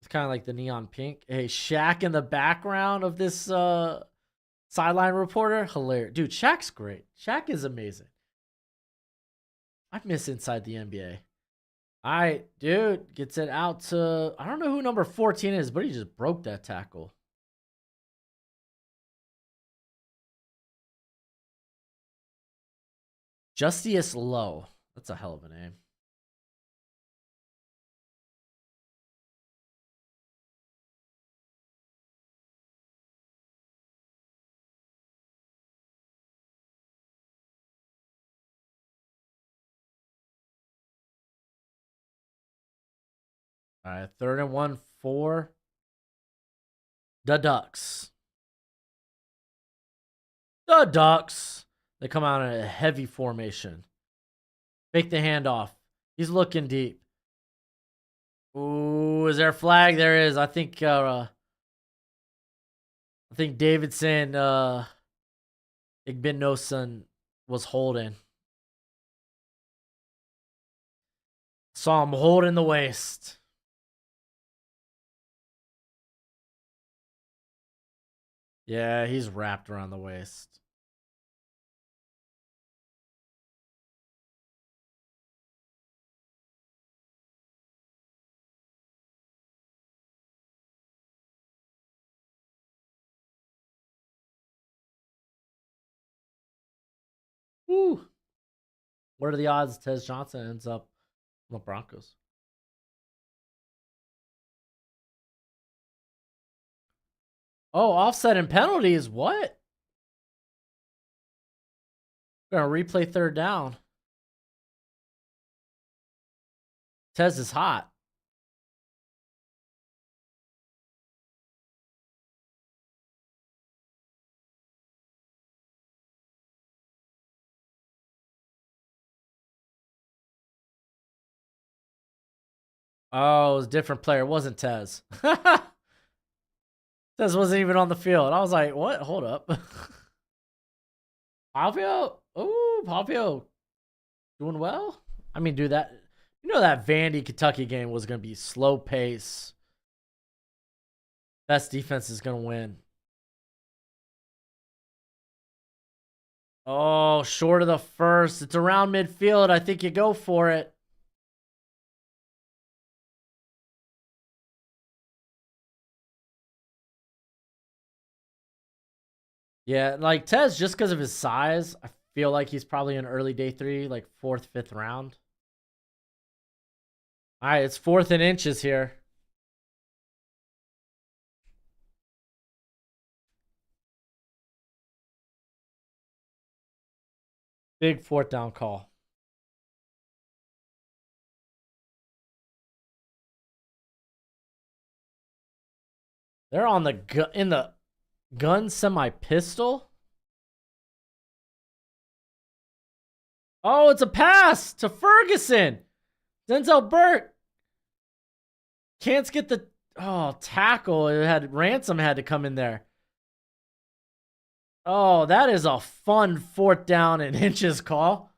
It's kind of like the neon pink. Hey, Shaq in the background of this sideline reporter. Hilarious. Dude, Shaq's great. Shaq is amazing. I miss Inside the NBA. All right, dude, gets it out to, I don't know who number 14 is, but he just broke that tackle. Justice Lowe. That's a hell of a name. All right, 3rd and 1 for the Ducks. The Ducks. They come out in a heavy formation. Fake the handoff. He's looking deep. Ooh, is there a flag? There is. I think Davidson Igbinosun was holding. Saw him holding the waist. Yeah, he's wrapped around the waist. Woo. What are the odds Tez Johnson ends up on the Broncos? Oh, offset and penalties. What? Gonna replay 3rd down. Tez is hot. Oh, it was a different player. It wasn't Tez. Tez wasn't even on the field. I was like, what? Hold up. Papio? Ooh, Papio doing well. I mean, dude, that that Vandy Kentucky game was gonna be slow pace. Best defense is gonna win. Oh, short of the first. It's around midfield. I think you go for it. Yeah, like Tez, just because of his size, I feel like he's probably in early day 3, like 4th, 5th round. All right, it's 4th and inches here. Big 4th down call. They're on the in the gun semi pistol. Oh, it's a pass to Ferguson. Denzel Burke can't get the tackle. It had Ransom had to come in there. Oh, that is a fun 4th down and inches call.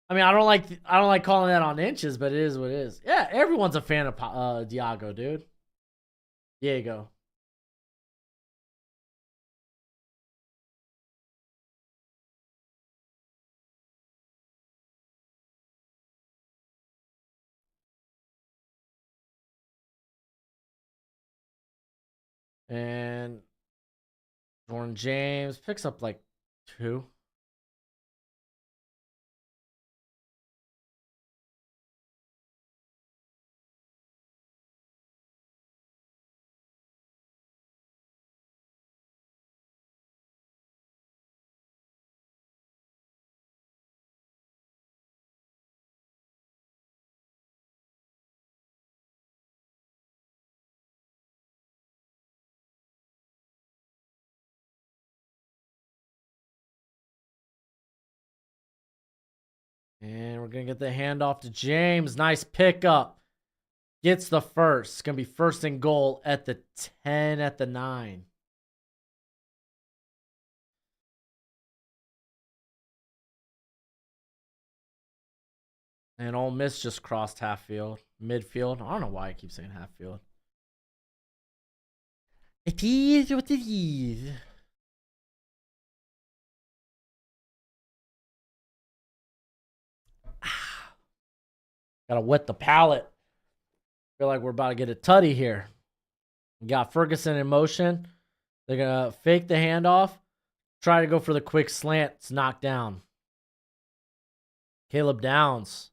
I mean, I don't like calling that on inches, but it is what it is. Yeah, everyone's a fan of Diago, dude. Diego. And Jordan James picks up like 2. And we're going to get the handoff to James. Nice pickup. Gets the first. It's going to be 1st and goal at the 10 at the 9. And Ole Miss just crossed half field, midfield. I don't know why I keep saying half field. It is what it is. Gotta wet the palate. Feel like we're about to get a tutty here. We got Ferguson in motion. They're gonna fake the handoff. Try to go for the quick slant. It's knocked down. Caleb Downs.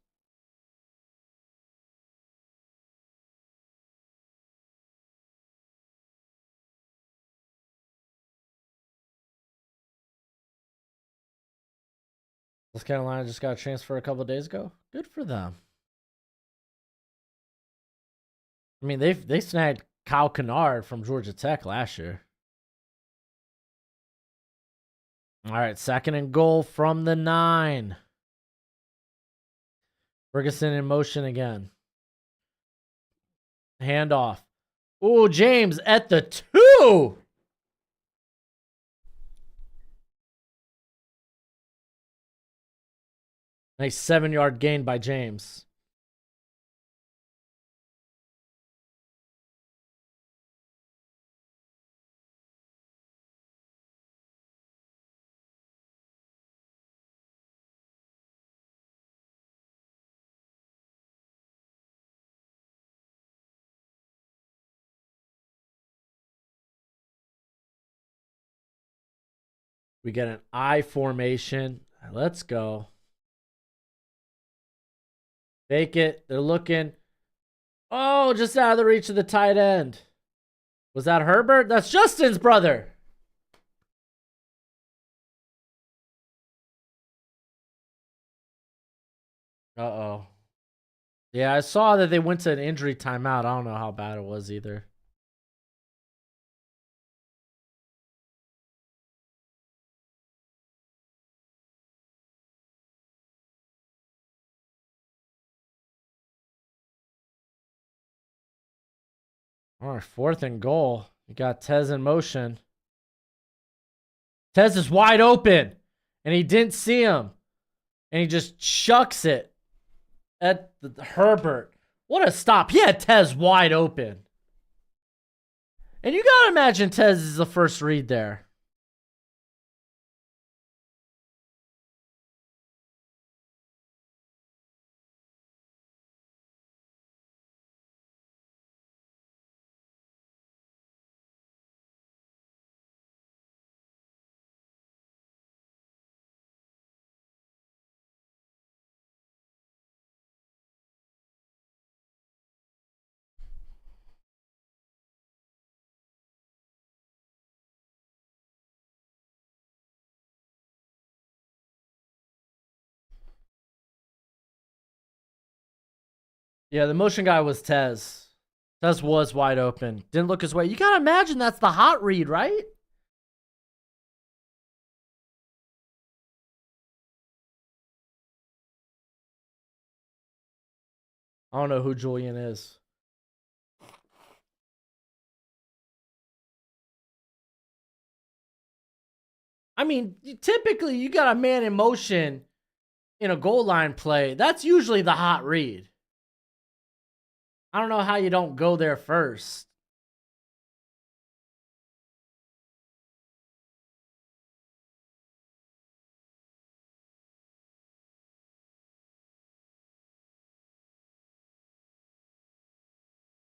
South Carolina just got a transfer a couple of days ago. Good for them. I mean, they snagged Kyle Kennard from Georgia Tech last year. All right, 2nd and goal from the 9. Ferguson in motion again. Handoff. Oh, James at the 2. Nice 7-yard gain by James. We get an I formation. Let's go. Fake it. They're looking. Oh, just out of the reach of the tight end. Was that Herbert? That's Justin's brother. Uh-oh. Yeah, I saw that they went to an injury timeout. I don't know how bad it was either. All right, 4th and goal. You got Tez in motion. Tez is wide open, and he didn't see him, and he just chucks it at Herbert. What a stop. He had Tez wide open. And you got to imagine Tez is the first read there. Yeah, the motion guy was Tez. Tez was wide open. Didn't look his way. You got to imagine that's the hot read, right? I don't know who Julian is. I mean, typically you got a man in motion in a goal line play. That's usually the hot read. I don't know how you don't go there first.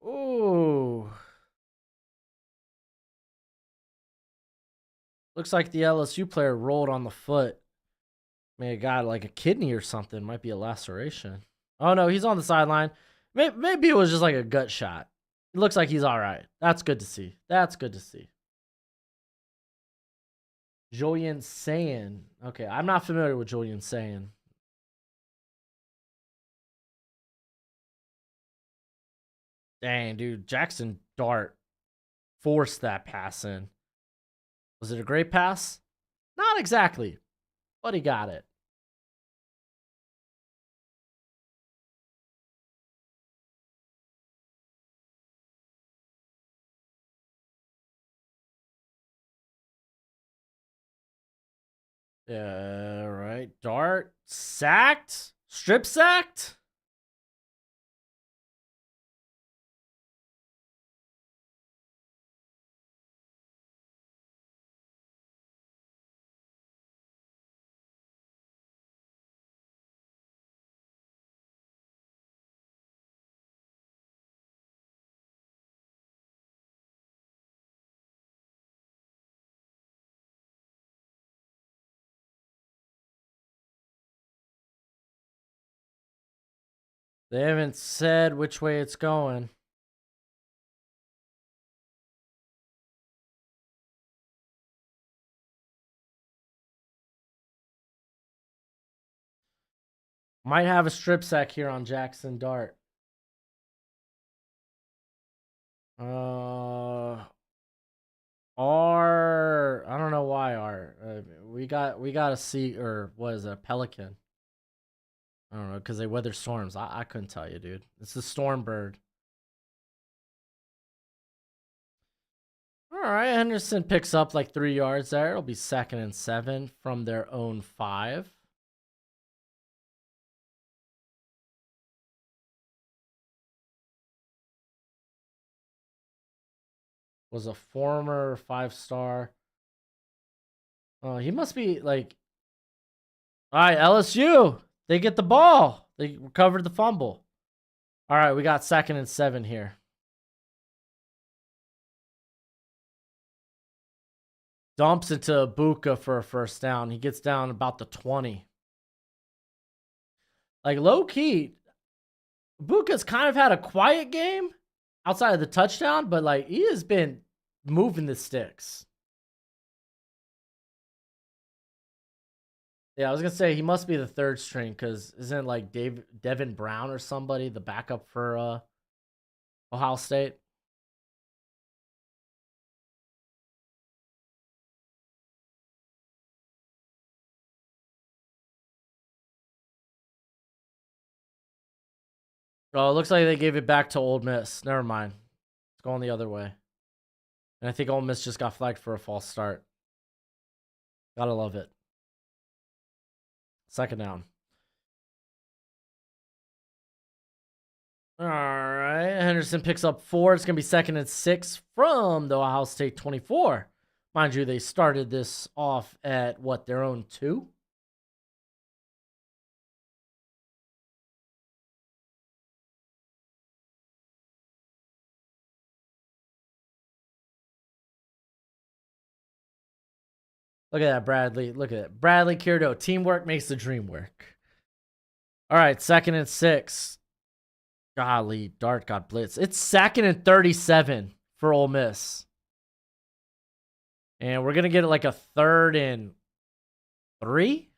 Ooh. Looks like the LSU player rolled on the foot. May have got like a kidney or something. Might be a laceration. Oh no, he's on the sideline. Maybe it was just like a gut shot. It looks like he's all right. That's good to see. That's good to see. Julian Sayin. Okay, I'm not familiar with Julian Sayin. Dang, dude. Jackson Dart forced that pass in. Was it a great pass? Not exactly, but he got it. Yeah, right. Dart sacked? Strip sacked? They haven't said which way it's going. Might have a strip sack here on Jackson Dart. I don't know why we got a sea, or what is it, a pelican? I don't know, because they weather storms. I couldn't tell you, dude. It's the storm bird. All right, Henderson picks up like 3 yards there. It'll be 2nd and 7 from their own 5. Was a former 5-star. Oh, he must be like. All right, LSU. They get the ball. They recovered the fumble. All right, we got 2nd and 7 here. Dumps into Ibuka for a first down. He gets down about the 20. Like, low key, Ibuka's kind of had a quiet game outside of the touchdown, but like he has been moving the sticks. Yeah, I was gonna say he must be the 3rd string, because isn't like Devin Brown or somebody the backup for Ohio State? Oh, it looks like they gave it back to Ole Miss. Never mind. It's going the other way. And I think Ole Miss just got flagged for a false start. Gotta love it. Second down. All right. Henderson picks up 4. It's going to be 2nd and 6 from the Ohio State 24. Mind you, they started this off at what, their own 2? Look at that, Bradley. Look at it. Bradley Kierdo. Teamwork makes the dream work. All right, 2nd and 6. Golly, Dart got blitzed. It's 2nd and 37 for Ole Miss. And we're going to get like a 3rd and 3.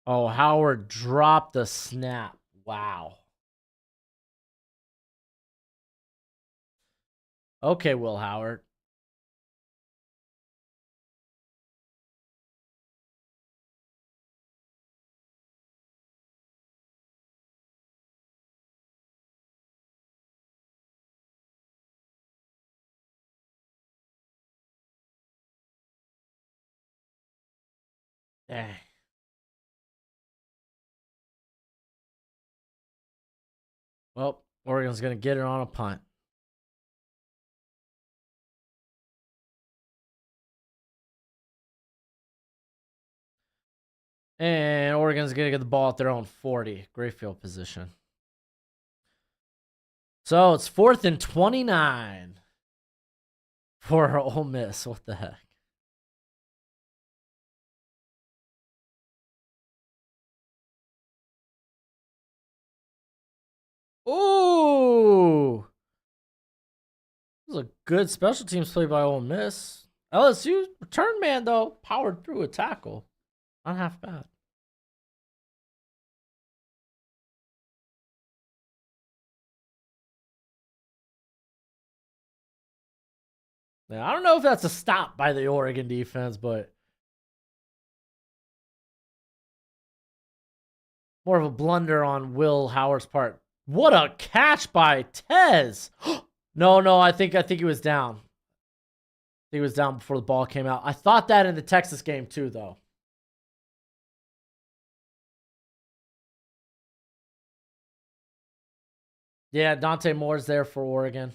Oh, Howard dropped the snap. Wow. Okay, Will Howard. Dang. Well, Oregon's going to get it on a punt. And Oregon's going to get the ball at their own 40. Great field position. So it's 4th and 29 for Ole Miss. What the heck? Ooh. This is a good special teams play by Ole Miss. LSU return man, though, powered through a tackle. Not half bad. Yeah, I don't know if that's a stop by the Oregon defense, but more of a blunder on Will Howard's part. What a catch by Tez. No, I think he was down. He was down before the ball came out. I thought that in the Texas game too, though. Yeah, Dante Moore's there for Oregon.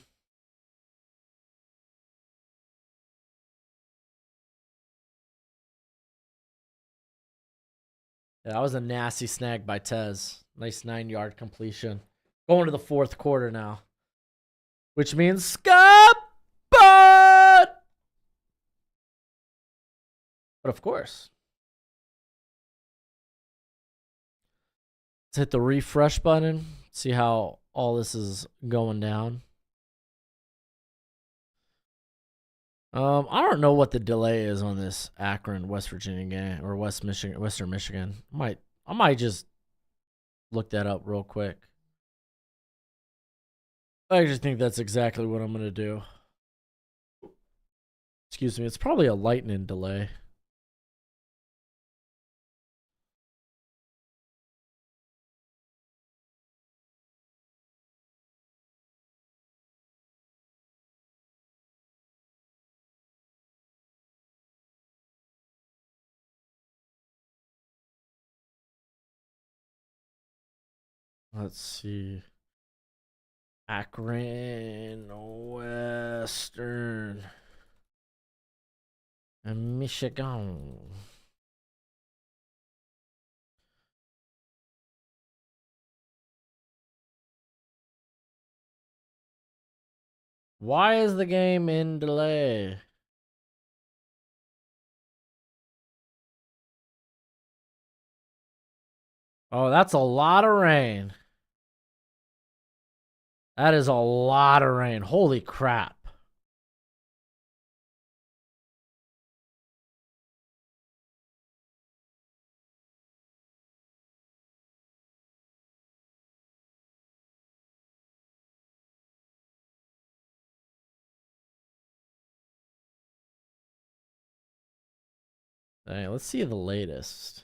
Yeah, that was a nasty snag by Tez. Nice 9-yard completion. Going to the 4th quarter now, which means Scott. But of course, let's hit the refresh button. See how all this is going down. I don't know what the delay is on this Akron, West Virginia game or Western Michigan. I might just look that up real quick. I just think that's exactly what I'm gonna do. Excuse me, it's probably a lightning delay. Let's see. Akron, Western, and Michigan. Why is the game in delay? Oh, that's a lot of rain. That is a lot of rain. Holy crap. All right, let's see the latest.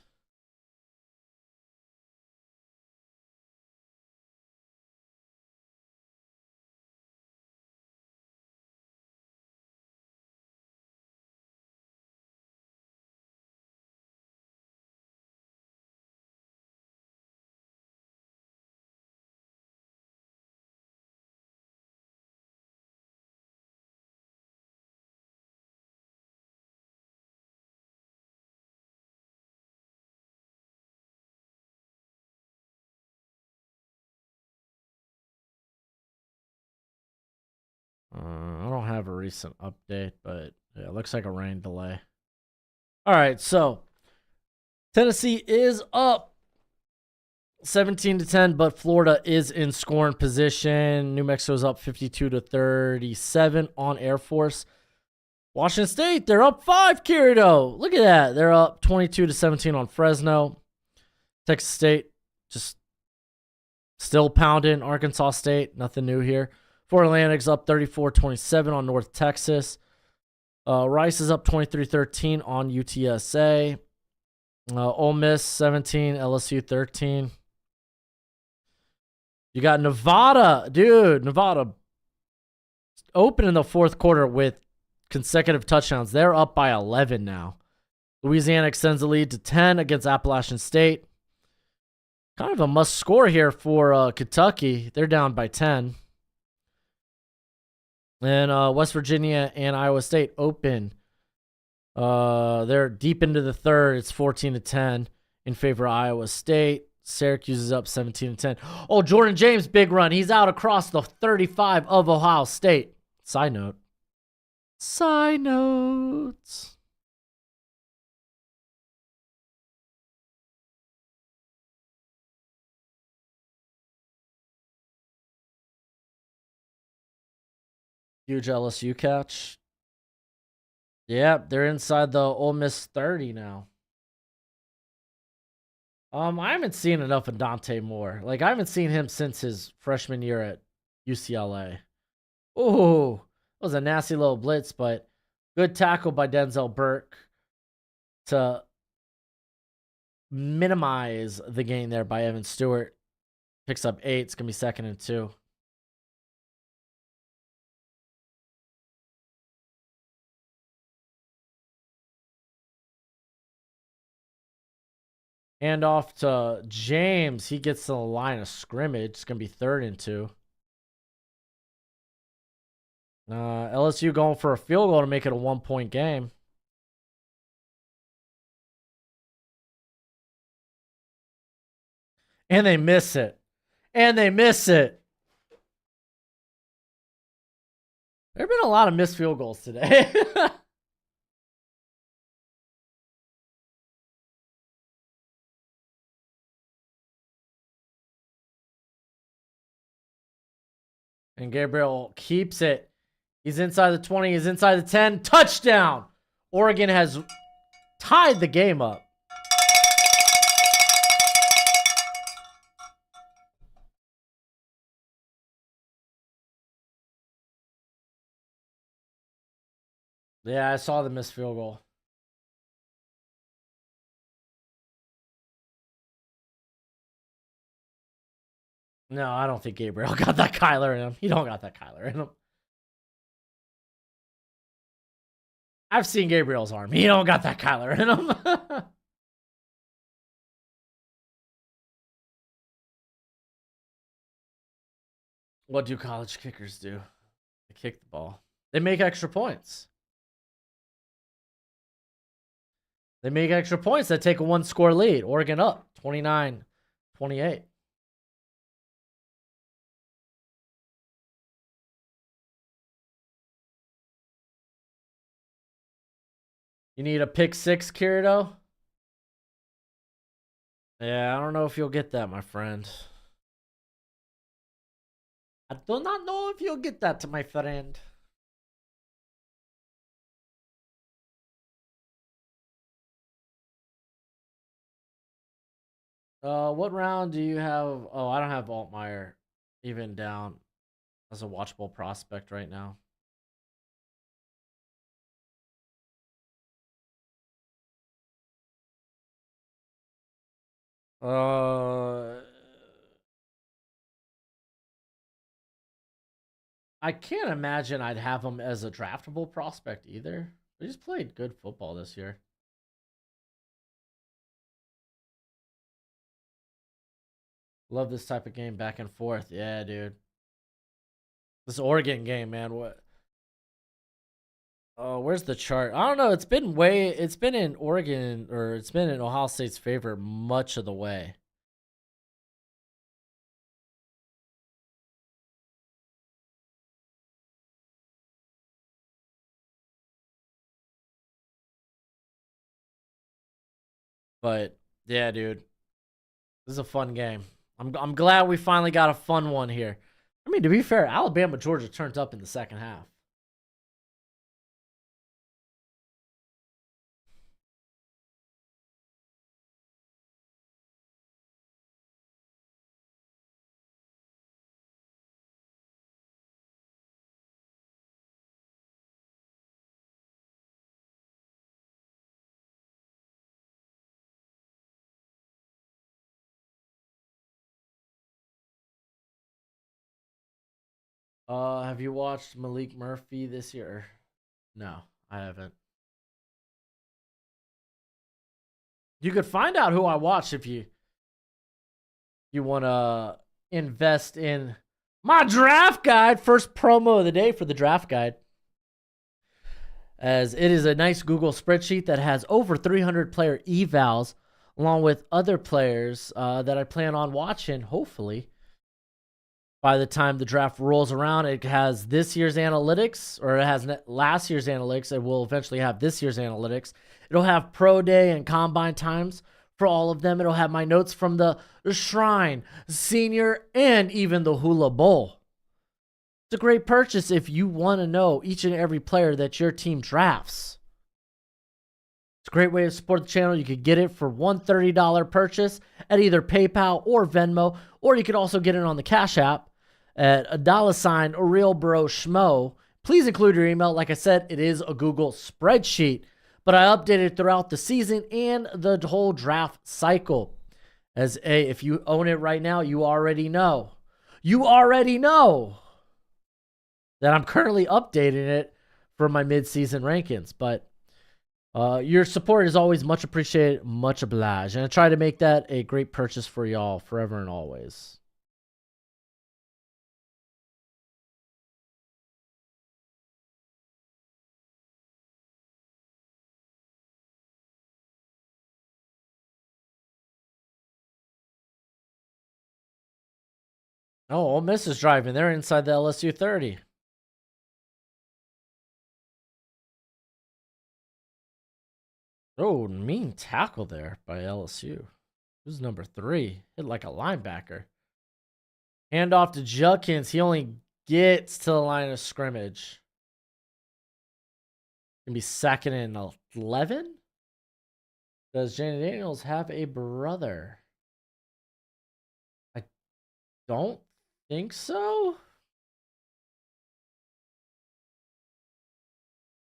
I don't have a recent update, but yeah, it looks like a rain delay. All right, so Tennessee is up 17-10, but Florida is in scoring position. New Mexico's up 52-37 on Air Force. Washington State, they're up 5, Kirito. Look at that. They're up 22-17 on Fresno. Texas State just still pounding Arkansas State. Nothing new here. Florida Atlantic's up 34-27 on North Texas. Rice is up 23-13 on UTSA. Ole Miss 17, LSU 13. You got Nevada, dude. Nevada open in the fourth quarter with consecutive touchdowns. They're up by 11 now. Louisiana extends the lead to 10 against Appalachian State. Kind of a must score here for Kentucky. They're down by 10. And West Virginia and Iowa State open. They're deep into the third. It's 14-10 in favor of Iowa State. Syracuse is up 17-10. Oh, Jordan James, big run. He's out across the 35 of Ohio State. Side note. Side notes. Huge LSU catch. Yeah, they're inside the Ole Miss 30 now. I haven't seen enough of Dante Moore. Like, I haven't seen him since his freshman year at UCLA. Oh, it was a nasty little blitz, but good tackle by Denzel Burke to minimize the gain there by Evan Stewart. Picks up 8. It's going to be 2nd and 2. Hand off to James. He gets to the line of scrimmage. It's going to be 3rd and 2. LSU going for a field goal to make it a 1-point game. And they miss it. And they miss it. There have been a lot of missed field goals today. And Gabriel keeps it. He's inside the 20. He's inside the 10. Touchdown! Oregon has tied the game up. Yeah, I saw the missed field goal. No, I don't think Gabriel got that Kyler in him. He don't got that Kyler in him. I've seen Gabriel's arm. He don't got that Kyler in him. What do college kickers do? They kick the ball. They make extra points. They make extra points that take a 1-score lead. Oregon up 29-28. You need a pick 6, Kirito? Yeah, I don't know if you'll get that, my friend. I do not know if you'll get that, my friend. What round do you have? Oh, I don't have Altmaier even down as a watchable prospect right now. Uh, I can't imagine I'd have him as a draftable prospect either. He's played good football this year. Love this type of game back and forth. Yeah, dude. This Oregon game, man. What? Oh, where's the chart? I don't know. It's been in Oregon or it's been in Ohio State's favor much of the way. But yeah, dude. This is a fun game. I'm glad we finally got a fun one here. I mean, to be fair, Alabama Georgia turned up in the second half. Have you watched Malik Murphy this year? No, I haven't. You could find out who I watch if you want to invest in my draft guide. First promo of the day for the draft guide, as it is a nice Google spreadsheet that has over 300 player evals, along with other players that I plan on watching, hopefully. By the time the draft rolls around, it has this year's analytics, or it has last year's analytics. It will eventually have this year's analytics. It'll have pro day and combine times for all of them. It'll have my notes from the Shrine, Senior, and even the Hula Bowl. It's a great purchase if you want to know each and every player that your team drafts. It's a great way to support the channel. You could get it for $130 purchase at either PayPal or Venmo, or you could also get it on the Cash App at $sign realbroshmo. Please include your email. Like I said, it is a Google spreadsheet, but I update it throughout the season and the whole draft cycle. As if you own it right now, you already know. You already know that I'm currently updating it for my mid-season rankings, but your support is always much appreciated, much obliged. And I try to make that a great purchase for y'all forever and always. Oh, Ole Miss is driving. They're inside the LSU 30. Oh, mean tackle there by LSU. Who's number 3? Hit like a linebacker. Hand off to Judkins. He only gets to the line of scrimmage. Gonna be second and 11. Does Jane Daniels have a brother? I don't think so.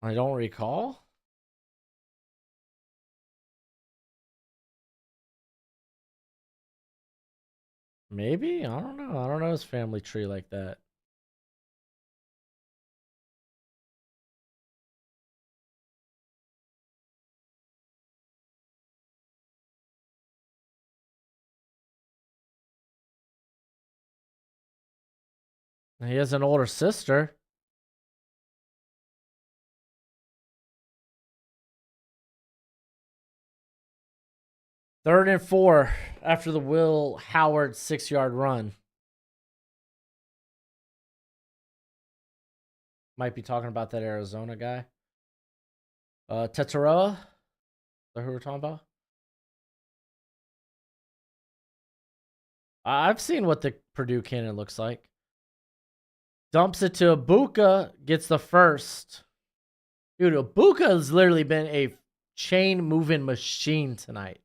I don't recall. Maybe? I don't know. I don't know his family tree like that. He has an older sister. Third and 4 after the Will Howard 6-yard run. Might be talking about that Arizona guy. Tetaroa? Is that who we're talking about? I've seen what the Purdue cannon looks like. Dumps it to Ibuka, gets the first. Dude, Ibuka has literally been a chain moving machine tonight.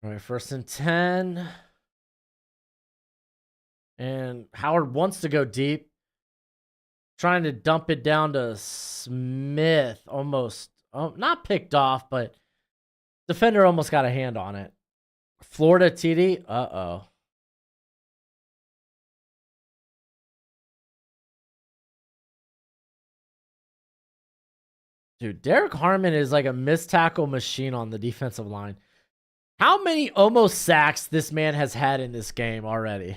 All right, 1st and 10. And Howard wants to go deep. Trying to dump it down to Smith. Almost. Not picked off, but defender almost got a hand on it. Florida TD. Uh-oh. Dude, Derek Harmon is like a missed tackle machine on the defensive line. How many almost sacks this man has had in this game already?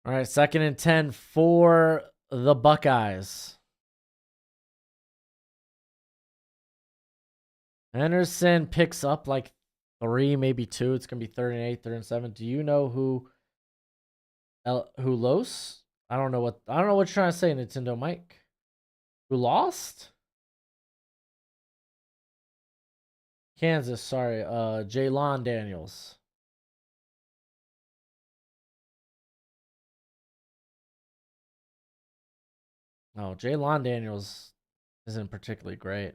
All right, 2nd and 10 for the Buckeyes. Anderson picks up like 3, maybe 2. It's gonna be 3rd and 8, 3rd and 7. Do you know who Los? I don't know what you're trying to say, Nintendo Mike. Who lost? Kansas, sorry. Jaylon Daniels. No, Jaylon Daniels isn't particularly great.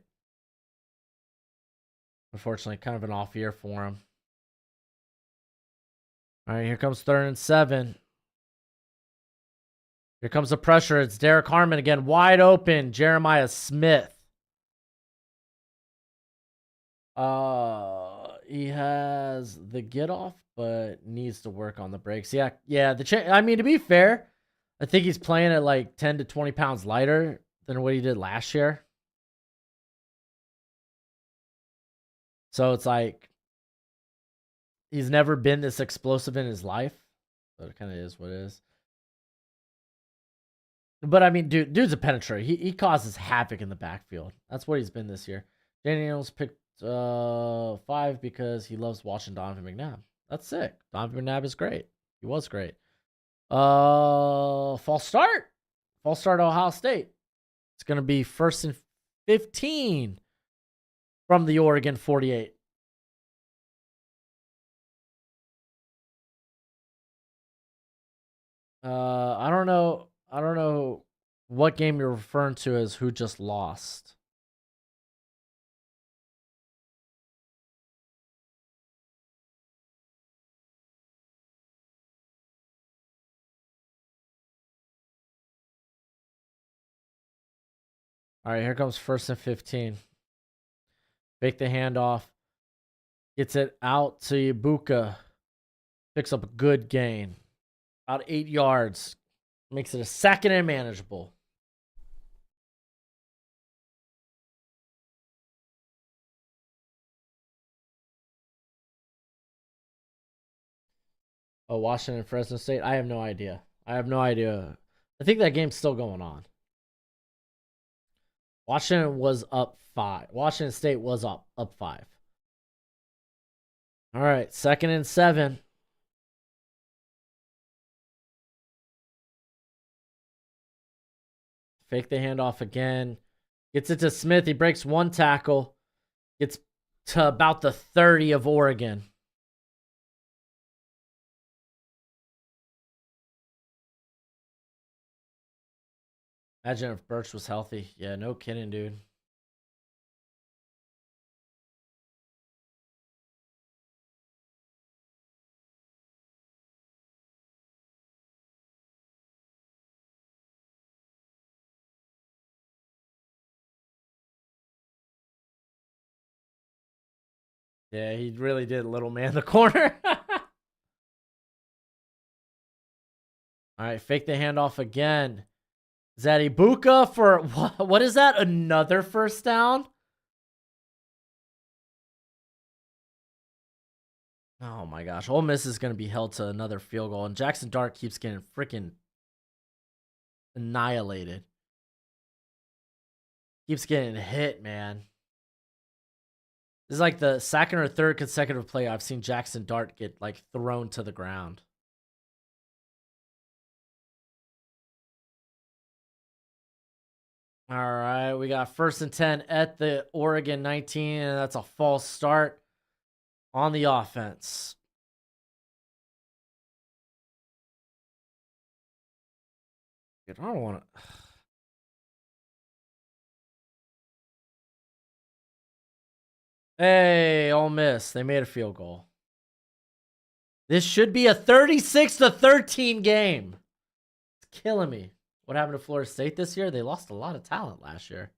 Unfortunately, kind of an off year for him. All right, here comes 3rd and 7. Here comes the pressure. It's Derek Harmon again, wide open. Jeremiah Smith. He has the get off, but needs to work on the brakes. Yeah. I mean, to be fair, I think he's playing at like 10 to 20 pounds lighter than what he did last year. So it's like he's never been this explosive in his life. So it kind of is what it is. But I mean, dude's a penetrator. He causes havoc in the backfield. That's what he's been this year. Daniels picked 5 because he loves watching Donovan McNabb. That's sick. Donovan McNabb is great. He was great. False start. False start Ohio State. It's gonna be 1st and 15 from the Oregon 48. I don't know what game you're referring to as who just lost. All right, here comes 1st and 15. Fake the handoff. Gets it out to Ibuka. Picks up a good gain. About 8 yards. Makes it a 2nd and manageable. Oh, Washington, Fresno State? I have no idea. I think that game's still going on. Washington was up 5. Washington State was up 5. All right, 2nd and 7. Fake the handoff again. Gets it to Smith. He breaks 1 tackle. Gets to about the 30 of Oregon. Imagine if Birch was healthy. Yeah, no kidding, dude. Yeah, he really did little man the corner. All right, fake the handoff again. Zadibuka for what is that? Another 1st down? Oh my gosh. Ole Miss is going to be held to another field goal, and Jackson Dart keeps getting freaking annihilated. Keeps getting hit, man. This is like the 2nd or 3rd consecutive play I've seen Jackson Dart get like thrown to the ground. All right, we got 1st and 10 at the Oregon 19, and that's a false start on the offense. I don't want to. Hey, Ole Miss. They made a field goal. This should be a 36-13 game. It's killing me. What happened to Florida State this year? They lost a lot of talent last year.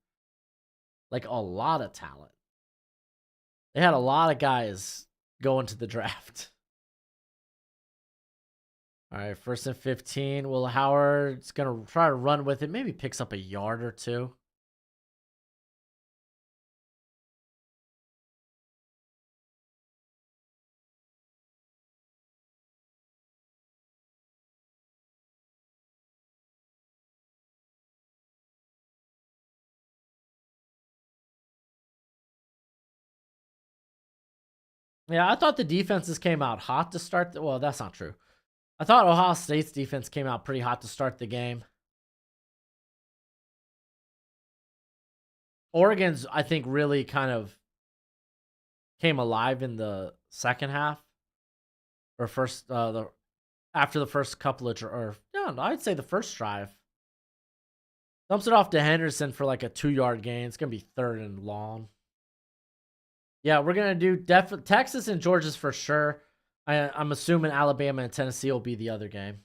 Like a lot of talent. They had a lot of guys going to the draft. All right, 1st and 15. Will Howard's going to try to run with it. Maybe picks up a yard or two. Yeah, I thought the defenses came out hot to start. Well, that's not true. I thought Ohio State's defense came out pretty hot to start the game. Oregon's, I think, really kind of came alive in the second half or after the first couple of I'd say the first drive. Dumps it off to Henderson for like a 2-yard gain. It's gonna be 3rd and long. Yeah, we're gonna do Texas and Georgia's for sure. I'm assuming Alabama and Tennessee will be the other game.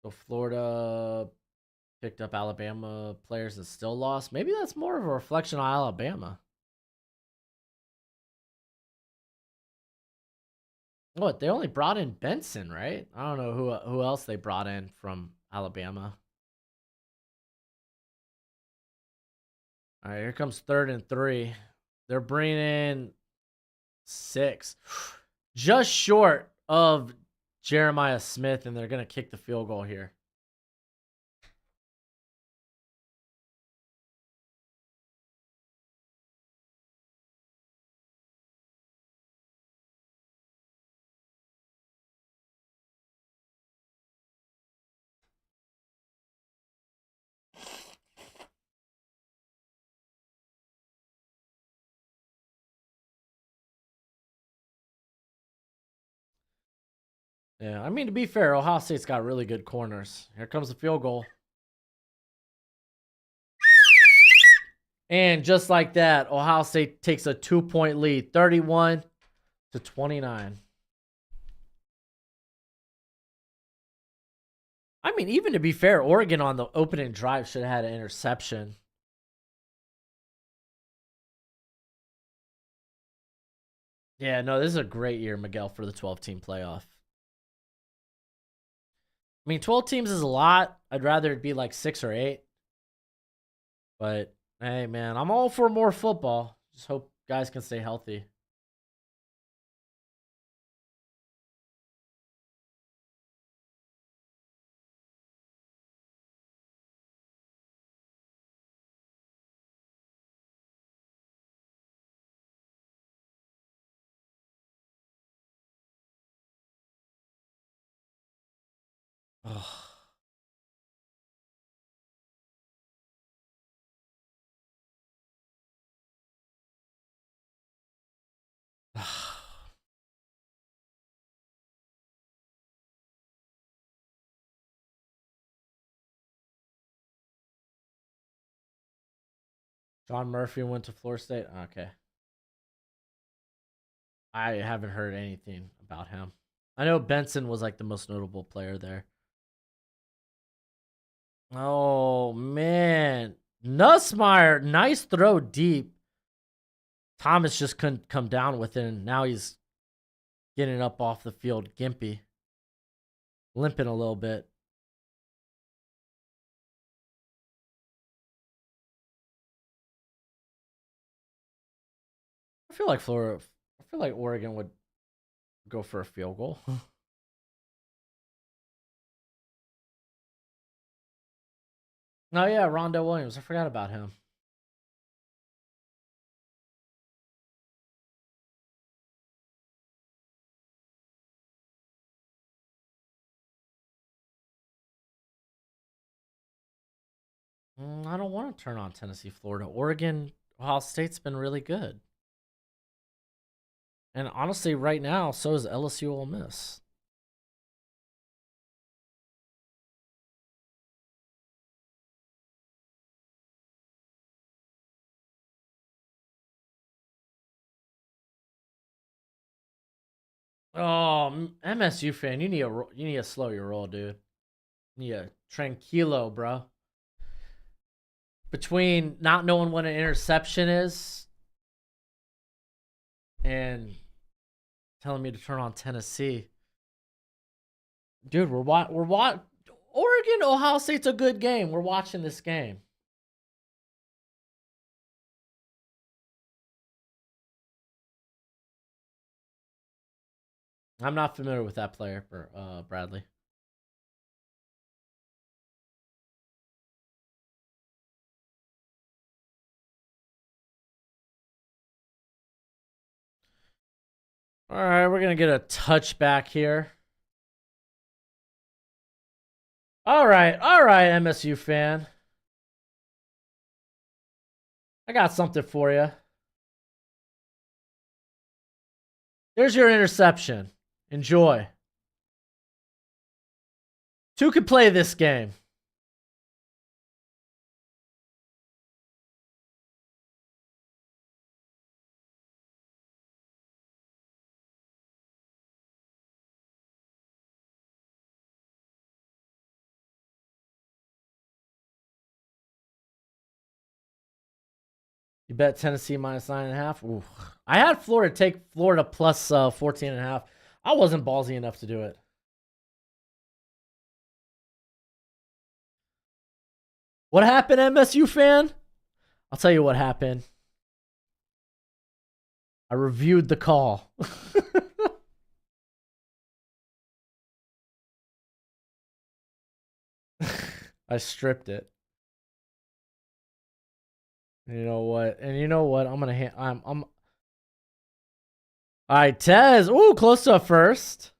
So Florida picked up Alabama players and still lost. Maybe that's more of a reflection on Alabama. What, they only brought in Benson, right? I don't know who else they brought in from Alabama. All right, here comes 3rd and 3. They're bringing in 6. Just short of Jeremiah Smith, and they're going to kick the field goal here. Yeah, I mean, to be fair, Ohio State's got really good corners. Here comes the field goal. And just like that, Ohio State takes a 2-point lead, 31-29. I mean, even to be fair, Oregon on the opening drive should have had an interception. Yeah, no, this is a great year, Miguel, for the 12-team playoff. I mean, 12 teams is a lot. I'd rather it be like 6 or 8. But, hey, man, I'm all for more football. Just hope guys can stay healthy. John Murphy went to Florida State. Okay. I haven't heard anything about him. I know Benson was like the most notable player there. Oh, man. Nussmeier, nice throw deep. Thomas just couldn't come down with it, and now he's getting up off the field gimpy. Limping a little bit. I feel like Oregon would go for a field goal. Oh, yeah, Rondell Williams. I forgot about him. I don't want to turn on Tennessee, Florida. Oregon, Ohio State's been really good. And honestly, right now, so is LSU Ole Miss. Oh, MSU fan, you need to slow your roll, dude. You need a tranquilo, bro. Between not knowing what an interception is and telling me to turn on Tennessee, dude, we're Oregon, Ohio State's a good game. We're watching this game. I'm not familiar with that player for Bradley. All right, we're gonna get a touchback here. All right, MSU fan. I got something for you. There's your interception. Enjoy. Two can play this game. You bet Tennessee minus 9.5. Ooh. I had Florida take Florida plus 14.5. I wasn't ballsy enough to do it. What happened, MSU fan? I'll tell you what happened. I reviewed the call. I stripped it. You know what? And you know what? I'm gonna I'm all right, Tez. Ooh, close to a first.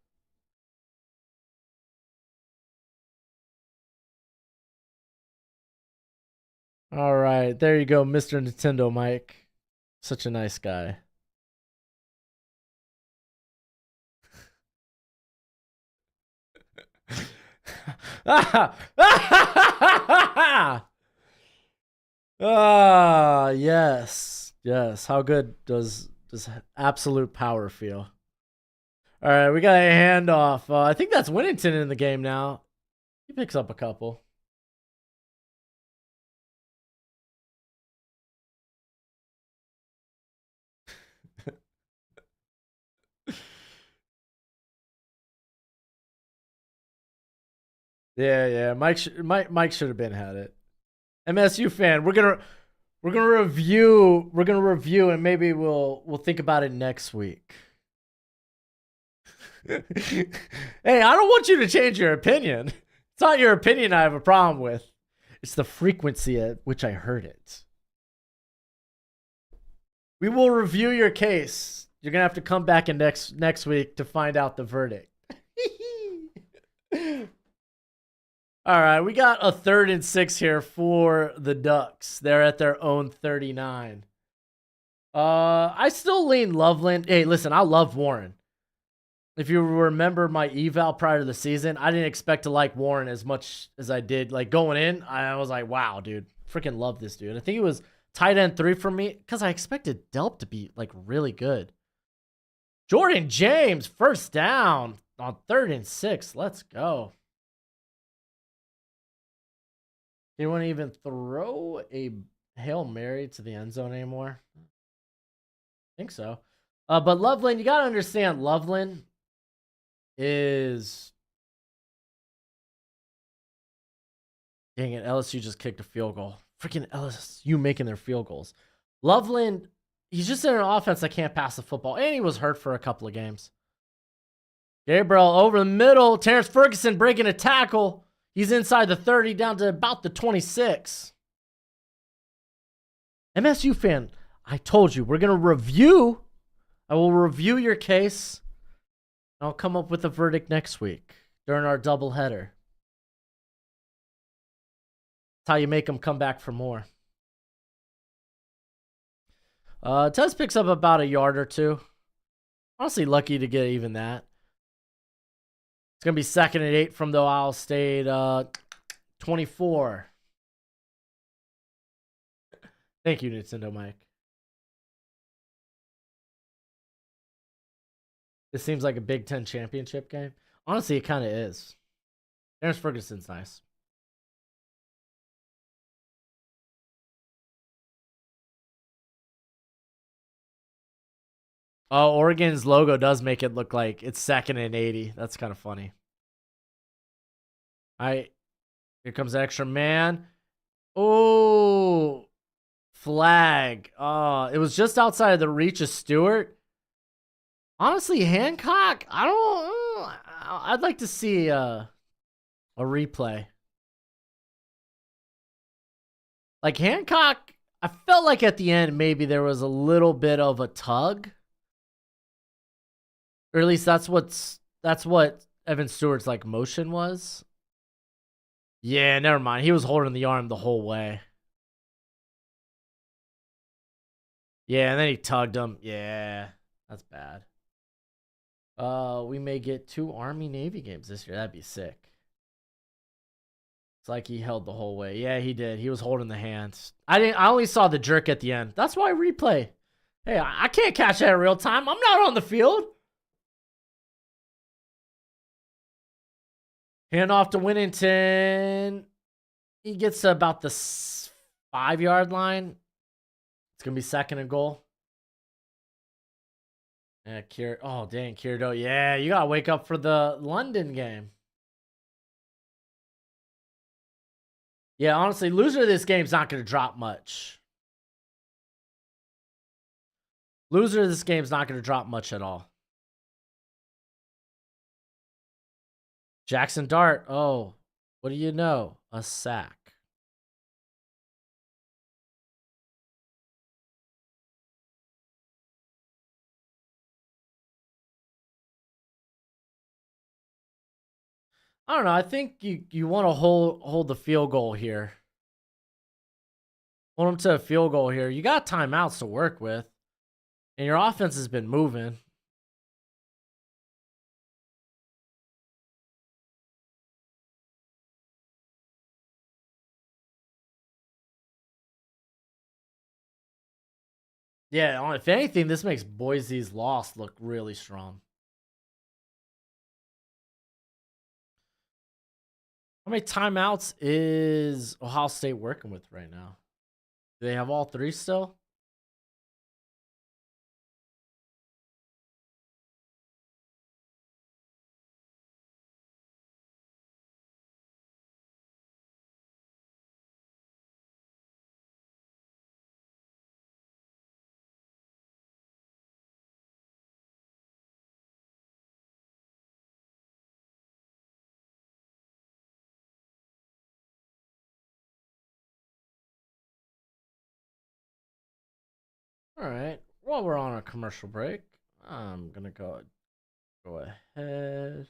All right, there you go, Mr. Nintendo Mike. Such a nice guy. Ah, yes. Yes. How good does absolute power feel? All right, we got a handoff. I think that's Winnington in the game now. He picks up a couple. Yeah. Mike should have been had it. MSU fan, we're gonna review and maybe we'll think about it next week. Hey, I don't want you to change your opinion. It's not your opinion I have a problem with. It's the frequency at which I heard it. We will review your case. You're gonna have to come back in next week to find out the verdict. All right, we got a 3rd and 6 here for the Ducks. They're at their own 39. I still lean Loveland. Hey, listen, I love Warren. If you remember my eval prior to the season, I didn't expect to like Warren as much as I did. Like going in, I was like, wow, dude, freaking love this dude. I think he was tight end 3 for me because I expected Delp to be like really good. Jordan James, first down on 3rd and 6. Let's go. Do you want to even throw a Hail Mary to the end zone anymore? I think so. But Loveland, you got to understand, Loveland is... Dang it, LSU just kicked a field goal. Freaking LSU making their field goals. Loveland, he's just in an offense that can't pass the football, and he was hurt for a couple of games. Gabriel over the middle. Terrence Ferguson breaking a tackle. He's inside the 30 down to about the 26. MSU fan, I told you, we're going to review. I will review your case. I'll come up with a verdict next week during our doubleheader. That's how you make them come back for more. Tez picks up about a yard or two. Honestly, lucky to get even that. It's going to be 2nd and 8 from the Ohio State 24. Thank you, Nintendo Mike. It seems like a Big Ten championship game. Honestly, it kind of is. Terrence Ferguson's nice. Oh, Oregon's logo does make it look like it's 2nd and 80. That's kind of funny. All right. Here comes the extra man. Oh, flag. It was just outside of the reach of Stewart. Honestly, Hancock, I'd like to see a replay. Like Hancock, I felt like at the end maybe there was a little bit of a tug. Or at least that's what Evan Stewart's like motion was. Yeah, never mind. He was holding the arm the whole way. Yeah, and then he tugged him. Yeah, that's bad. We may get 2 Army-Navy games this year. That'd be sick. It's like he held the whole way. Yeah, he did. He was holding the hands. I only saw the jerk at the end. That's why replay. Hey, I can't catch that in real time. I'm not on the field. Hand off to Winnington. He gets to about the 5-yard line. It's going to be 2nd and goal. Yeah, oh, dang, Kirito. Yeah, you got to wake up for the London game. Yeah, honestly, loser of this game's not going to drop much. Loser of this game's not going to drop much at all. Jackson Dart. Oh, what do you know? A sack. I don't know. I think you want to hold the field goal here. Hold them to a field goal here. You got timeouts to work with. And your offense has been moving. Yeah, if anything, this makes Boise's loss look really strong. How many timeouts is Ohio State working with right now? Do they have all 3 still? All right. While we're on a commercial break, I'm gonna go ahead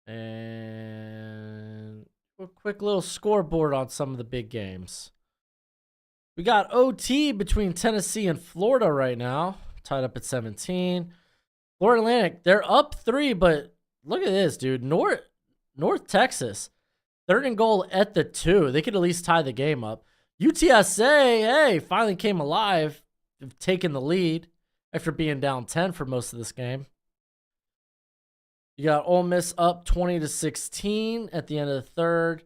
and do a quick little scoreboard on some of the big games. We got OT between Tennessee and Florida right now, tied up at 17. Florida Atlantic, they're up 3, but look at this, dude. North Texas, 3rd and goal at the 2. They could at least tie the game up. UTSA, hey, finally came alive. They've taken the lead after being down 10 for most of this game. You got Ole Miss up 20-16 at the end of the 3rd.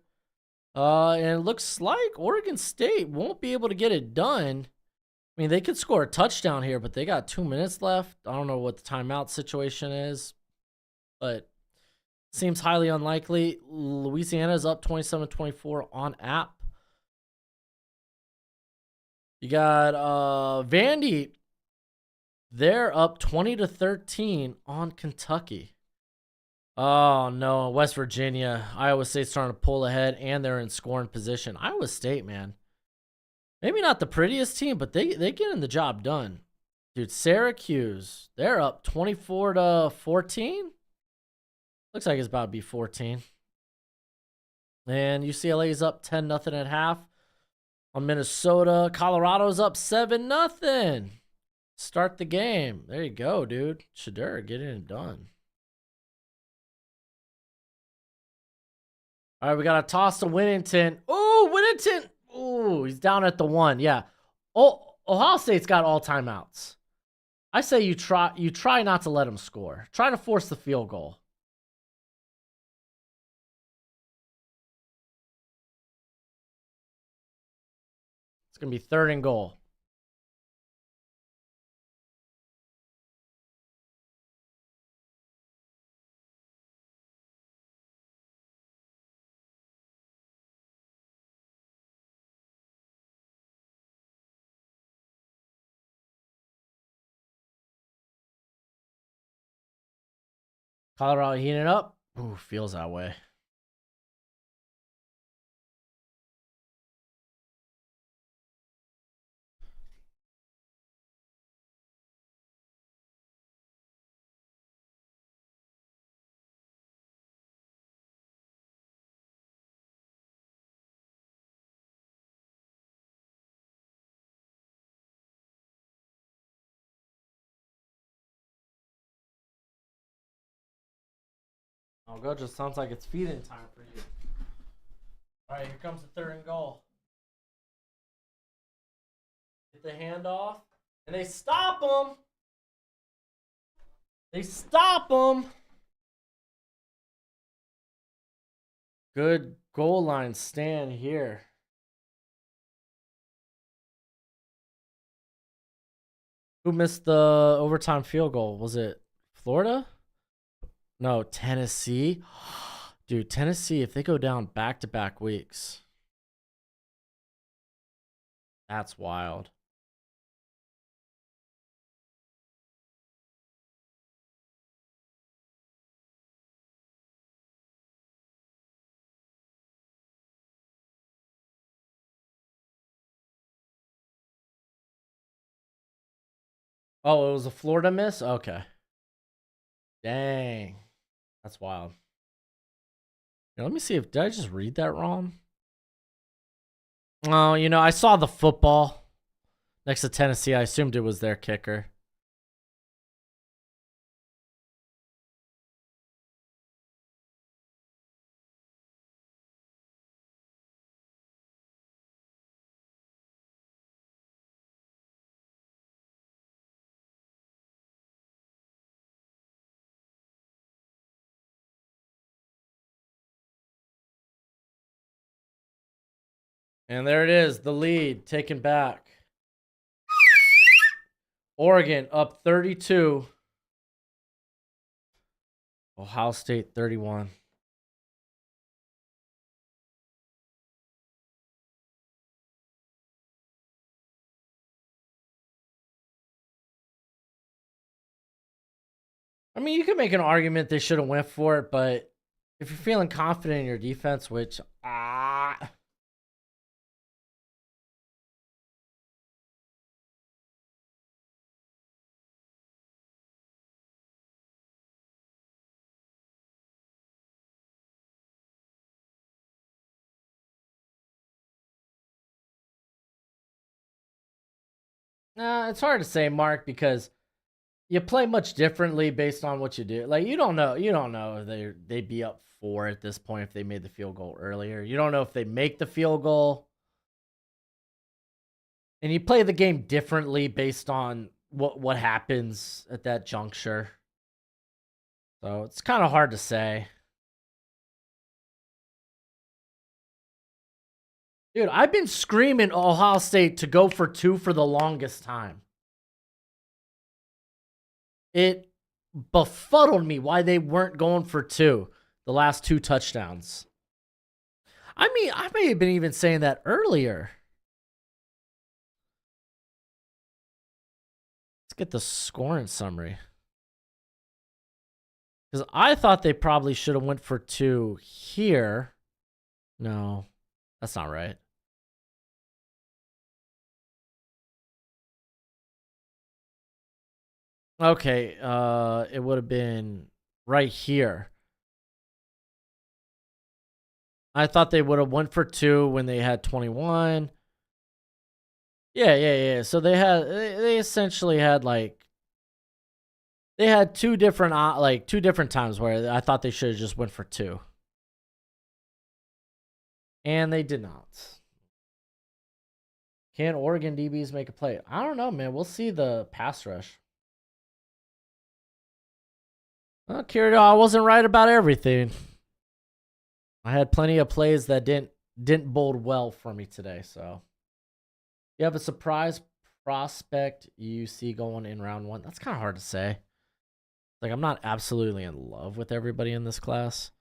And it looks like Oregon State won't be able to get it done. I mean, they could score a touchdown here, but they got 2 minutes left. I don't know what the timeout situation is, but seems highly unlikely. Louisiana's up 27-24 on app. You got Vandy. They're up 20-13 on Kentucky. Oh, no. West Virginia. Iowa State's trying to pull ahead, and they're in scoring position. Iowa State, man. Maybe not the prettiest team, but they getting the job done. Dude, Syracuse. They're up 24-14. Looks like it's about to be 14. And UCLA's up 10-0 at half on Minnesota. Colorado's up 7-0. Start the game. There you go, dude. Shadur getting it done. All right, we got a toss to Winnington. Ooh, Winnington. Ooh, he's down at the 1. Yeah. Oh, Ohio State's got all timeouts. I say you try not to let them score. Try to force the field goal. It's going to be 3rd and goal. Colorado heating it up. Ooh, feels that way. Oh, God, just sounds like it's feeding time for you. All right, here comes the 3rd and goal. Get the handoff, and they stop him. They stop him. Good goal line stand here. Who missed the overtime field goal? Was it Florida? No, Tennessee. Dude, Tennessee, if they go down back-to-back weeks, that's wild. Oh, it was a Florida miss? Okay. Dang. That's wild. Yeah, let me see if, did I just read that wrong? Oh, you know, I saw the football next to Tennessee. I assumed it was their kicker. And there it is, the lead taken back. Oregon up 32. Ohio State 31. I mean, you could make an argument they should have went for it, but if you're feeling confident in your defense, which it's hard to say, Mark, because you play much differently based on what you do. Like you don't know if they'd be up 4 at this point if they made the field goal earlier. You don't know if they make the field goal. And you play the game differently based on what happens at that juncture. So it's kind of hard to say. Dude, I've been screaming Ohio State to go for 2 for the longest time. It befuddled me why they weren't going for 2 the last 2 touchdowns. I mean, I may have been even saying that earlier. Let's get the scoring summary. Because I thought they probably should have went for 2 here. No, that's not right. Okay, it would have been right here. I thought they would have went for 2 when they had 21. Yeah. So they essentially had they had 2 different times where I thought they should have just went for 2. And they did not. Can Oregon DBs make a play? I don't know, man. We'll see the pass rush. Well, Kirito, I wasn't right about everything. I had plenty of plays that didn't bode well for me today. So, you have a surprise prospect you see going in round 1? That's kind of hard to say. Like, I'm not absolutely in love with everybody in this class.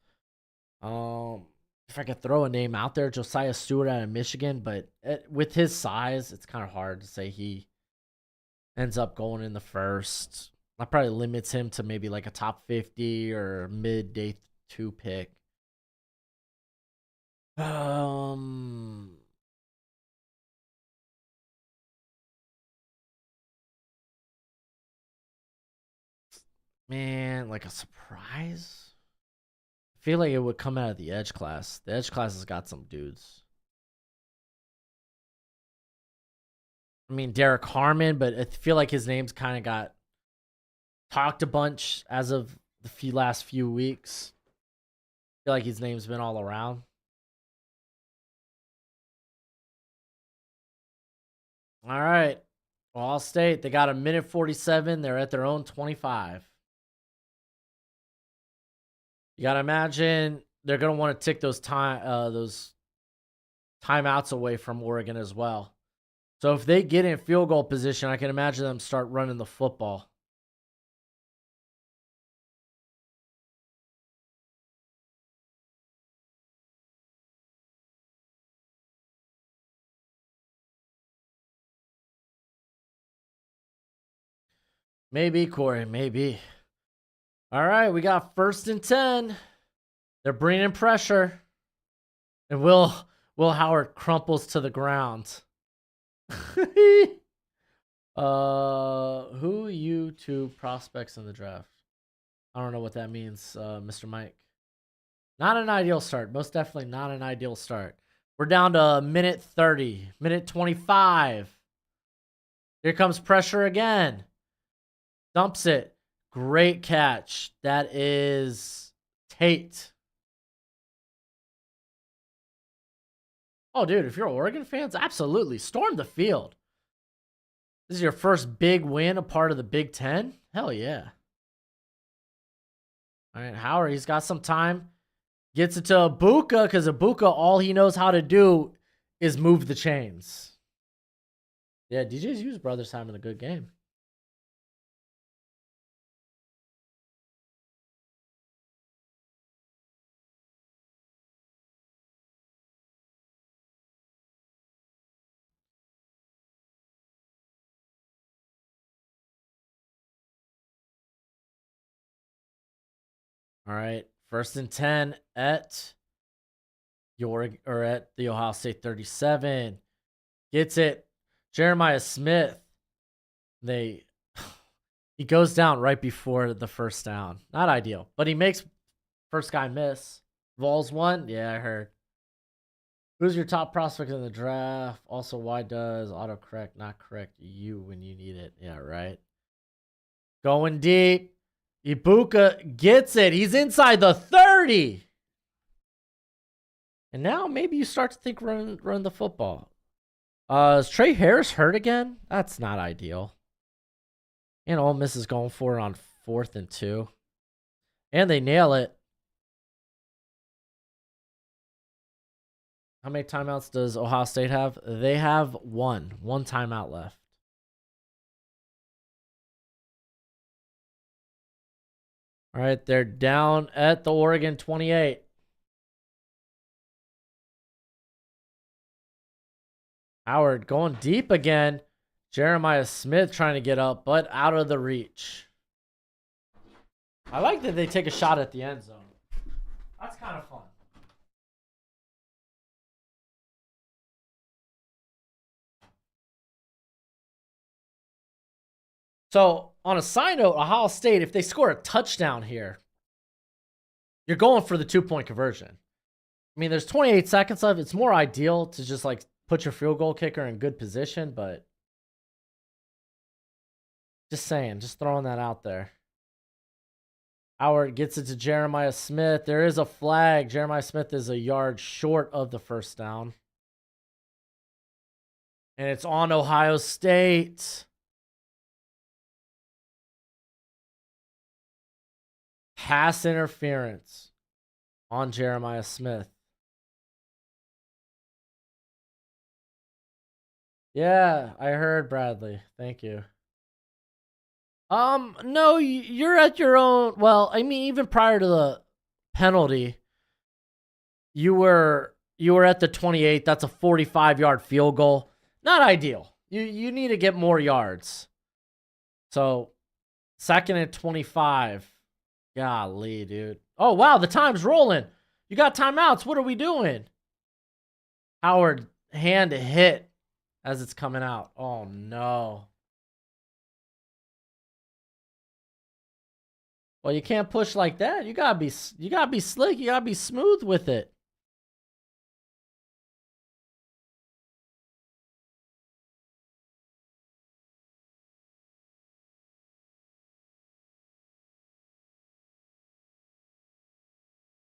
If I could throw a name out there, Josiah Stewart out of Michigan, but with his size, it's kind of hard to say he ends up going in the first. That probably limits him to maybe like a top 50 or mid day 2 pick. Man, like a surprise? I feel like it would come out of the edge class. The edge class has got some dudes. I mean, Derek Harmon, but I feel like his name's kind of got talked a bunch as of the last few weeks. I feel like his name's been all around. All right. Ball State, they got a minute 47. They're at their own 25. You got to imagine they're going to want to take those timeouts away from Oregon as well. So if they get in field goal position, I can imagine them start running the football. Maybe, Corey, maybe. All right, we got 1st and 10. They're bringing pressure. And Will Howard crumples to the ground. Who you two prospects in the draft? I don't know what that means, Mr. Mike. Not an ideal start. Most definitely not an ideal start. We're down to minute 30, minute 25. Here comes pressure again. Dumps it. Great catch. That is Tate. Oh, dude, if you're Oregon fans, absolutely. Storm the field. This is your first big win, a part of the Big Ten? Hell yeah. All right, Howard, he's got some time. Gets it to Ibuka, because Ibuka, all he knows how to do is move the chains. Yeah, DJ's Hughes brothers having a good game. All right, 1st and 10 at the Ohio State 37. Gets it. Jeremiah Smith. He goes down right before the first down. Not ideal, but he makes first guy miss. Vols one? Yeah, I heard. Who's your top prospect in the draft? Also, why does autocorrect not correct you when you need it? Yeah, right. Going deep. Ibuka gets it. He's inside the 30. And now maybe you start to think run the football. Is Trey Harris hurt again? That's not ideal. And Ole Miss is going for it on 4th and 2. And they nail it. How many timeouts does Ohio State have? They have one timeout left. All right, they're down at the Oregon 28. Howard going deep again. Jeremiah Smith trying to get up, but out of the reach. I like that they take a shot at the end zone. That's kind of fun. So, on a side note, Ohio State, if they score a touchdown here, you're going for the 2-point conversion. I mean, there's 28 seconds left. It's more ideal to just like put your field goal kicker in good position, but just saying, just throwing that out there. Howard gets it to Jeremiah Smith. There is a flag. Jeremiah Smith is a yard short of the first down. And it's on Ohio State. Pass interference on Jeremiah Smith. Yeah, I heard, Bradley. Thank you. No, you're at your own. Well, I mean, even prior to the penalty, you were at the 28. That's a 45-yard field goal. Not ideal. You need to get more yards. So, second and 25. Golly, dude. Oh, wow, the time's rolling. You got timeouts. What are we doing? Howard hand hit as it's coming out. Oh no. Well, you can't push like that. You gotta be slick. You gotta be smooth with it.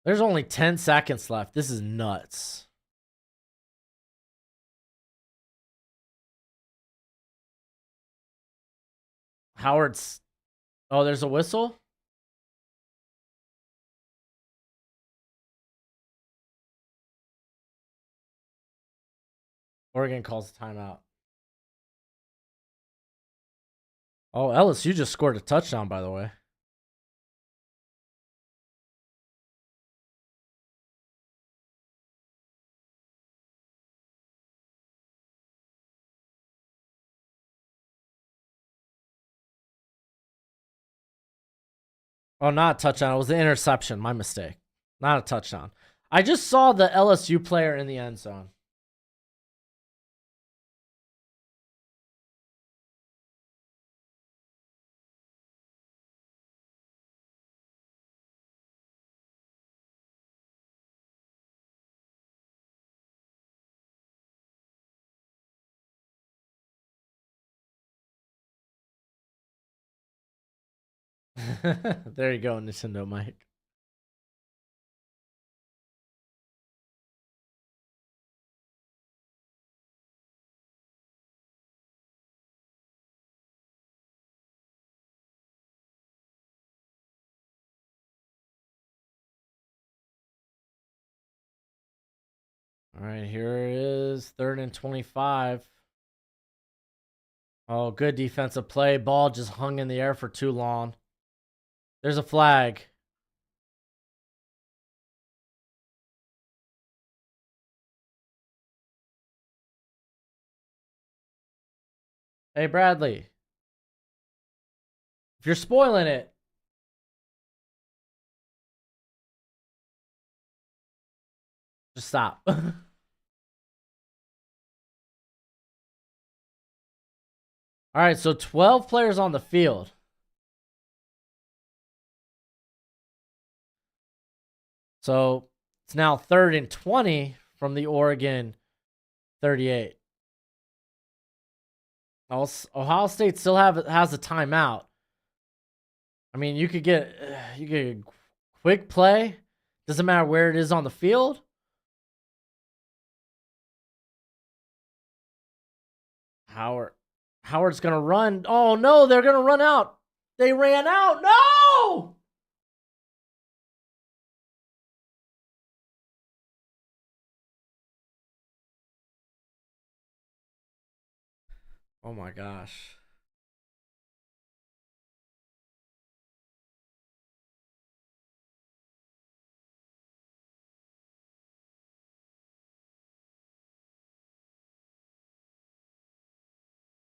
There's only 10 seconds left. This is nuts. Howard's. Oh, there's a whistle? Oregon calls a timeout. Oh, LSU just scored a touchdown, by the way. Oh, not a touchdown. It was an interception. My mistake. Not a touchdown. I just saw the LSU player in the end zone. There you go, Nintendo Mike. All right, here it is. Third and 25. Oh, good defensive play. Ball just hung in the air for too long. There's a flag. Hey, Bradley. If you're spoiling it, just stop. All right, so 12 players on the field. So it's now third and 20 from the Oregon 38. Ohio State still has a timeout. I mean, you could get a quick play. Doesn't matter where it is on the field. Howard's gonna run. Oh no, they're gonna run out. They ran out. No! Oh my gosh.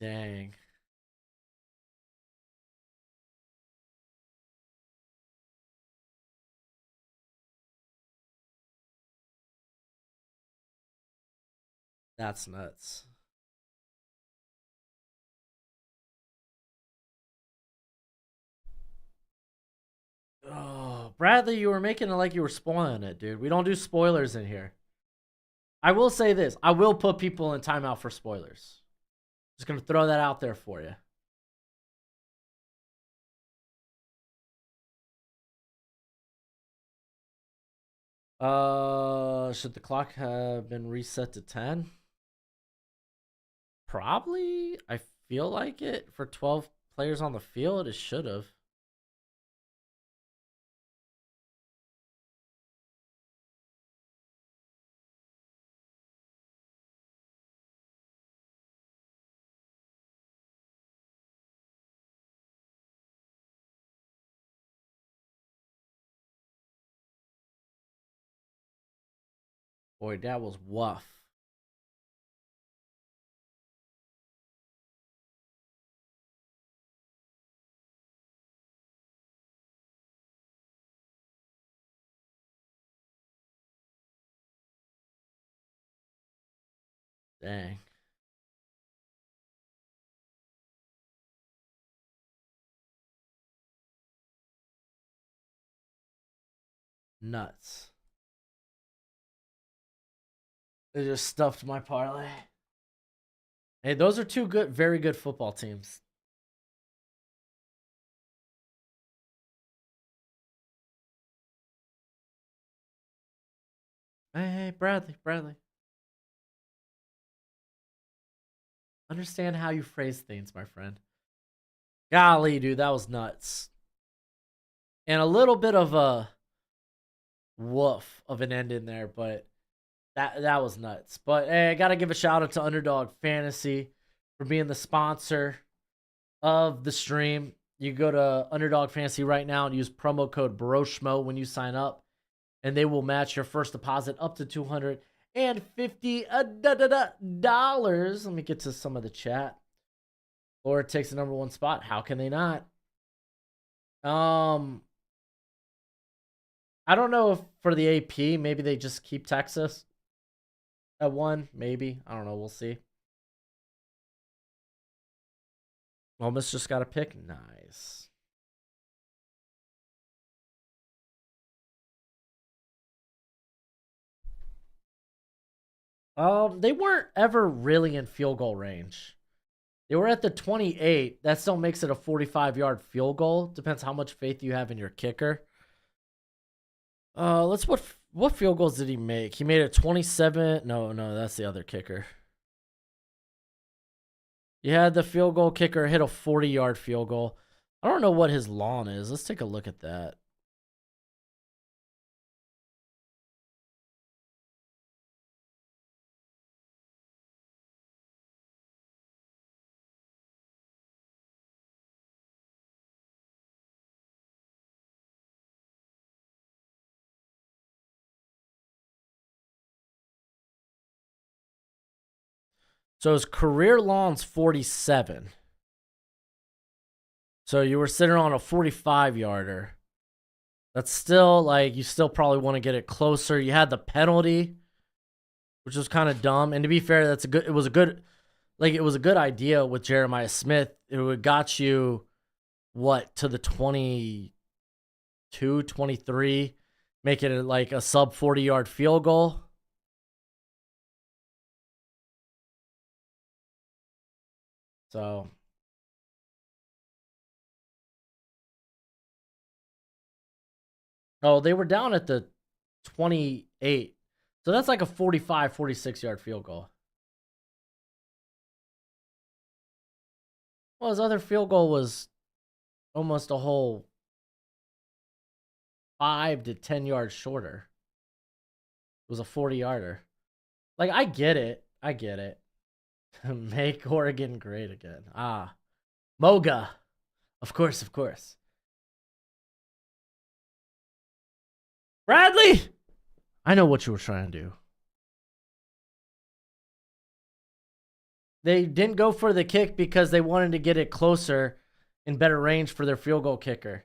Dang. That's nuts. Oh, Bradley, you were making it like you were spoiling it, dude. We don't do spoilers in here. I will say this. I will put people in timeout for spoilers. Just going to throw that out there for you. Should the clock have been reset to 10? Probably. I feel like it. For 12 players on the field, it should have. Boy, that was woof. Dang. Nuts. They just stuffed my parlay. Hey, those are two good, very good football teams. Hey, Bradley. Understand how you phrase things, my friend. Golly, dude, that was nuts. And a little bit of a woof of an end in there, but that was nuts. But hey, I gotta give a shout out to Underdog Fantasy for being the sponsor of the stream. You go to Underdog Fantasy right now and use promo code Broshmo when you sign up, and they will match your first deposit up to $250. Let me get to some of the chat. Florida takes the #1 spot. How can they not? I don't know if for the AP, maybe they just keep Texas at 1. Maybe. I don't know. We'll see. Ole Miss just got a pick. Nice. They weren't ever really in field goal range. They were at the 28. That still makes it a 45-yard field goal. Depends how much faith you have in your kicker. What field goals did he make? He made a 27. No, that's the other kicker. You had the field goal kicker hit a 40-yard field goal. I don't know what his lawn is. Let's take a look at that. So his career lawn's 47. So you were sitting on a 45-yarder. That's still, like, you still probably want to get it closer. You had the penalty, which was kind of dumb. And to be fair, it was a good idea with Jeremiah Smith. It would got you, to the 22, 23, make it like a sub 40-yard field goal. So, they were down at the 28. So that's like a 45, 46-yard field goal. Well, his other field goal was almost a whole 5 to 10 yards shorter. It was a 40-yarder. Like, I get it. Make Oregon great again. Moga. Of course. Bradley! I know what you were trying to do. They didn't go for the kick because they wanted to get it closer in better range for their field goal kicker.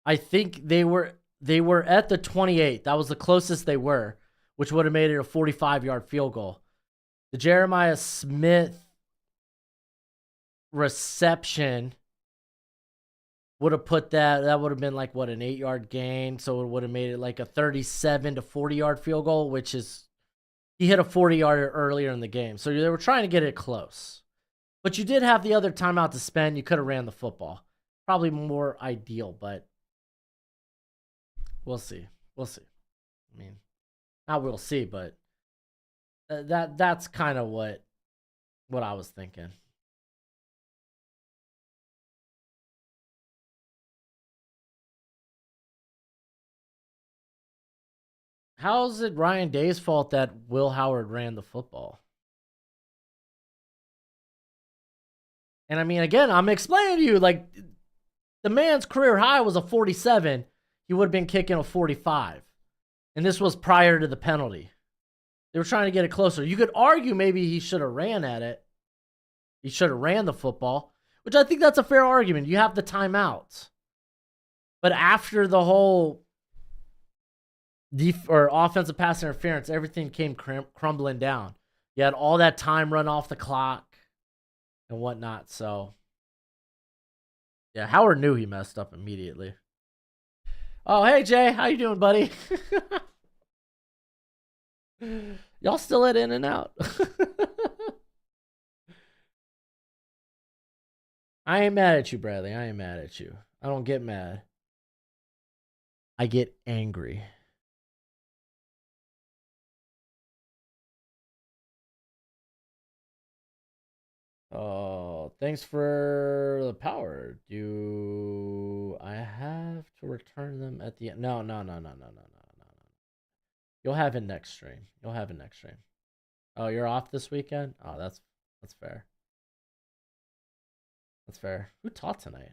I think they were at the 28. That was the closest they were, which would have made it a 45-yard field goal. The Jeremiah Smith reception would have put that would have been like, an 8-yard gain. So it would have made it like a 37 to 40-yard field goal, which is, he hit a 40-yarder earlier in the game. So they were trying to get it close. But you did have the other timeout to spend. You could have ran the football. Probably more ideal, but we'll see. I mean, not we'll see, but that's kind of what I was thinking. How is it Ryan Day's fault that Will Howard ran the football? And I mean, again, I'm explaining to you, like, the man's career high was a 47. He would have been kicking a 45. And this was prior to the penalty. They were trying to get it closer. You could argue maybe he should have ran at it. He should have ran the football, which I think that's a fair argument. You have the timeouts. But after the whole offensive pass interference, everything came crumbling down. You had all that time run off the clock and whatnot. So, yeah, Howard knew he messed up immediately. Oh, hey, Jay. How you doing, buddy? Y'all still at In and Out? I ain't mad at you, Bradley. I ain't mad at you. I don't get mad. I get angry. Oh, thanks for the power. Do I have to return them at the end? No. You'll have it next stream. Oh, you're off this weekend? Oh, that's fair. That's fair. Who taught tonight?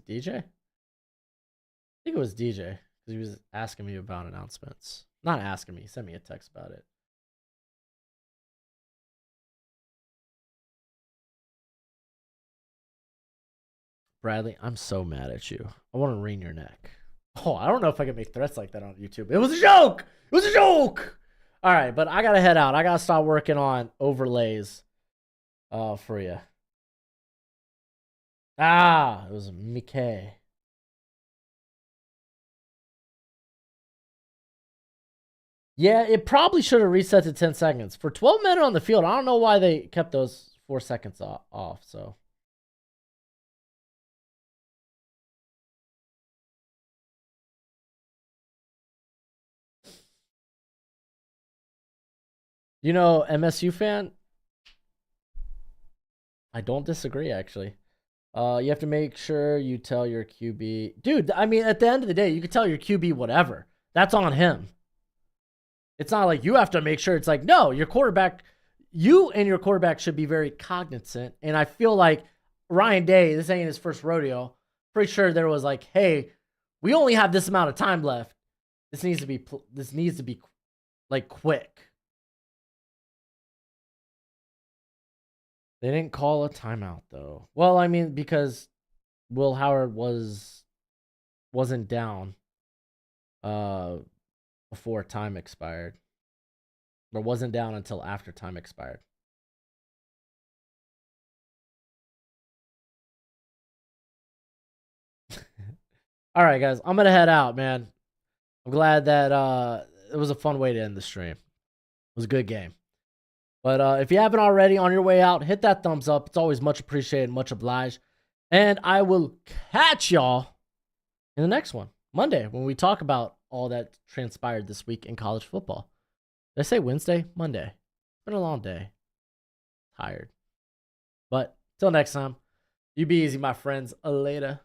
DJ? I think it was DJ because he was asking me about announcements. Not asking me, he sent me a text about it. Bradley, I'm so mad at you. I want to wring your neck. Oh, I don't know if I can make threats like that on YouTube. It was a joke. All right, but I got to head out. I got to start working on overlays for you. It was Mickey. Yeah, it probably should have reset to 10 seconds. For 12 men on the field, I don't know why they kept those 4 seconds off, so. You know, MSU fan? I don't disagree, actually. You have to make sure you tell your QB. Dude, I mean, at the end of the day, you could tell your QB whatever. That's on him. It's not like you have to make sure. It's like, no, your quarterback, you and your quarterback should be very cognizant. And I feel like Ryan Day, this ain't his first rodeo. Pretty sure there was like, hey, we only have this amount of time left. This needs to be like quick. They didn't call a timeout though. Well, I mean, because Will Howard wasn't down before time expired. Or wasn't down until after time expired. All right, guys, I'm gonna head out, man. I'm glad that it was a fun way to end the stream. It was a good game. But if you haven't already, on your way out, hit that thumbs up. It's always much appreciated, much obliged. And I will catch y'all in the next one, Monday, when we talk about all that transpired this week in college football. Did I say Wednesday? Monday. It's been a long day. Tired. But till next time, you be easy, my friends. Later.